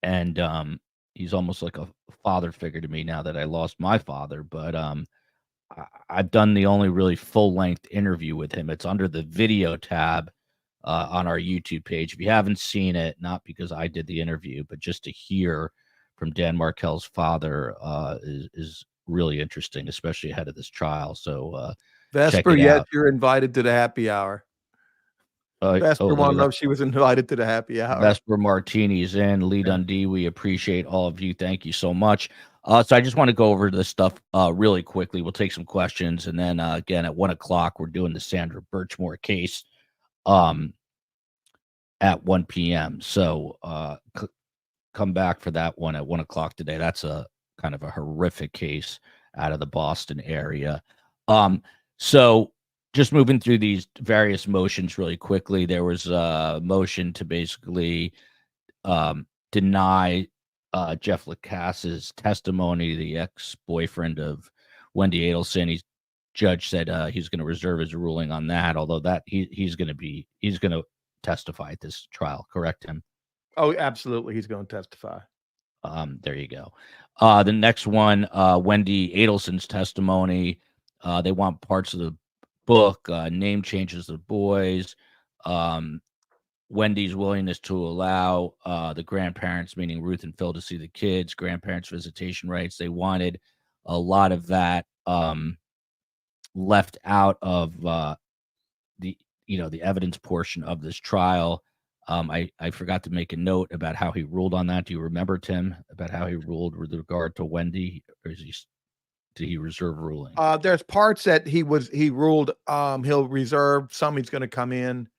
And he's almost like a father figure to me now that I lost my father. But I've done the only really full-length interview with him. It's under the video tab on our YouTube page. If you haven't seen it, not because I did the interview, but just to hear from Dan Markel's father is really interesting, especially ahead of this trial. So Vesper, yes, you're invited to the happy hour. Vesper one love, she was invited to the happy hour. Vesper Martini's in. Lee Dundee, we appreciate all of you. Thank you so much. So I just want to go over this stuff really quickly. We'll take some questions, and then again at 1 o'clock we're doing the Sandra Birchmore case at 1 p.m. So come back for that one at 1 o'clock today. That's a kind of a horrific case out of the Boston area. So just moving through these various motions really quickly, there was a motion to basically deny Jeff Lacasse's testimony, the ex-boyfriend of Wendy Adelson. Judge said he's going to reserve his ruling on that, although that he's going to testify at this trial. Correct him? Oh, absolutely, he's going to testify. There you go. The next one, Wendy Adelson's testimony. They want parts of the book, name changes of boys, Wendy's willingness to allow the grandparents, meaning Ruth and Phil, to see the kids, grandparents' visitation rights. They wanted a lot of that left out of the evidence portion of this trial. I forgot to make a note about how he ruled on that. Do you remember, Tim, about how he ruled with regard to Wendy, or did he reserve ruling? There's parts that he ruled he'll reserve, some he's going to come in.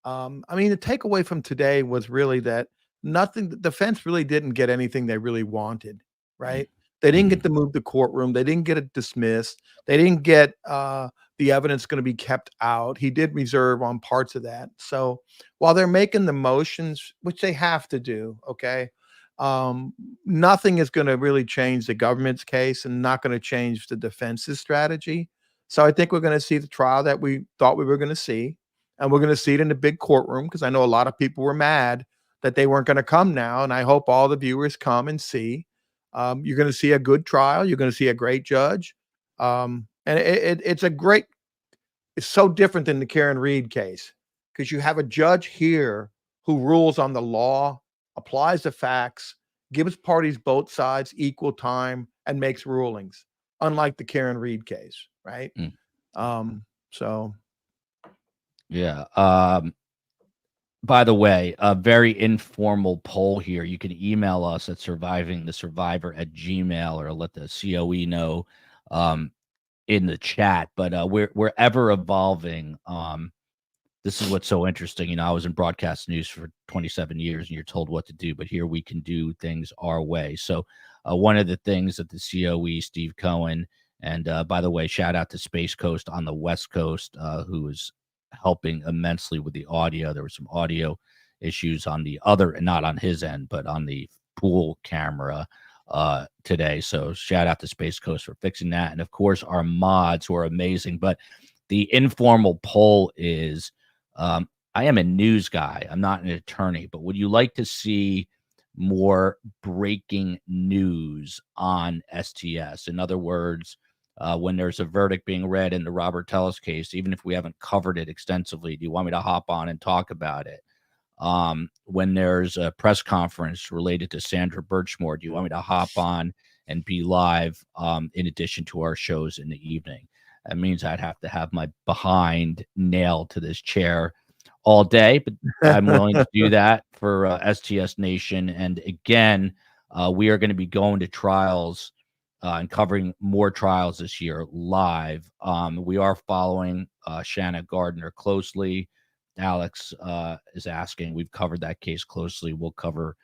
I mean, the takeaway from today was really that the defense really didn't get anything they really wanted, right? They didn't get to move the courtroom. They didn't get it dismissed. They didn't get the evidence going to be kept out. He did reserve on parts of that. So while they're making the motions, which they have to do, okay, Nothing is going to really change the government's case and not going to change the defense's strategy. So I think we're going to see the trial that we thought we were going to see, and we're going to see it in the big courtroom, because I know a lot of people were mad that they weren't going to come now, and I hope all the viewers come and see. You're going to see a good trial. You're going to see a great judge. And it's so different than the Karen Reed case, because you have a judge here who rules on the law, applies the facts, gives parties both sides equal time, and makes rulings, unlike the Karen Reed case, right? So yeah. By the way, a very informal poll here. You can email us at survivingthesurvivor@gmail.com, or let the COE know in the chat. But we're ever evolving. This is what's so interesting. I was in broadcast news for 27 years, and you're told what to do, but here we can do things our way. So one of the things that the COE, Steve Cohen, and by the way, shout out to Space Coast on the West Coast, who is helping immensely with the audio. There were some audio issues on the other, not on his end, but on the pool camera today. So shout out to Space Coast for fixing that. And of course, our mods, who are amazing. But the informal poll is, I am a news guy. I'm not an attorney, but would you like to see more breaking news on STS? In other words, when there's a verdict being read in the Robert Tellis case, even if we haven't covered it extensively, do you want me to hop on and talk about it? When there's a press conference related to Sandra Birchmore, do you want me to hop on and be live in addition to our shows in the evening? That means I'd have to have my behind nailed to this chair all day, but I'm willing to do that for STS Nation. And again, we are going to be going to trials and covering more trials this year live. We are following Shanna Gardner closely. Alex is asking. We've covered that case closely. We'll cover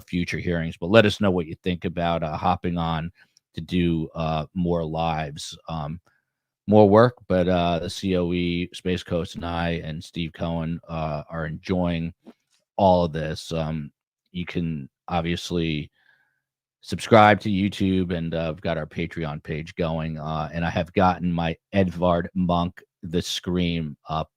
future hearings, but let us know what you think about hopping on to do more lives. More work, but the COE, Space Coast, and I, and Steve Cohen are enjoying all of this. You can obviously subscribe to YouTube, and we've got our Patreon page going. And I have gotten my Edvard Munch, The Scream, up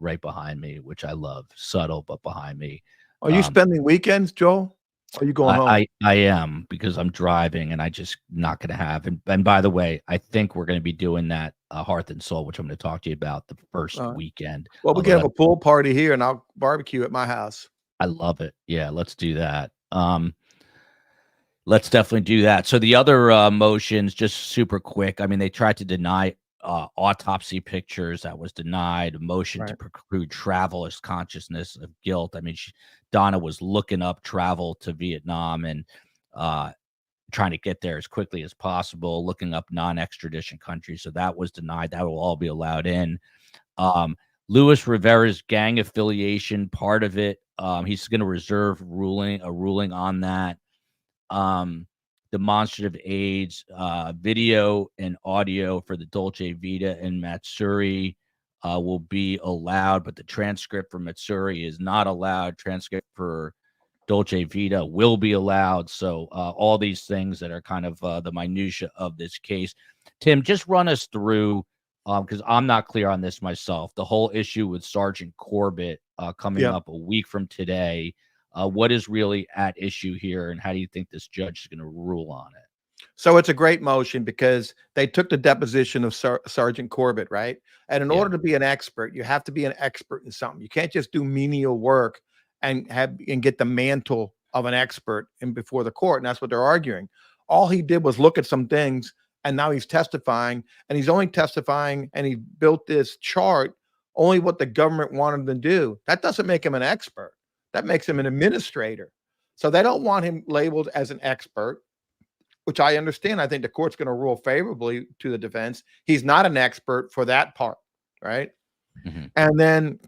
right behind me, which I love. Subtle, but behind me. are you spending weekends, Joel? Or are you going home? I am, because I'm driving, and I just not going to have. And by the way, I think we're going to be doing that Hearth and Soul, which I'm going to talk to you about the first weekend. Well, we can have a pool party here, and I'll barbecue at my house. I love it. Yeah, let's do that. Let's definitely do that. So the other motions, just super quick. I mean, they tried to deny autopsy pictures. That was denied. A motion to preclude travel as consciousness of guilt. I mean, Donna was looking up travel to Vietnam and trying to get there as quickly as possible, looking up non-extradition countries. So that was denied. That will all be allowed in. Luis Rivera's gang affiliation, part of it, he's going to reserve a ruling on that. Demonstrative aids, video and audio for the Dolce Vita and Matsuri will be allowed, but the transcript for Matsuri is not allowed. Transcript for Dolce Vita will be allowed. So all these things that are kind of the minutia of this case. Tim, just run us through, because I'm not clear on this myself, the whole issue with Sergeant Corbett coming up a week from today. What is really at issue here, and how do you think this judge is going to rule on it? So it's a great motion because they took the deposition of Sergeant Corbett, right? And in order to be an expert, you have to be an expert in something. You can't just do menial work and get the mantle of an expert in before the court. And that's what they're arguing. All he did was look at some things, and now he's testifying, and he's only testifying, and he built this chart, only what the government wanted him to do. That doesn't make him an expert. That makes him an administrator. So they don't want him labeled as an expert, which I understand. I think the court's going to rule favorably to the defense. He's not an expert for that part, right? And then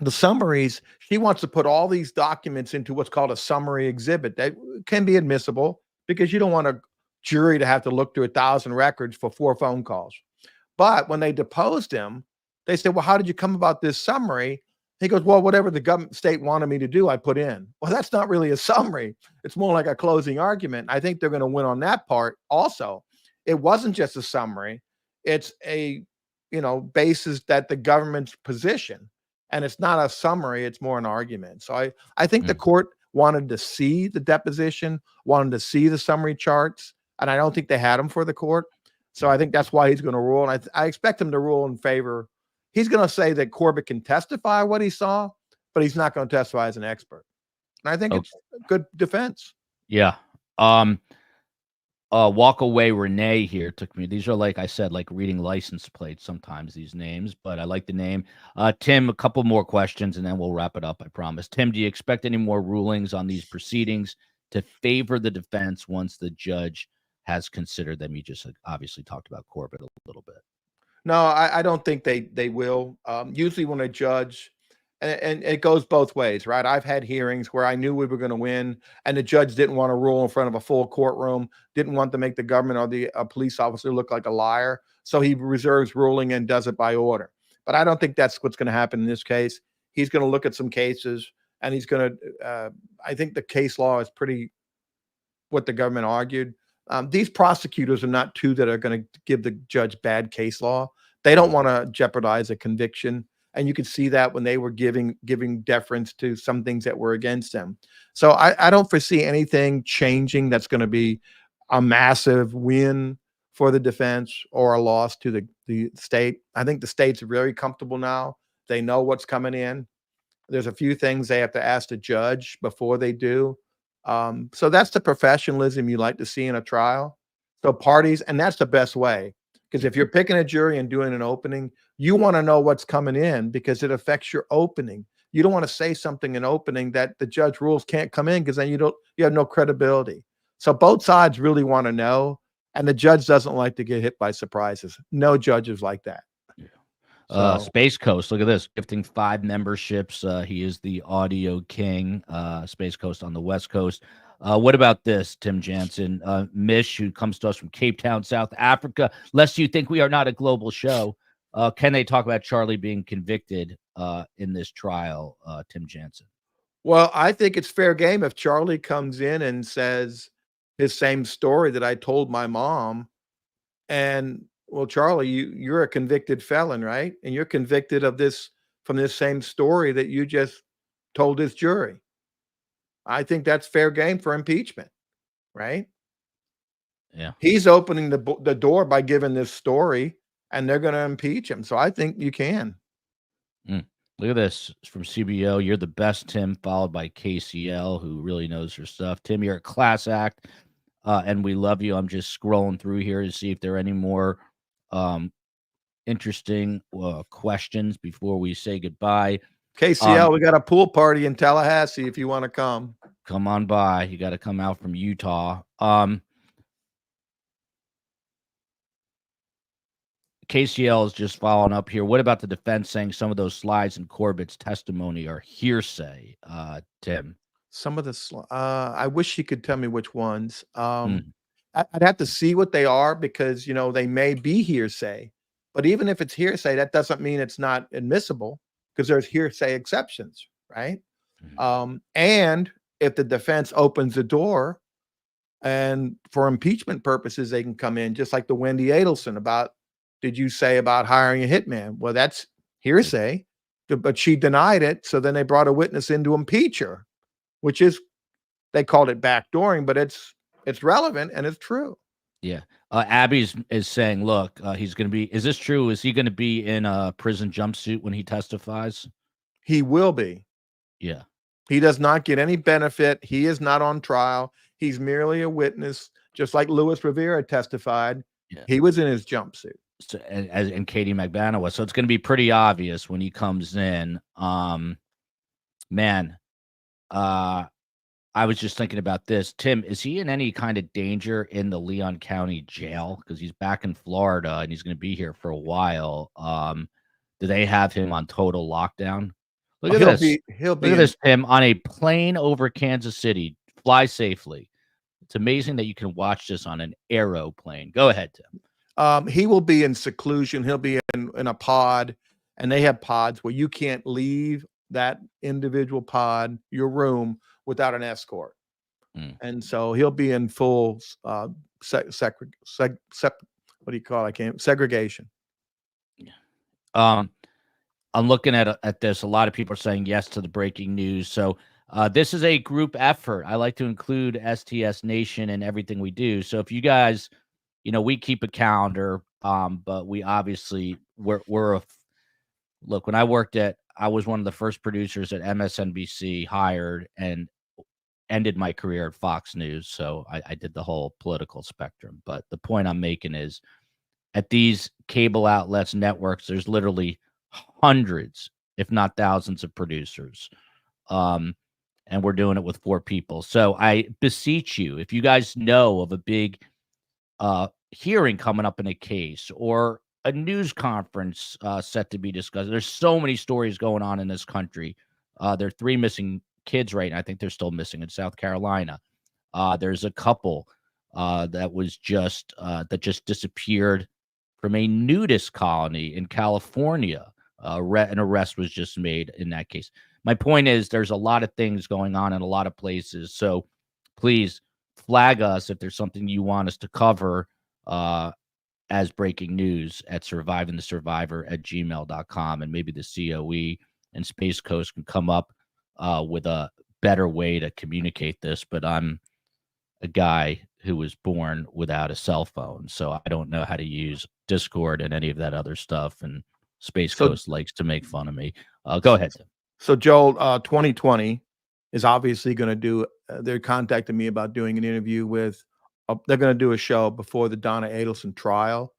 the summaries, she wants to put all these documents into what's called a summary exhibit. That can be admissible because you don't want a jury to have to look through 1,000 records for 4 phone calls. But when they deposed him, they said, well, how did you come about this summary? He goes, well, whatever the government state wanted me to do, I put in. Well, that's not really a summary. It's more like a closing argument. I think they're going to win on that part also. It wasn't just a summary. It's a, basis that the government's position, and it's not a summary. It's more an argument. So I think the court wanted to see the deposition, wanted to see the summary charts, and I don't think they had them for the court. So I think that's why he's going to rule. And I expect him to rule in favor. He's going to say that Corbett can testify what he saw, but he's not going to testify as an expert. And I think it's a good defense. Yeah. Walk away Renee here took me. These are, like I said, like reading license plates sometimes, these names, but I like the name. Tim, a couple more questions and then we'll wrap it up, I promise. Tim, do you expect any more rulings on these proceedings to favor the defense once the judge has considered them? You just obviously talked about Corbett a little bit. No, I don't think they will. Usually when a judge, and it goes both ways, right? I've had hearings where I knew we were going to win, and the judge didn't want to rule in front of a full courtroom, didn't want to make the government or the police officer look like a liar. So he reserves ruling and does it by order. But I don't think that's what's going to happen in this case. He's going to look at some cases, and he's going to, I think the case law is pretty what the government argued. These prosecutors are not two that are going to give the judge bad case law. They don't want to jeopardize a conviction. And you could see that when they were giving deference to some things that were against them. So I don't foresee anything changing that's going to be a massive win for the defense or a loss to the state. I think the state's very comfortable now. They know what's coming in. There's a few things they have to ask the judge before they do. So that's the professionalism you like to see in a trial. So parties, and that's the best way. Because if you're picking a jury and doing an opening, you want to know what's coming in because it affects your opening. You don't want to say something in opening that the judge rules can't come in because then you have no credibility. So both sides really want to know, and the judge doesn't like to get hit by surprises. No judges like that. Space Coast, look at this, gifting 5 memberships. He is the audio king. Space Coast on the West Coast. What about this, Tim Jansen? Mish, who comes to us from Cape Town, South Africa. Lest you think we are not a global show, can they talk about Charlie being convicted in this trial, Tim Jansen? Well, I think it's fair game if Charlie comes in and says his same story that I told my mom. And, well, Charlie, you're a convicted felon, right? And you're convicted of this from this same story that you just told this jury. I think that's fair game for impeachment, right? Yeah. He's opening the door by giving this story, and they're going to impeach him. So I think you can. Look at this. It's from CBO. You're the best, Tim, followed by KCL, who really knows her stuff. Tim, you're a class act, and we love you. I'm just scrolling through here to see if there are any more interesting questions before we say goodbye. KCL, we got a pool party in Tallahassee if you want to come. Come on by. You got to come out from Utah. KCL is just following up here. What about the defense saying some of those slides in Corbett's testimony are hearsay, Tim? Some of the I wish you could tell me which ones. I'd have to see what they are because, they may be hearsay. But even if it's hearsay, that doesn't mean it's not admissible because there's hearsay exceptions, right? And if the defense opens the door and for impeachment purposes, they can come in just like the Wendy Adelson did you say about hiring a hitman? Well, that's hearsay, but she denied it. So then they brought a witness in to impeach her, which is, they called it backdooring, but it's relevant and it's true. Yeah. Abby is saying, look, he's going to be, is this true? Is he going to be in a prison jumpsuit when he testifies? He will be. Yeah. He does not get any benefit. He is not on trial. He's merely a witness, just like Luis Rivera testified. Yeah. He was in his jumpsuit. So, and Katie McBana was. So it's going to be pretty obvious when he comes in. I was just thinking about this. Tim, is he in any kind of danger in the Leon County jail? Because he's back in Florida and he's going to be here for a while. Do they have him on total lockdown? Look at this. Look at this, Tim, on a plane over Kansas City. Fly safely. It's amazing that you can watch this on an aeroplane. Go ahead, Tim. He will be in seclusion. He'll be in a pod, and they have pods where you can't leave that individual pod, your room, without an escort. And so he'll be in full what do you call it? Segregation. I'm looking at this. A lot of people are saying yes to the breaking news. So this is a group effort. I like to include STS Nation in everything we do. So if you guys, we keep a calendar, but we obviously look. When I was one of the first producers at MSNBC, hired and ended my career at Fox News. So I did the whole political spectrum. But the point I'm making is, at these cable outlets, networks, there's literally hundreds, if not thousands, of producers. And we're doing it with 4 people. So I beseech you, if you guys know of a big hearing coming up in a case, or a news conference set to be discussed. There's so many stories going on in this country. There are 3 missing kids right now. I think they're still missing in South Carolina. There's a couple that just disappeared from a nudist colony in California. An arrest was just made in that case. My point is, there's a lot of things going on in a lot of places. So please flag us if there's something you want us to cover as breaking news at survivingthesurvivor@gmail.com. And maybe the COE and Space Coast can come up with a better way to communicate this. But I'm a guy who was born without a cell phone, so I don't know how to use Discord and any of that other stuff. And Space Coast likes to make fun of me. Go ahead, Tim. So Joel, 2020 is obviously going to do, they're contacting me about doing an interview with, they're going to do a show before the Donna Adelson trial.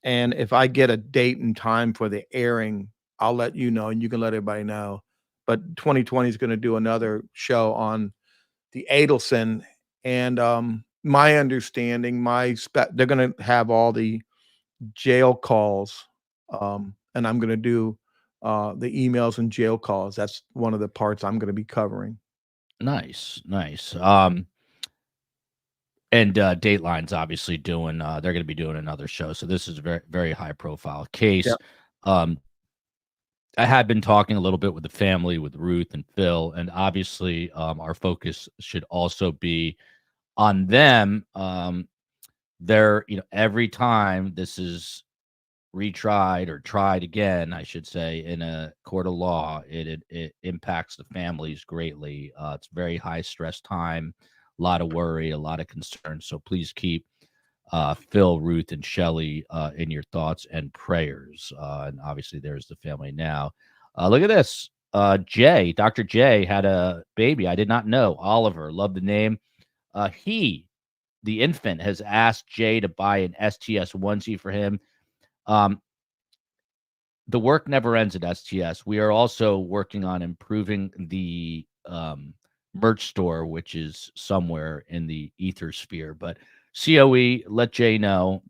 And if I get a date and time for the airing, I'll let you know, and you can let everybody know. But 2020 is going to do another show on the Adelson. And my understanding, they're going to have all the jail calls, and I'm going to do the emails and jail calls. That's one of the parts I'm going to be covering. Nice. And Dateline's obviously doing, they're going to be doing another show. So this is a very, very high profile case. Yep. I had been talking a little bit with the family, with Ruth and Phil, and obviously our focus should also be on them. They're, every time this is retried or tried again, I should say, in a court of law, it impacts the families greatly. It's very high stress time, a lot of worry, a lot of concern. So please keep Phil, Ruth, and Shelley in your thoughts and prayers. And obviously there's the family now. Look at this. Dr. J had a baby. I did not know. Oliver, love the name. The infant, has asked Jay to buy an STS onesie for him. The work never ends at STS. We are also working on improving the merch store, which is somewhere in the ether sphere. But COE, let Jay know.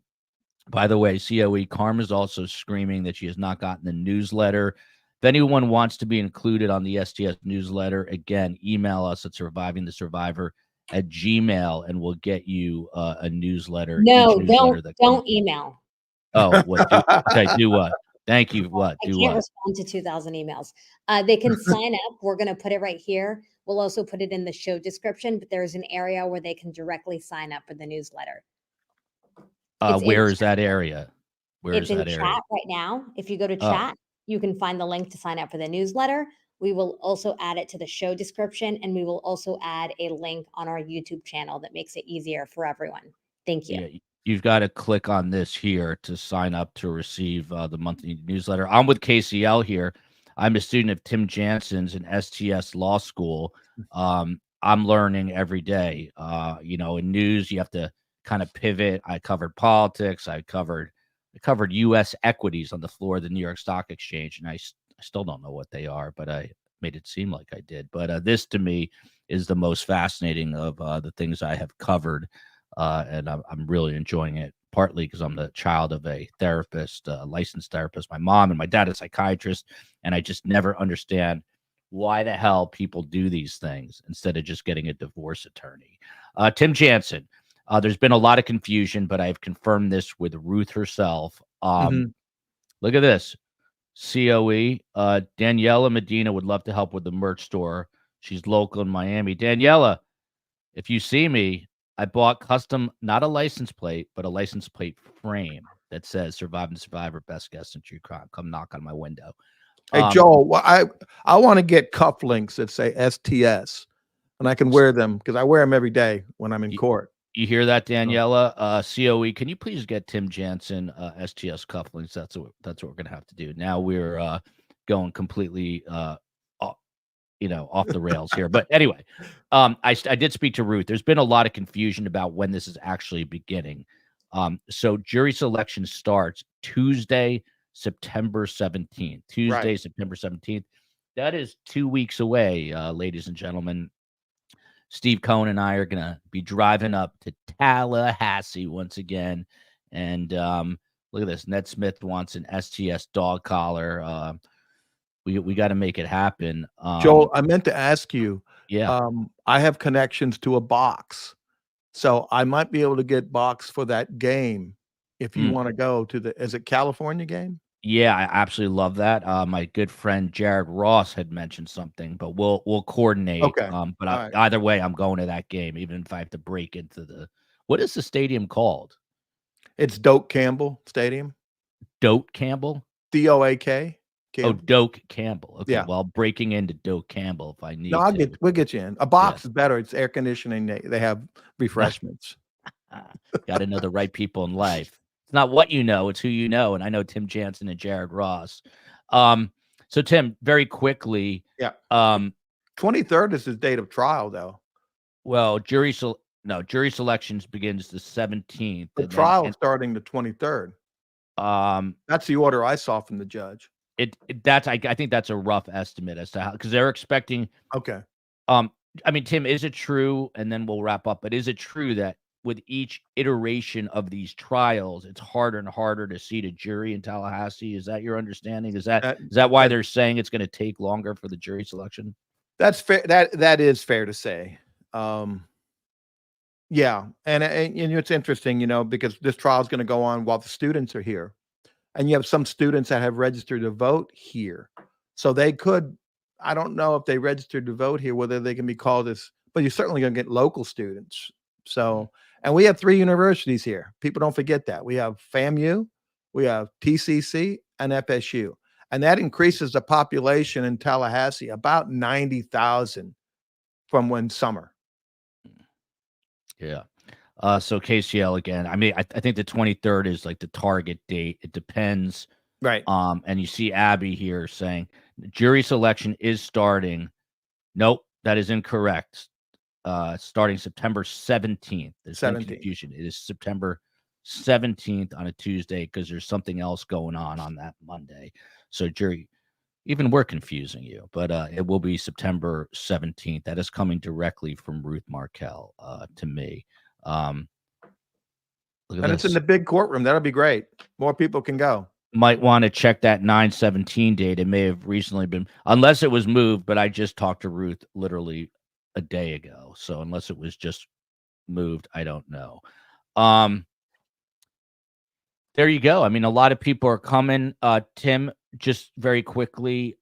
By the way, COE, Karma's also screaming that she has not gotten the newsletter. If anyone wants to be included on the STS newsletter, again, email us at survivingthesurvivor@gmail, and we'll get you a newsletter. No, don't email. Oh, what? Do what? Thank you. What? I can't respond to 2,000 emails. They can sign up. We're going to put it right here. We'll also put it in the show description, but there's an area where they can directly sign up for the newsletter. Where is that area? It's in chat right now. If you go to chat, you can find the link to sign up for the newsletter. We will also add it to the show description, and we will also add a link on our YouTube channel that makes it easier for everyone. Thank you. Yeah, you've got to click on this here to sign up to receive the monthly newsletter. I'm with KCL here. I'm a student of Tim Jansen's in STS Law School. I'm learning every day. In news, you have to kind of pivot. I covered politics. I covered U.S. equities on the floor of the New York Stock Exchange, and I still don't know what they are, but I made it seem like I did. But this, to me, is the most fascinating of the things I have covered, and I'm really enjoying it, partly because I'm the child of a therapist, a licensed therapist. My mom and my dad are psychiatrists, and I just never understand why the hell people do these things instead of just getting a divorce attorney. Tim Jansen. There's been a lot of confusion, but I've confirmed this with Ruth herself. Look at this. COE. Daniela Medina would love to help with the merch store. She's local in Miami. Daniela, if you see me, I bought custom, not a license plate, but a license plate frame that says "Surviving the Survivor, Best Guest in True Crime." Come knock on my window. Hey, Joel, well, I want to get cufflinks that say STS, and I can wear them because I wear them every day when I'm in court. You hear that, Daniela? COE, can you please get Tim Jansen STS cufflinks? That's what we're gonna have to do. Now we're going completely off the rails here. But anyway, I did speak to Ruth. There's been a lot of confusion about when this is actually beginning. So jury selection starts Tuesday, September 17th. Tuesday, Right. September 17th. That is 2 weeks away, ladies and gentlemen. Steve Cohen and I are going to be driving up to Tallahassee once again. And look at this. Ned Smith wants an STS dog collar. We got to make it happen. Joel, I meant to ask you. Yeah. I have connections to a box, so I might be able to get box for that game if you want to go to the. Is it California game? Yeah, I absolutely love that. My good friend Jared Ross had mentioned something, but we'll coordinate. Okay. But right. Either way, I'm going to that game, even if I have to break into the. What is the stadium called? It's Doak Campbell Stadium. Doak Campbell. DOAK. Oh, Doak Campbell. Okay, Yeah. well, breaking into Doak Campbell if I need. No, to. we'll get you in. A box is better. It's air conditioning. They have refreshments. Got to know the right people in life. It's not what you know, it's who you know. And I know Tim Jansen and Jared Ross. So Tim, very quickly. Yeah. 23rd is the date of trial, though. Well, jury selections begins the 17th. The trial is starting the 23rd. That's the order I saw from the judge. I think that's a rough estimate as to how, because they're expecting. Okay. I mean, Tim, is it true? And then we'll wrap up. But is it true that with each iteration of these trials, it's harder and harder to seat a jury in Tallahassee? Is that your understanding? Is that why they're saying it's going to take longer for the jury selection? That's fair. That is fair to say. Yeah, and it's interesting, because this trial is going to go on while the students are here, and you have some students that have registered to vote here, so they could. I don't know if they registered to vote here, whether they can be called as, but you're certainly going to get local students. So, and we have 3 universities here. People don't forget that. We have FAMU, we have TCC, and FSU. And that increases the population in Tallahassee about 90,000 from one summer. Yeah. So KCL again. I mean, I think the 23rd is like the target date. It depends. Right. And you see Abby here saying jury selection is starting. Nope, that is incorrect. Starting September 17th. There's no confusion. It is September 17th on a Tuesday because there's something else going on that Monday. So jury, even we're confusing you, but it will be September 17th. That is coming directly from Ruth Markel to me. And it's in the big courtroom. That'll be great. More people can go. Might want to check that 9/17 date. It may have recently been, unless it was moved, but I just talked to Ruth literally a day ago. So unless it was just moved, I don't know. There you go. I mean, a lot of people are coming. Tim, just very quickly,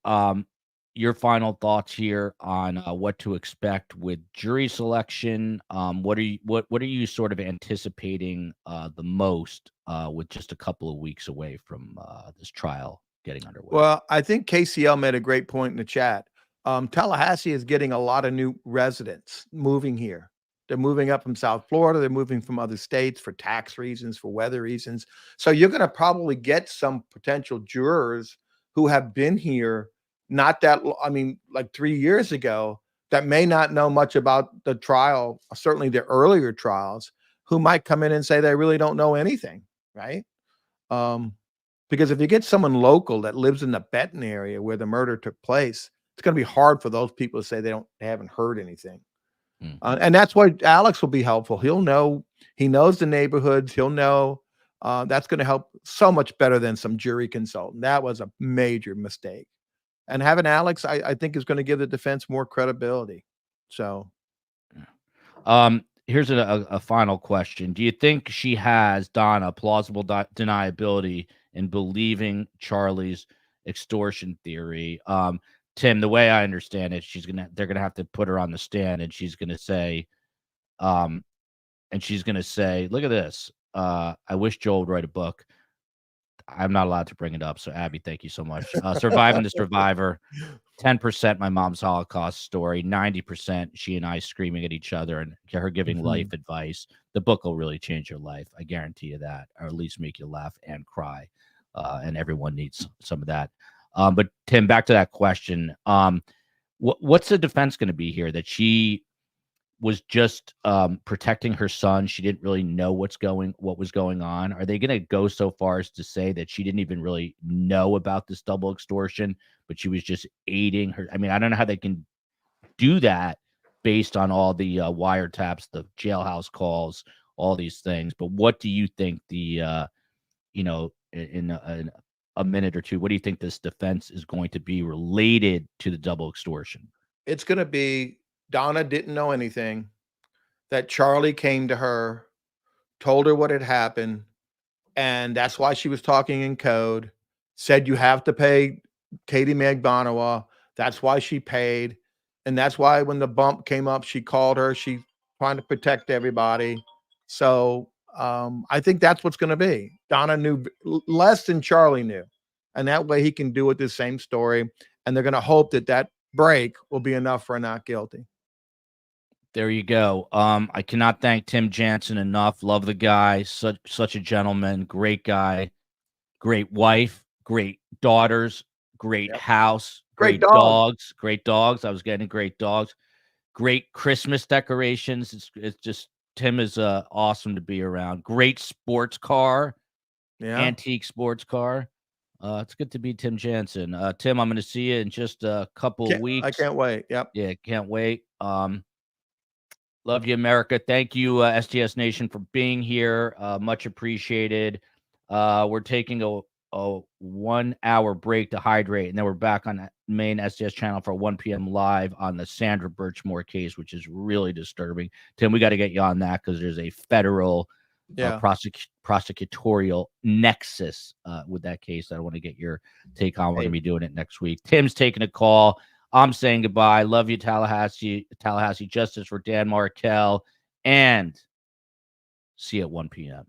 your final thoughts here on what to expect with jury selection. What are you sort of anticipating the most with just a couple of weeks away from this trial getting underway? Well, I think KCL made a great point in the chat. Tallahassee is getting a lot of new residents moving here. They're moving up from South Florida. They're moving from other states for tax reasons, for weather reasons. So you're going to probably get some potential jurors who have been here like 3 years ago, that may not know much about the trial, certainly the earlier trials, who might come in and say they really don't know anything, right? Because if you get someone local that lives in the Benton area where the murder took place, it's going to be hard for those people to say they haven't heard anything. And that's why Alex will be helpful. He knows the neighborhoods. He'll know. That's going to help so much better than some jury consultant. That was a major mistake. And having Alex, I think, is going to give the defense more credibility. So, here's a final question. Do you think she has, Donna, plausible deniability in believing Charlie's extortion theory. Tim, the way I understand it, they're gonna have to put her on the stand, and she's gonna say, look at this. I wish Joel would write a book. I'm not allowed to bring it up. So Abby, thank you so much. Surviving the Survivor, 10% my mom's Holocaust story, 90% she and I screaming at each other and her giving life advice. The book will really change your life. I guarantee you that, or at least make you laugh and cry. And everyone needs some of that. But Tim, back to that question. What's the defense going to be here? That she was just protecting her son. She didn't really know what was going on. Are they going to go so far as to say that she didn't even really know about this double extortion, but she was just aiding her? I mean, I don't know how they can do that based on all the wiretaps, the jailhouse calls, all these things. But what do you think in a minute or two, what do you think this defense is going to be related to the double extortion? It's going to be Donna didn't know anything, that Charlie came to her, told her what had happened, and that's why she was talking in code, said you have to pay Katie Magbanua. That's why she paid. And that's why when the bump came up, she called her. She trying to protect everybody. So I think that's what's going to be. Donna knew less than Charlie knew. And that way he can do it the same story. And they're going to hope that break will be enough for a not guilty. There you go. I cannot thank Tim Jansen enough. Love the guy. Such a gentleman. Great guy. Great wife. Great daughters. Great house. Great dogs. Great dogs. I was getting great dogs. Great Christmas decorations. It's just Tim is awesome to be around. Great sports car. Yeah. Antique sports car. It's good to be Tim Jansen. Tim, I'm going to see you in just a couple weeks. I can't wait. Yep. Yeah, can't wait. Love you, America. Thank you, STS Nation, for being here. Much appreciated. We're taking a 1 hour break to hydrate, and then we're back on the main STS channel for 1 p.m. live on the Sandra Birchmore case, which is really disturbing. Tim, we got to get you on that because there's a federal prosecutorial nexus with that case. I want to get your take on. We're going to be doing it next week. Tim's taking a call. I'm saying goodbye. Love you, Tallahassee. Justice for Dan Markel. And see you at 1 p.m.